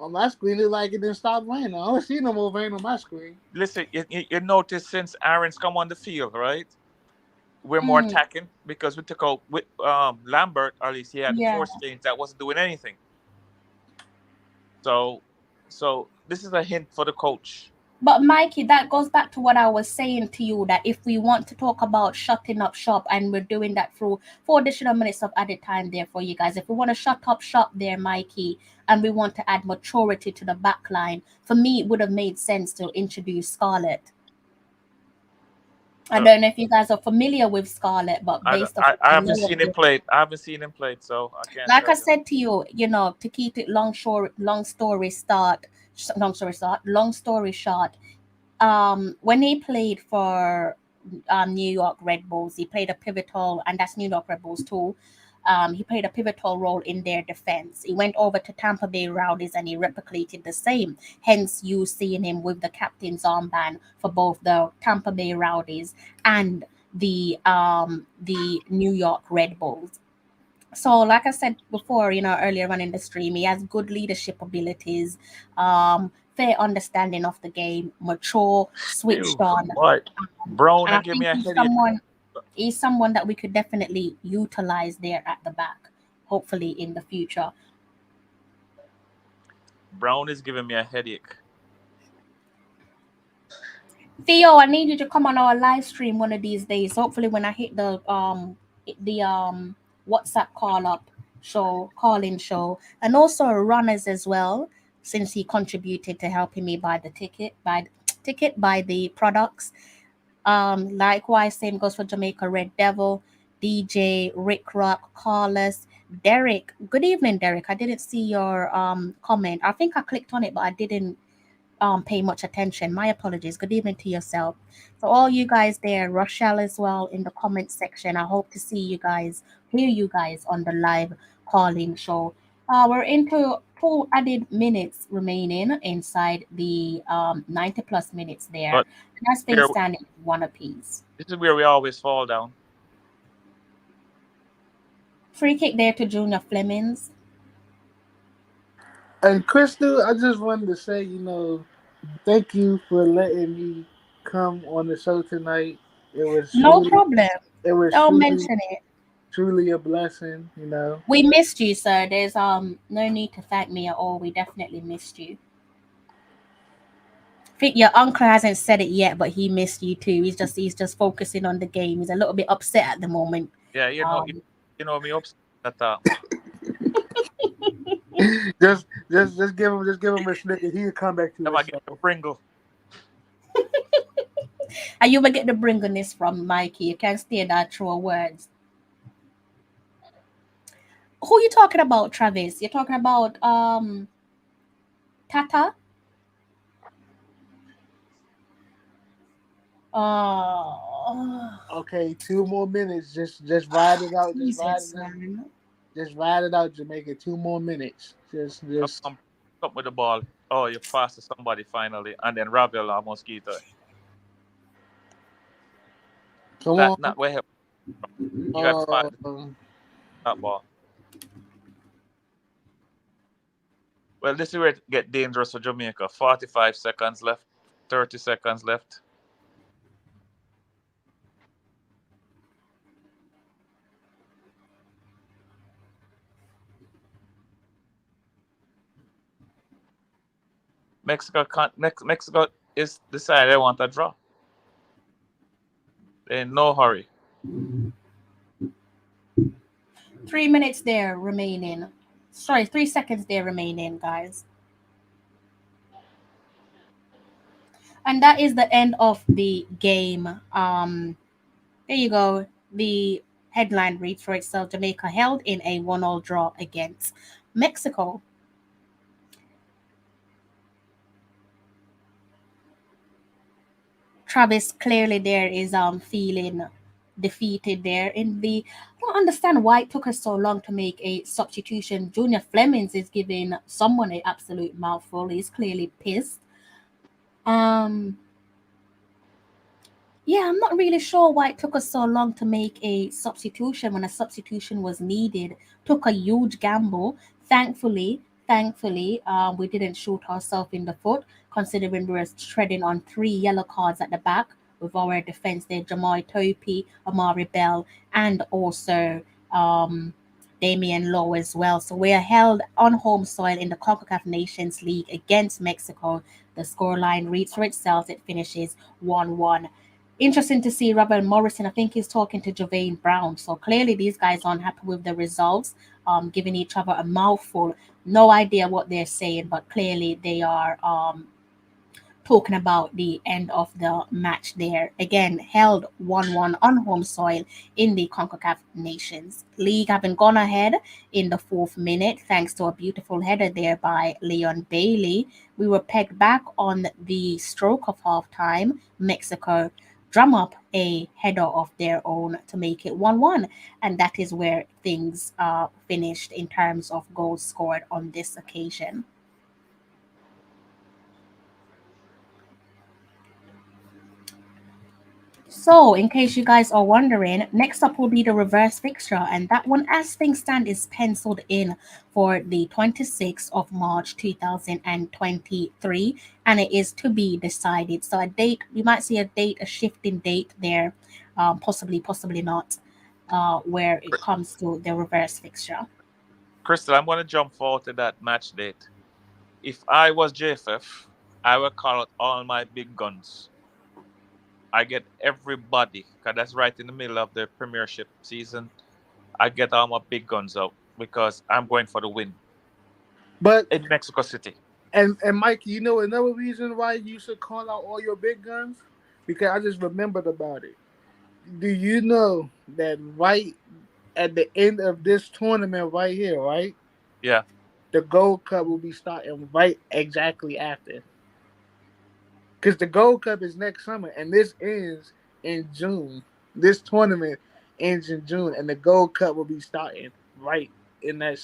S5: On my screen, it's like it didn't stop raining. I don't see no more rain on my screen.
S4: Listen, you notice since Aaron's come on the field, right? We're more attacking because we took out with Lambert, or at least he had 4 stains that wasn't doing anything. So this is a hint for the coach.
S3: But Mikey, that goes back to what I was saying to you, that if we want to talk about shutting up shop, and we're doing that through 4 additional minutes of added time there for you guys. If we want to shut up shop there, Mikey, and we want to add maturity to the back line, for me, it would have made sense to introduce Scarlett. I don't know if you guys are familiar with Scarlett, but
S4: I,
S3: based off
S4: I,
S3: what
S4: I
S3: I
S4: haven't
S3: know of
S4: seen him
S3: him,
S4: play. I haven't seen him play, so I can't
S3: like
S4: tell
S3: I
S4: you.
S3: said to you, to keep it long story short, when he played for New York Red Bulls, he played a pivotal, and that's New York Red Bulls too. He played a pivotal role in their defense. He went over to Tampa Bay Rowdies and he replicated the same. Hence, you seeing him with the captain's armband for both the Tampa Bay Rowdies and the New York Red Bulls. So, like I said before, earlier on in the stream, he has good leadership abilities, fair understanding of the game, mature, switched
S4: Ew,
S3: on,
S4: what? Brown
S3: and I
S4: and give me
S3: think
S4: a
S3: he's
S4: headache.
S3: someone that we could definitely utilize there at the back, hopefully in the future.
S4: Brown is giving me a headache.
S3: Theo, I need you to come on our live stream one of these days. Hopefully, when I hit the WhatsApp call-in show, and also runners as well, since he contributed to helping me buy the buy the products. Likewise, same goes for Jamaica Red Devil, DJ, Rick Rock, Carlos, Derek. Good evening, Derek. I didn't see your comment. I think I clicked on it, but I didn't pay much attention. My apologies. Good evening to yourself. So all you guys there, Rochelle as well in the comment section. I hope to see you guys, hear you guys on the live calling show. We're into 2 added minutes remaining inside the 90 plus minutes there.
S4: But
S3: And that's been standing 1 apiece.
S4: this is where we always fall down.
S3: Free kick there to Junior Flemings.
S5: And Crystal, I just wanted to say, thank you for letting me come on the show tonight. It was
S3: No problem.
S5: It was
S3: Don't mention it.
S5: Truly a blessing,
S3: We missed you, sir. There's no need to thank me at all. We definitely missed you. I think your uncle hasn't said it yet, but he missed you too. He's just focusing on the game. He's a little bit upset at the moment.
S4: Yeah, me upset at that.
S5: just give him a snicker. He'll come back to
S4: I get a Pringle.
S3: And you will get the bringiness from Mikey. You can't stay that through words. Who are you talking about, Travis? You're talking about Tata? Oh.
S5: Okay, 2 more minutes. Just ride it out. Just ride it out, Jamaica. 2 more minutes. Just
S4: up with the ball. Oh, you pass to somebody finally, and then Ravel or Mosquito.
S5: Come on.
S4: Not where you got that ball. Well, this is where it get dangerous for Jamaica. 45 seconds left. 30 seconds left. Mexico is decided they want a draw. They're in no hurry.
S3: 3 minutes there remaining. Sorry, 3 seconds there remaining, guys. And that is the end of the game. There you go. The headline reads for itself: Jamaica held in a 1-1 draw against Mexico. Travis clearly there is feeling defeated there in the. I don't understand why it took us so long to make a substitution. Junior Flemings is giving someone an absolute mouthful. He's clearly pissed. Yeah, I'm not really sure why it took us so long to make a substitution when a substitution was needed. Took a huge gamble. Thankfully, we didn't shoot ourselves in the foot, considering we were treading on 3 yellow cards at the back with our defense there, Jamal Topi, Amari Bell, and also Damian Lowe as well. So we are held on home soil in the Concacaf Nations League against Mexico. The scoreline reads for itself. It finishes 1-1. Interesting to see Robert Morrison. I think he's talking to Javaine Brown. So clearly these guys aren't happy with the results, giving each other a mouthful. No idea what they're saying, but clearly they are talking about the end of the match there. Again, held 1-1 on home soil in the Concacaf Nations League, having gone ahead in the 4th minute thanks to a beautiful header there by Leon Bailey. We were pegged back on the stroke of halftime. Mexico drum up a header of their own to make it 1-1, and that is where things finished in terms of goals scored on this occasion. So, in case you guys are wondering, next up will be the reverse fixture, and that one, as things stand, is penciled in for the 26th of March 2023, and it is to be decided. So, a date, we might see a shifting date there, possibly not, where it comes to the reverse fixture.
S4: Crystal, I'm going to jump forward to that match date. If I was JFF, I would call out all my big guns. I get everybody, because that's right in the middle of the Premiership season. I get all my big guns out because I'm going for the win.
S5: But
S4: in Mexico City.
S5: And Mike, you know another reason why you should call out all your big guns? Because I just remembered about it. Do you know that right at the end of this tournament right here, right?
S4: Yeah.
S5: The Gold Cup will be starting right exactly after. Because the Gold Cup is next summer, and this ends in June. This tournament ends in June, and the Gold Cup will be starting right in that,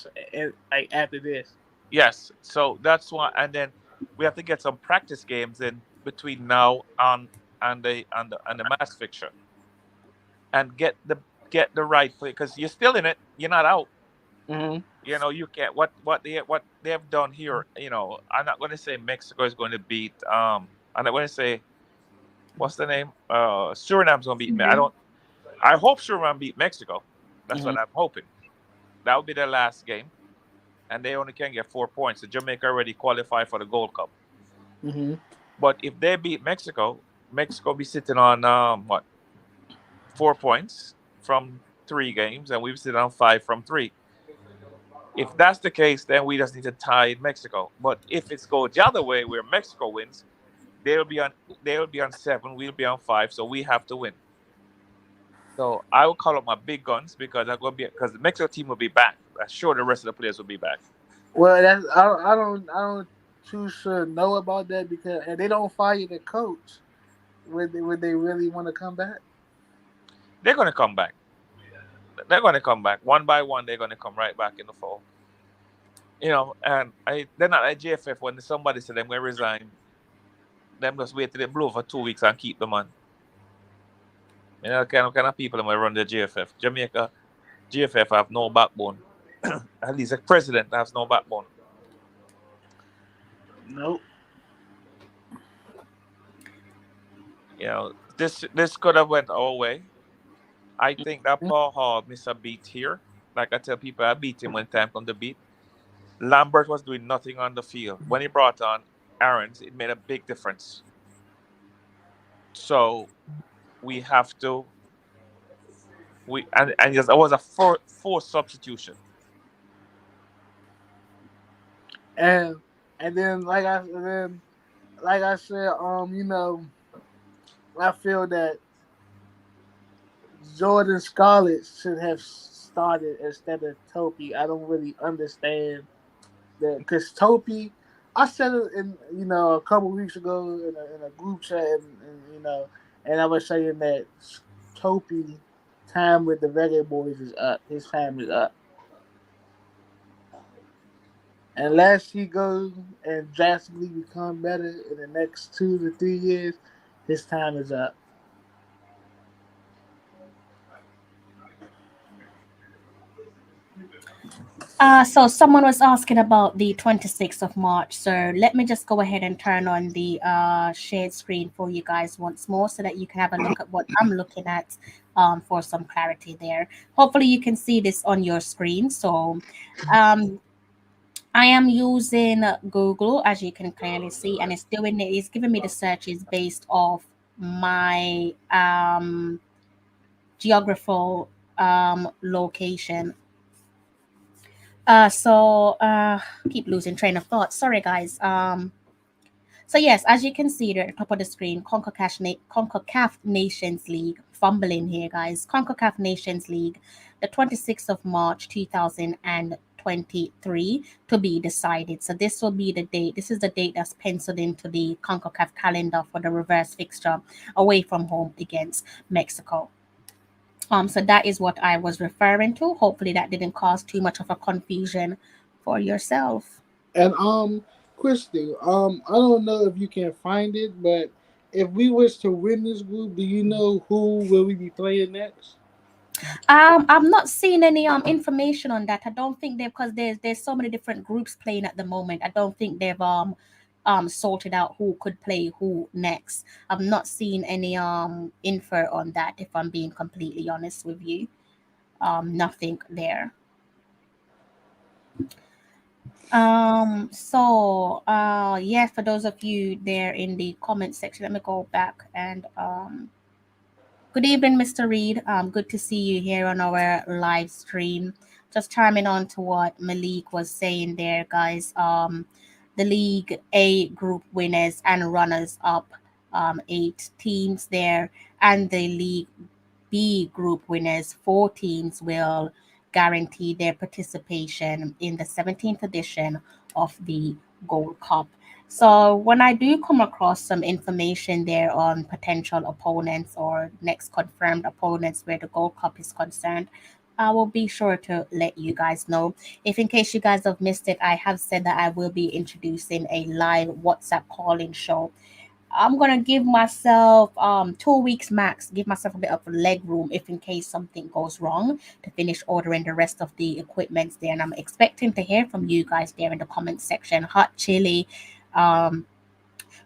S5: like after this.
S4: Yes, so that's why, and then we have to get some practice games in between now and the mass fixture, and get the right play, because you're still in it. You're not out.
S5: Mm-hmm.
S4: You know, you can't what they have done here. You know, I'm not going to say Mexico is going to beat. I'm not going to say what's the name. Suriname's going to beat me. I hope Suriname beat Mexico. That's what I'm hoping. That will be their last game, and they only can get 4 points. So Jamaica already qualified for the Gold Cup.
S5: Mm-hmm.
S4: But if they beat Mexico, Mexico be sitting on 4 points from 3 games, and we've sitting on 5 from 3. If that's the case, then we just need to tie Mexico. But if it's go the other way, where Mexico wins, they'll be on 7, we'll be on 5, so we have to win. So I will call up my big guns because the Mexico team will be back. I'm sure the rest of the players will be back.
S5: Well, I don't too sure know about that because and they don't fire the coach. Would they really want to come back?
S4: They're going to come back. They're going to come back one by one. They're going to come right back in the fold. You know, and they're not like JFF when somebody said they're going to resign. Them just wait till they blow for 2 weeks and keep them on. You know, kind of people that might run the JFF. Jamaica, JFF have no backbone. At least a president has no backbone.
S5: Nope.
S4: You know, this could have went our way. I think that Paul Hall missed a beat here. Like I tell people, I beat him when time comes to beat. Lambert was doing nothing on the field. When he brought on Aarons, it made a big difference. So we have to. And yes, it was a forced substitution.
S5: And then like I said, you know, I feel that Jordan Scarlett should have started instead of Topi. I don't really understand that because Topi, I said it in a couple weeks ago in a group chat, and I was saying that Topi time with the Reggae Boys is up. His time is up. Unless he goes and drastically become better in the next 2 to 3 years, his time is up.
S3: So someone was asking about the 26th of March. So let me just go ahead and turn on the shared screen for you guys once more so that you can have a look at what I'm looking at for some clarity there. Hopefully you can see this on your screen. So I am using Google, as you can clearly see, and it's giving me the searches based off my geographical location. So keep losing train of thought. Sorry, guys. So yes, as you can see there at the top of the screen, Concacaf Nations League, fumbling here, guys. Concacaf Nations League, the 26th of March 2023 to be decided. So this will be the date. This is the date that's penciled into the Concacaf calendar for the reverse fixture away from home against Mexico. So that is what I was referring to. Hopefully that didn't cause too much of a confusion for yourself.
S5: And Christy, I don't know if you can find it, but if we was to win this group, do you know who will we be playing next?
S3: I'm not seeing any information on that. I don't think they, because there's so many different groups playing at the moment. I don't think they've sorted out who could play who next. I'm not seeing any info on that, if I'm being completely honest with you. Nothing there. Yeah, for those of you there in the comment section, let me go back and good evening, Mr. Reed. Good to see you here on our live stream. Just chiming on to what Malik was saying there, guys. The League A group winners and runners up, 8 teams there, and the League B group winners, 4 teams will guarantee their participation in the 17th edition of the Gold Cup. So when I do come across some information there on potential opponents or next confirmed opponents where the Gold Cup is concerned, I will be sure to let you guys know. If in case you guys have missed it, I have said that I will be introducing a live WhatsApp calling show. I'm gonna give myself 2 weeks max, give myself a bit of leg room if in case something goes wrong to finish ordering the rest of the equipment there. And I'm expecting to hear from you guys there in the comment section. Hot Chili,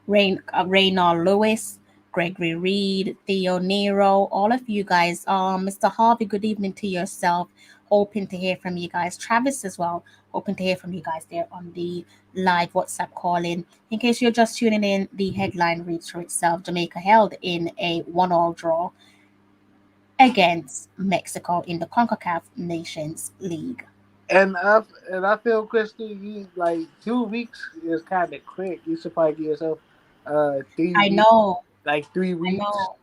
S3: Raynor Lewis, Gregory Reed, Theo Nero, all of you guys. Mr. Harvey, good evening to yourself. Hoping to hear from you guys. Travis as well. Hoping to hear from you guys there on the live WhatsApp call-in. In case you're just tuning in, the headline reads for itself. Jamaica held in a 1-1 draw against Mexico in the Concacaf Nations League.
S5: And I feel, Christy, you like 2 weeks is kind of quick. You should probably give yourself 3
S3: I
S5: weeks,
S3: know.
S5: like 3 weeks.
S3: I know.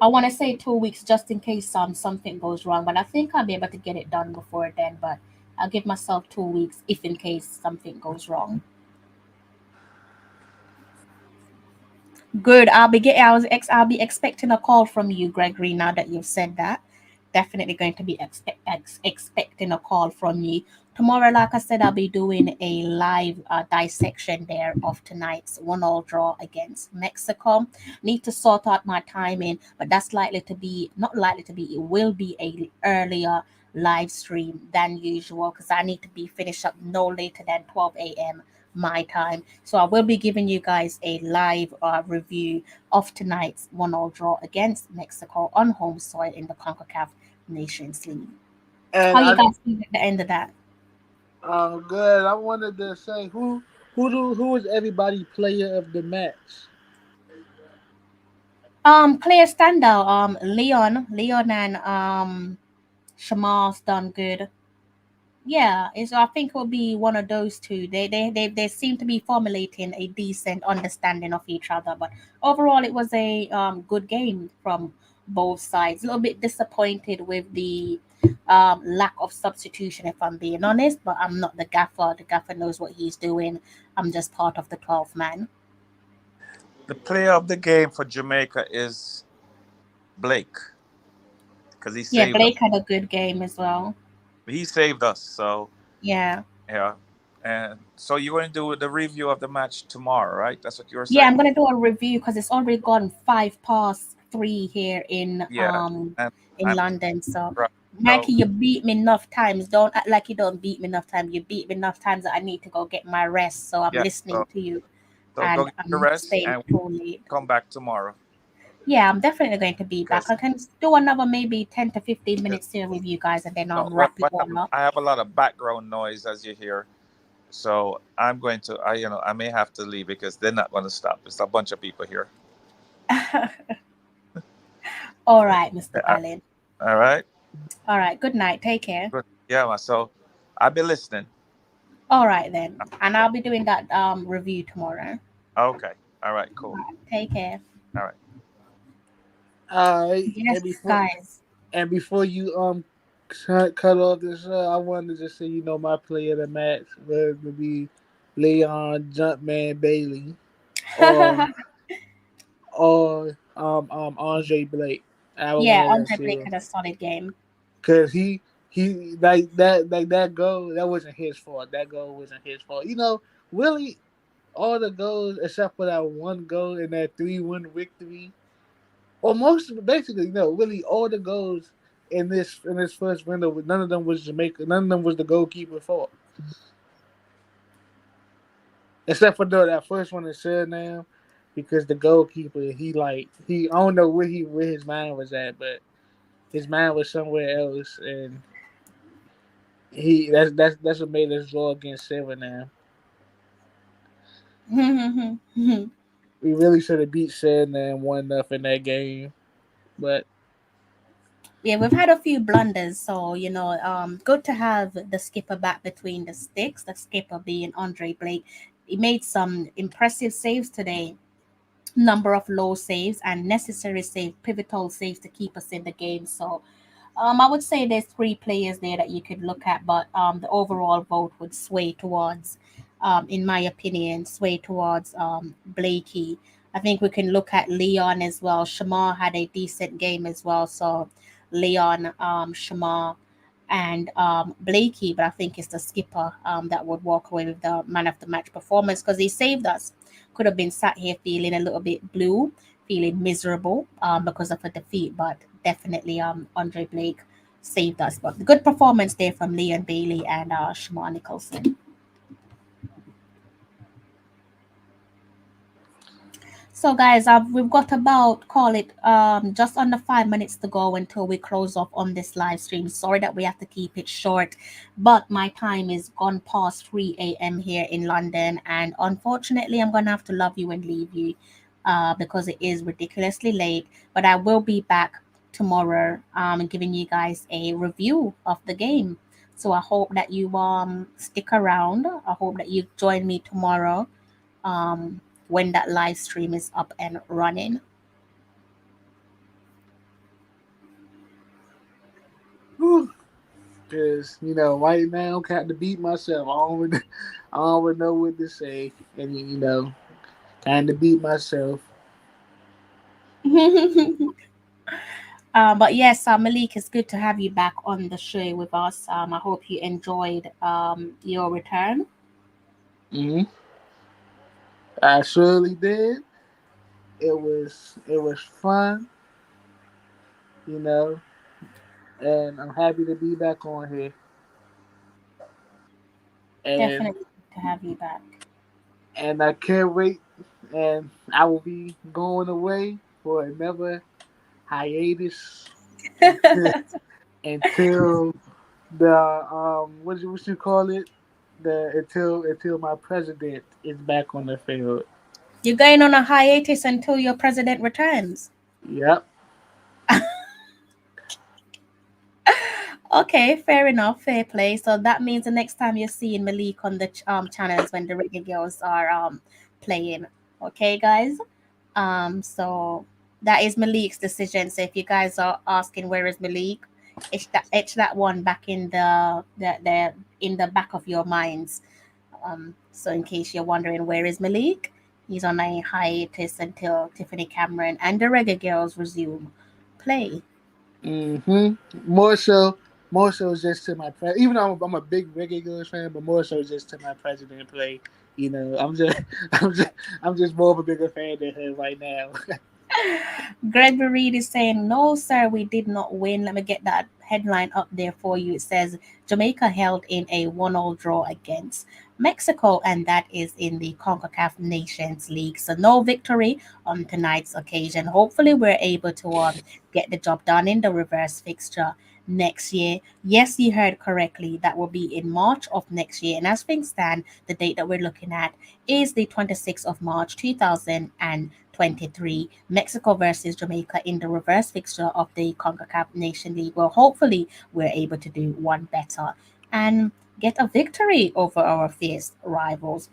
S3: I want to say 2 weeks just in case something goes wrong, but I think I'll be able to get it done before then. But I'll give myself 2 weeks if in case something goes wrong. Good. I'll be expecting a call from you, Gregory. Now that you've said that, definitely going to be expecting a call from you tomorrow. Like I said, I'll be doing a live dissection there of tonight's 1-1 draw against Mexico. Need to sort out my timing, but that's not likely to be. It will be a earlier live stream than usual because I need to be finished up no later than 12 a.m. my time. So I will be giving you guys a live review of tonight's 1-1 draw against Mexico on home soil in the CONCACAF Nations League.
S5: And
S3: how you guys feel at the end of that?
S5: Good. I wanted to say who was everybody player of the match?
S3: Player standout, Leon and Shamar's done good. Yeah, I think it will be one of those two. They seem to be formulating a decent understanding of each other. But overall, it was a good game from both sides. A little bit disappointed with the lack of substitution, if I'm being honest. But I'm not the gaffer. The gaffer knows what he's doing. I'm just part of the 12th man.
S4: The player of the game for Jamaica is Blake, because he saved
S3: Blake
S4: us.
S3: had a good game as well.
S4: He saved us, so
S3: yeah.
S4: And so you're going to do the review of the match tomorrow, right? That's what you were saying.
S3: Yeah, I'm going to do a review because it's already gone 3:05 here in London. So,
S4: right.
S3: Mikey, you beat me enough times. Don't act like you don't beat me enough times. You beat me enough times that I need to go get my rest. So I'm listening to you.
S4: So
S3: and
S4: go get
S3: I'm
S4: your rest
S3: staying
S4: and
S3: too late.
S4: Come back tomorrow.
S3: Yeah, I'm definitely going to be back. I can do another maybe 10 to 15 minutes here with you guys, and then I'll wrap it all up.
S4: I have a lot of background noise, as you hear, so I'm going to. I may have to leave because they're not going to stop. There's a bunch of people here.
S3: All right, Mr. Ballin.
S4: All right.
S3: All right. Good night. Take care.
S4: Good. Yeah. So I'll be listening.
S3: All right then, and I'll be doing that review tomorrow.
S4: Okay. All right. Cool.
S3: Take care.
S4: All right.
S3: Yes,
S5: And
S3: guys.
S5: before you cut off this, I wanted to just say, my player of the match would be Leon Jumpman Bailey or Andre Blake. I would
S3: Yeah,
S5: one of them
S3: Andre Blake
S5: two
S3: had a solid game.
S5: because he like that goal that wasn't his fault. That goal wasn't his fault. Really, all the goals except for that one goal in that 3-1 victory, or basically, really all the goals in this first window, none of them was Jamaica. None of them was the goalkeeper fault, except for that first one in Suriname, because the goalkeeper he I don't know where his mind was at, but his mind was somewhere else, and that's what made us draw against Suriname. We really should have beat Suriname 1-0 in that game, but
S3: Yeah, we've had a few blunders, so good to have the skipper back between the sticks. The skipper being Andre Blake. He made some impressive saves today. Number of low saves and necessary saves, pivotal saves to keep us in the game. So I would say there's three players there that you could look at, but the overall vote would sway towards, in my opinion, sway towards Blakey. I think we can look at Leon as well. Shamar had a decent game as well. So Leon, Shamar, and Blakey, but I think it's the skipper that would walk away with the man of the match performance because he saved us. Could have been sat here feeling a little bit blue, feeling miserable because of a defeat, but definitely Andre Blake saved us. But the good performance there from Leon Bailey and Shamar Nicholson. So guys, we've got about, call it just under 5 minutes to go until we close off on this live stream. Sorry that we have to keep it short, but my time is gone past 3 a.m. here in London, and unfortunately I'm gonna have to love you and leave you because it is ridiculously late. But I will be back tomorrow giving you guys a review of the game. So I hope that you stick around. I hope that you join me tomorrow when that live stream is up and running.
S5: because right now I had to beat myself. I don't even know what to say, and kind of beat myself.
S3: But yes, Malik, it's good to have you back on the show with us. I hope you enjoyed your return.
S5: I surely did. It was fun, and I'm happy to be back on here. And
S3: Definitely good to have you back.
S5: and I can't wait. And I will be going away for another hiatus until the what you call it, the until my president is back on the field.
S3: You're going on a hiatus until your president returns.
S5: Yep.
S3: Okay, fair enough, fair play. So that means the next time you're seeing Malik on the channels when the Reggae Girls are playing. Okay, guys. So that is Malik's decision. So if you guys are asking where is Malik, etch that one back in the back of your minds. So in case you're wondering where is Malik, he's on a hiatus until Tiffany Cameron and the Reggae Girls resume play.
S5: More so just to my president. Even though I'm a big Reggae Girls fan, but more so just to my president play. I'm just more of a bigger fan than her right now.
S3: Gregory Reed is saying, no, sir, we did not win. Let me get that headline up there for you. It says Jamaica held in a 1-1 draw against Mexico, and that is in the Concacaf Nations League. So no victory on tonight's occasion. Hopefully we're able to get the job done in the reverse fixture next year. Yes, you heard correctly. That will be in March of next year. And as things stand, the date that we're looking at is the 26th of March 2023, Mexico versus Jamaica in the reverse fixture of the Concacaf Nation League. Well, hopefully we're able to do one better. And get a victory over our fierce rivals.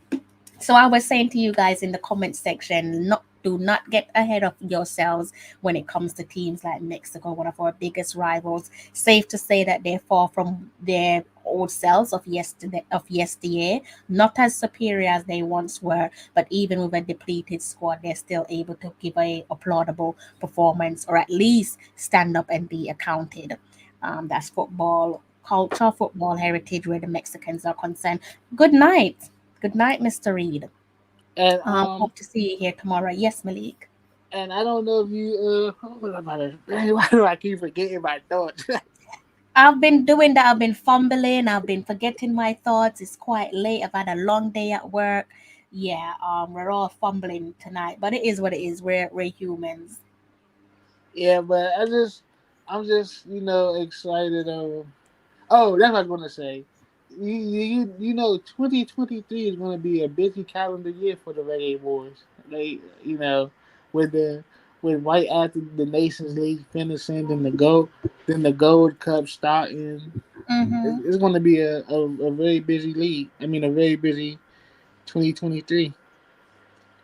S3: So I was saying to you guys in the comment section, do not get ahead of yourselves when it comes to teams like Mexico, one of our biggest rivals. Safe to say that they're far from their old selves of yesteryear, not as superior as they once were, but even with a depleted squad, they're still able to give a applaudable performance, or at least stand up and be accounted. That's football culture, football heritage, where the Mexicans are concerned. Good night. Good night, Mr. Reed.
S5: And
S3: Hope to see you here tomorrow. Yes, Malik.
S5: and I don't know if you why do I keep forgetting my thoughts?
S3: I've been doing that. I've been fumbling. I've been forgetting my thoughts. It's quite late. I've had a long day at work. Yeah, we're all fumbling tonight, but it is what it is. We're humans.
S5: Yeah, but I'm just excited. Oh, that's what I was gonna say. You know, 2023 is gonna be a busy calendar year for the Reggae Boys. They with the with right after the Nations League finishing, then the Gold Cup starting.
S3: Mm-hmm.
S5: It's going to be a very busy league. I mean, a very busy 2023.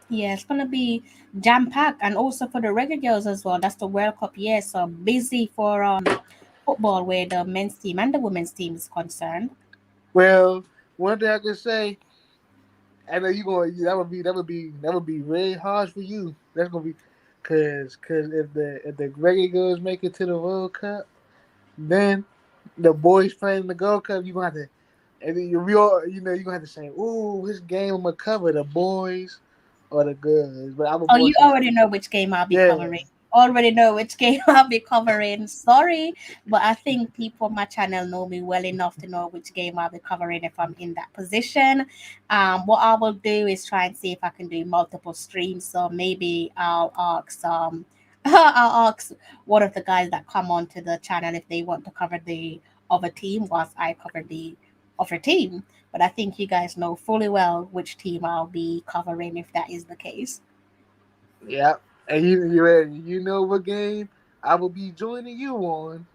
S3: Yeah, it's gonna be jam packed, and also for the regular girls as well. That's the World Cup year, so busy for football, where the men's team and the women's team is concerned.
S5: Well, one thing I can say, I know you going that would be very hard for you. That's gonna be cause if the Reggae girls make it to the World Cup, then the boys playing the Gold Cup, you gonna have to, and then you all you gonna have to say, "Ooh, which game I'm gonna cover, the boys or the girls?" But I'm a
S3: Oh,
S5: more
S3: you
S5: so,
S3: already know which game I'll be
S5: yeah,
S3: covering. Already know which game I'll be covering. Sorry, but I think people on my channel know me well enough to know which game I'll be covering if I'm in that position. What I will do is try and see if I can do multiple streams. So maybe I'll ask I'll ask one of the guys that come onto the channel if they want to cover the other team whilst I cover the other team. But I think you guys know fully well which team I'll be covering if that is the case.
S5: yeah. And you know what game I will be joining you on.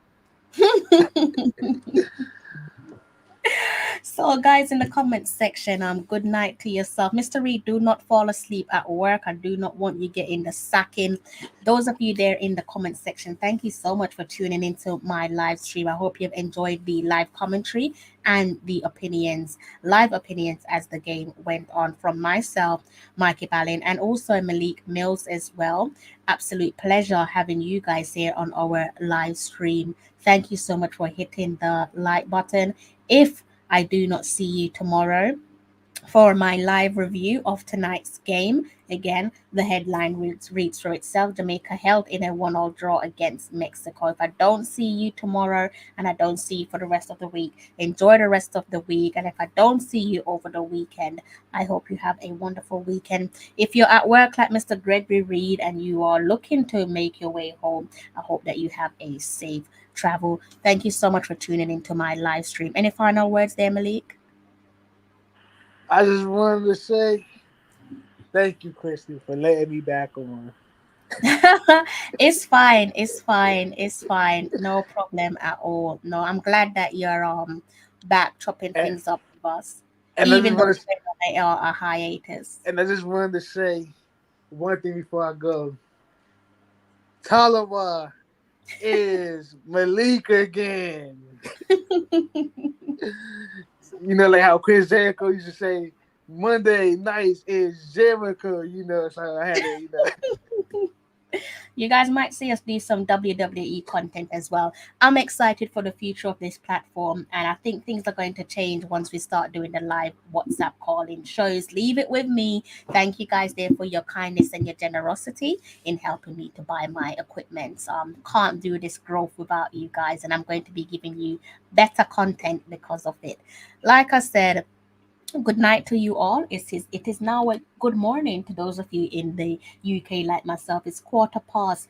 S3: So, guys, in the comments section, good night to yourself. Mr. Reed, do not fall asleep at work. I do not want you getting the sacking. Those of you there in the comment section, thank you so much for tuning into my live stream. I hope you've enjoyed the live commentary and the live opinions as the game went on from myself, Mikey Ballin, and also Malik Mills as well. Absolute pleasure having you guys here on our live stream. Thank you so much for hitting the like button. If I do not see you tomorrow for my live review of tonight's game. Again, the headline reads for itself. Jamaica held in a 1-1 draw against Mexico. If I don't see you tomorrow and I don't see you for the rest of the week, enjoy the rest of the week. And if I don't see you over the weekend, I hope you have a wonderful weekend. If you're at work like Mr. Gregory Reed and you are looking to make your way home, I hope that you have a safe travel. Thank you so much for tuning into my live stream. Any final words there, Malik?
S5: I just wanted to say thank you, Christy, for letting me back on.
S3: It's fine. It's fine. It's fine. No problem at all. No, I'm glad that you're back chopping
S5: And,
S3: things up with us,
S5: and I just
S3: even though
S5: want to
S3: we went on a hiatus.
S5: and I just wanted to say one thing before I go. Talawa is Malik again. Like how Chris Jericho used to say, Monday nights is Jericho. So I had to.
S3: You guys might see us do some WWE content as well. I'm excited for the future of this platform, and I think things are going to change once we start doing the live WhatsApp calling shows. Leave it with me. Thank you guys there for your kindness and your generosity in helping me to buy my equipment. Can't do this growth without you guys, and I'm going to be giving you better content because of it. Like I said, good night to you all. It is now a good morning to those of you in the UK like myself. It's 3:15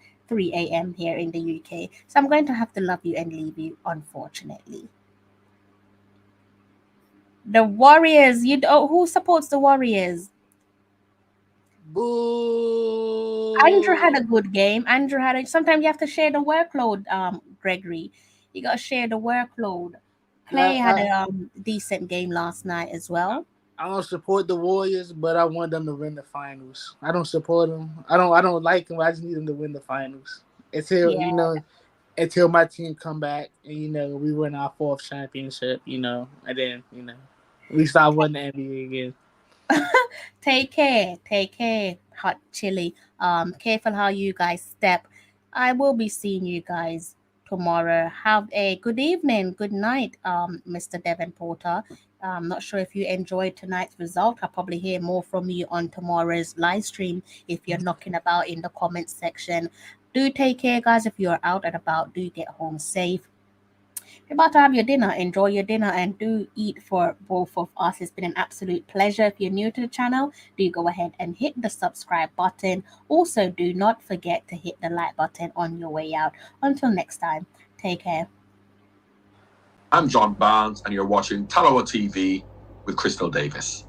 S3: a.m. here in the UK. So I'm going to have to love you and leave you, unfortunately. The Warriors, who supports the Warriors? Andrew had a
S5: Boo!
S3: good game. Sometimes you have to share the workload, Gregory. You gotta share the workload. Clay had a decent game last night as well.
S5: I don't support the Warriors, but I want them to win the finals. I don't support them. I don't like them. I just need them to win the finals until my team come back and we win our 4th championship. And then we start winning the NBA again.
S3: Take care, hot chili. Careful how you guys step. I will be seeing you guys tomorrow. Have a good evening, good night, Mr. Devin Porter. I'm not sure if you enjoyed tonight's result. I'll probably hear more from you on tomorrow's live stream if you're knocking about in the comments section. Do take care, guys. If you're out and about, do get home safe. You're about to have your dinner. Enjoy your dinner and do eat for both of us. It's been an absolute pleasure. If you're new to the channel, do go ahead and hit the subscribe button. Also, do not forget to hit the like button on your way out. Until next time, take care.
S6: I'm John Barnes, and you're watching Talawa TV with Crystal Davis.